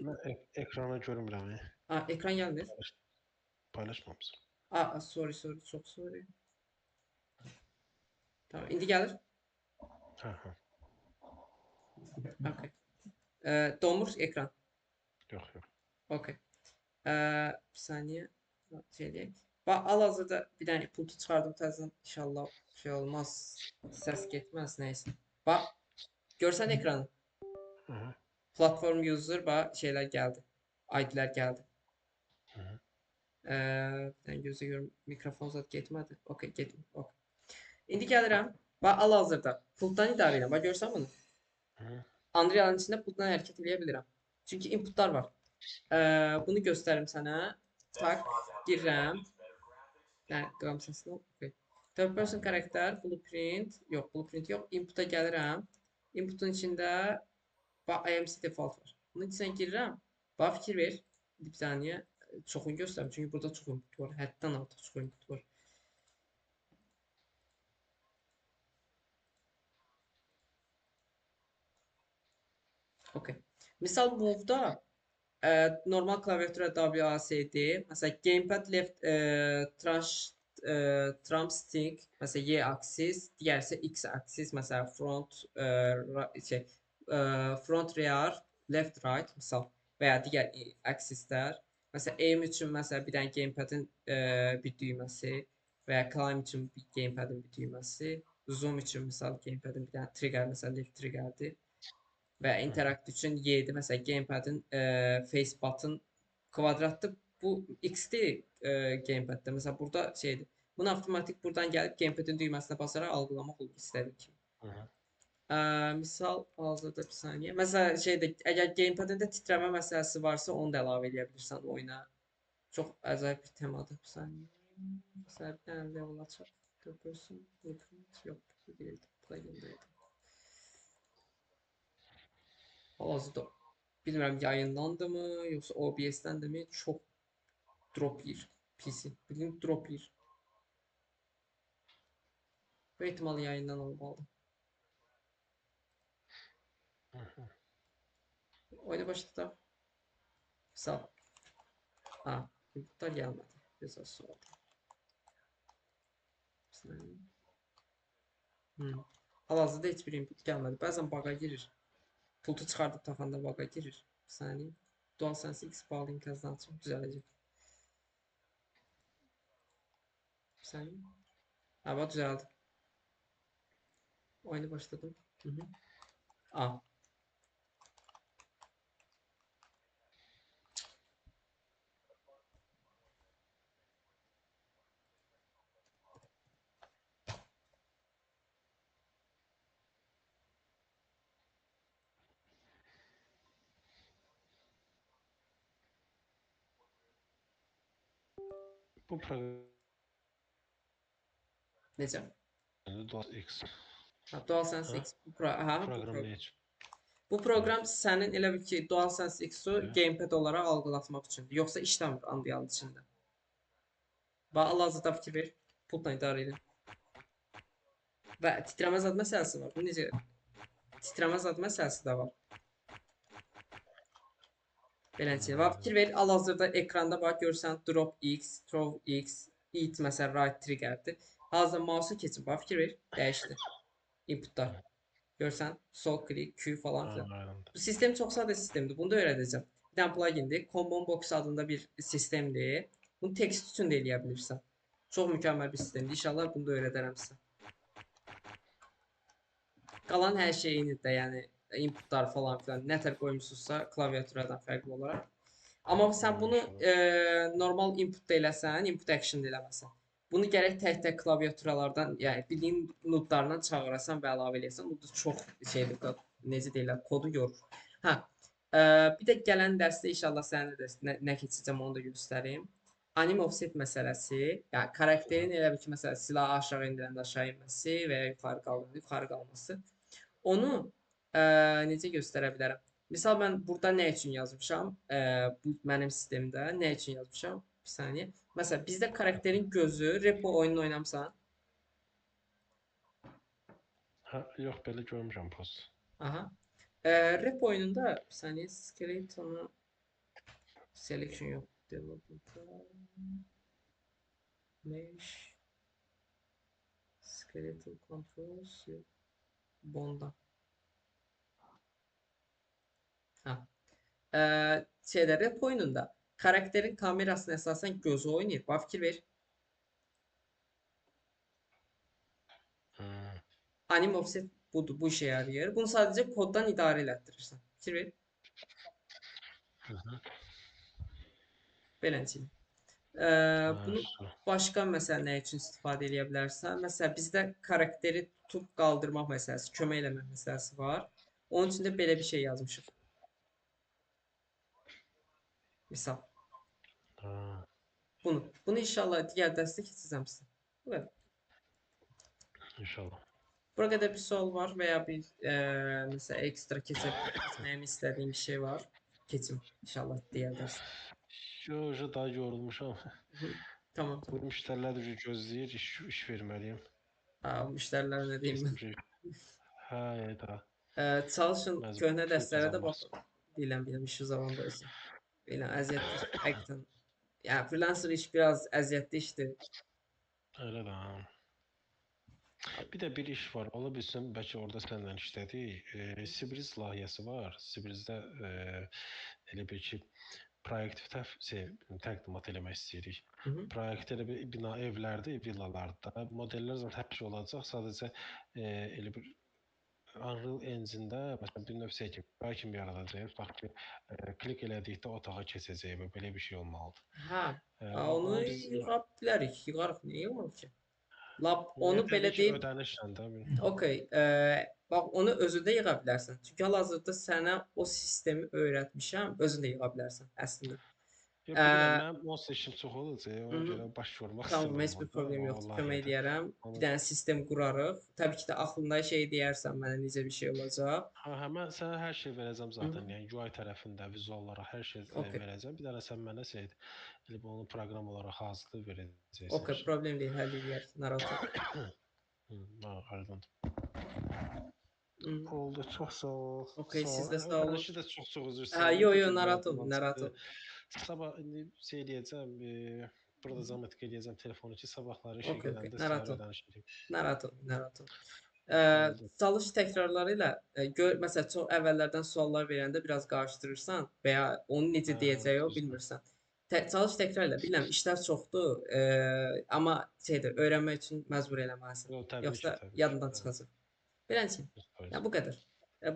Ekrana görmürəm. ekran gəlmir. Paylaşmamışam. Sorry, çox sorry. Tamam, indi gəlir. Hə. Okey. Donmur ekran. Yox. Okey. Bir saniyə. Şey eləyək. Bax, hal-hazırda bir dənə pultu çıxardım təzədən. İnşallah şey olmaz. Səs getməz, nəysə. Bax, görsən ekranı. Hı. Platform user, bax, şeylər gəldi. ID-lər gəldi. Hı. Bir dənə gözə görüm. Mikrofon zad getmədi. Okey, getmir. Okey. İndi gəlirəm. Bax, hal-hazırda pultdan idarə edirəm. Bax, görsən bunu? Hı. Unreal'ın içində pultdan hərəkət edə bilirəm. Çünki inputlar var. Bunu göstərim sənə. Tak, girirəm. Qram səsini. Okay. Third person karakter, blueprint. Yox, blueprint yox. Input'a gəlirəm. Input'un içində IMC default var. Bunun içinə girirəm. Bax, fikir ver. Bir saniyə. Çoxunu göstərim. Çünki burada çox input var. Həddən artıq çox input var. Okay. Misal move-da normal klaviatura WASD, məsələn gamepad left trump stick, məsələn Y aksis, digərisi X aksis, məsələn front rear, left right misal və ya digər aksislər. Məsələn aim üçün məsələn bir dənə gamepadın bir düyməsi və ya climb üçün bir gamepadın bir düyməsi, zoom üçün misal gamepadın bir dənə trigger, məsələn left triggerdir. Və interact üçün Y-dir. Məsələn, gamepadın face button kvadratdır. Bu X-dir gamepadda. Məsələn, burada şeydir. Bunu avtomatik buradan gəlib gamepadın düyməsinə basaraq algılamaq olur istədiyin kimi. Misal hazırda bir saniyə. Məsələn, şeydə əgər gamepadında titrəmə məsələsi varsa, onu da əlavə edə bilirsən oyuna. Çox əcaib bir temadır. Bir saniyə. Məsələn, bir dənə level açaq. Third person, blueprint, yox, bu deyildi. Plugin-də idi. Hal-hazırda bilmirəm yayınlandımı, yoxsa OBS-dəndimi, çox drop yeyir PC. Bildiğin drop yeyir. Bu ehtimal yayından olmalı. Oyuna başladı. Sağ. Inputlar gəlmədi. Gözəl sual. Hal-hazırda heç bir input gəlmədi. Bəzən baga girir. Pultu çıxardıb taxanda baga girir. Bir saniyə. DualSense X bağlayın kəzdən açım. Düzələcək. Bir saniyə. Bax düzəldi. Oyunu başladım. Bu proqram Necə? DualX. DualSense X. Bu Proqram nə üçün? Bu proqram sənin elə bil ki, DualSense X-u gamepad olaraq algılatmaq üçündür. Yoxsa işləmir Unreal içində. Bax, hal-hazırda fikir ver. Pultla idarə edin. Və titrəmə zad məsələsi var. Bu necə? Titrəmə zad məsələsi də var. Beləncə, və fikir ver, hal-hazırda ekranda bax görsən drop x, throw x, it məsələn right triggerdir. Hazırda mouse'u keçib bax fikir ver, dəyişdi inputlar. Görsən, sol klik, Q falan filan. Aynen. Bu sistem çox sadə sistemdir. Bunu da öyrədəcəm. Bir dənə plugindir. Common Box adında bir sistemdir. Bunu tekst üçün də eləyə bilirsən. Çox mükəmməl bir sistemdir. İnşallah bunu da öyrədərəm sizə. Qalan hər şey eynidir də, yəni inputlar falan filan nə tər qoymusunuzsa klaviaturadan fərqli olaraq. Amma sən bunu normal input da eləsən, input action da eləməsən. Bunu gərək tək-tək klaviaturalardan, yəni bildiyin nodlardan çağırasan və əlavə eləyəsən. Bu da çox şeydir, necə deyirlər, kodu yorur. Hə. Bir də gələn dərsdə inşallah sənə də nə keçəcəm onu da göstərim. Anim offset məsələsi, yəni karakterin elə bir ki, məsələn, silahı aşağı indirəndə aşağı inməsi və ya yuxarı qaldıranda yuxarı qalması. Onu necə göstərə bilərəm? Misal mən burada nə üçün yazmışam? Bu mənim sistemdə nə üçün yazmışam? Bir saniyə. Məsələn, bizdə karakterin gözü, repo oyununu oynamısan? Ha, yox, belə görmüşəm post. Aha. Repo oyununda bir saniyə skeletonu selection yox. Mesh skeleton controls yox. Bonda. Ha. Şeydə rap oyununda karakterin kamerasına əsasən gözü oynayır. Bax fikir ver. Anim offset budur, bu işə yarayır. Bunu sadəcə koddan idarə elətdirirsən. Fikir ver. Beləncə. Bunu başqa məsələ nə üçün istifadə edə bilərsən? Məsələn, bizdə karakteri tutub qaldırmaq məsələsi, kömək eləmək məsələsi var. Onun üçün də belə bir şey yazmışıq. Misal. Bunu inşallah digər dərsdə keçəcəm sizə. Bu qədər. İnşallah. Bura qədər bir sual var və ya bir məsələn ekstra keçməyimi istədiyim bir şey var. Keçim inşallah digər dərsdə. Yox, daha yorulmuşam. Tamam. Bu müştərilər də gözləyir, iş verməliyim. Müştərilər nə deyim mən? Hə, da. Çalışın köhnə dərslərə də baxın. Deyiləm, işi zamanında olsun. Belə əziyyətli iş, həqiqətən. Yəni freelancer iş biraz əziyyətli işdir. Elə də. Bir də bir iş var. Ola bilsin bəlkə orada səninlə işlədik. Sibiriz layihəsi var. Sibirizdə elə bir ki proyektiv təqdimat eləmək istəyirik. Proyekt elə bir bina evlərdə, villalarda. Modellər zaten hər şey olacaq. Sadəcə elə bir Unreal Engine-də məsələn bir növ sekreter kimi yaradacağıq. Tutaq ki, klik elədikdə otağa keçəcək və belə bir şey olmalıdır. Hə, onu yığa bilərik. Yığarıq, niyə yığmırıq ki? Lab onu Təbii belə ki, deyib. ödənişlə də. Okay, bax onu özündə yığa bilərsən. Çünki hal-hazırda sənə o sistemi öyrətmişəm, özün də yığa bilərsən əslində. Bilirəm, mənim onsuz işim çox olacaq, ona görə baş yormaq Tamam, istəmirəm. heç bir problem yoxdur. Kömək edərəm. Bir dənə sistem qurarıq. Təbii ki də aklında şey deyərsən mənə necə bir şey olacaq. Hə, mən sənə hər şey verəcəm zaten. Yəni UI tərəfində, vizual olaraq hər şey verəcəm. Bir dənə sən mənə elə onu proqram olaraq hazırlayıb verəcəksən. Okay, problem deyil, həll edərik. Narahat olma. Aydın. Oldu, çox sağ ol. Okay, siz də sağ olun. Ödənişi də çox üzr istəyirəm. Hə, yo, narahat olma. Sabah indi şey eləyəcəm, burada zəhmət eləyəcəm telefonu ki, sabahları işə gələndə səhər ödəniş edeyim. Narahat ol. Çalış təkrarları ilə məsələn çox əvvəllərdən suallar verəndə biraz qarışdırırsan və ya onu necə deyəcəyi o bilmirsən. Çalış təkrar elə. Bilirəm, işlər çoxdur, amma öyrənmək üçün məcbur eləməlisən. Yoxsa yadından çıxacaq. Beləncə. Yəni bu qədər.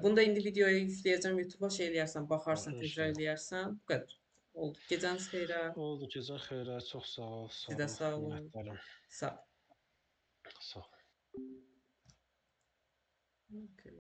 Bunu da indi videoya yükləyəcəm YouTube-a, şey eləyərsən, baxarsan, təkrar eləyərsən. Bu qədər. Oldu. Gecəniz xeyrə. Oldu, gecən xeyrə. Çox sağ ol. Siz də sağ olun. Sağ. Sağ ol. Okay.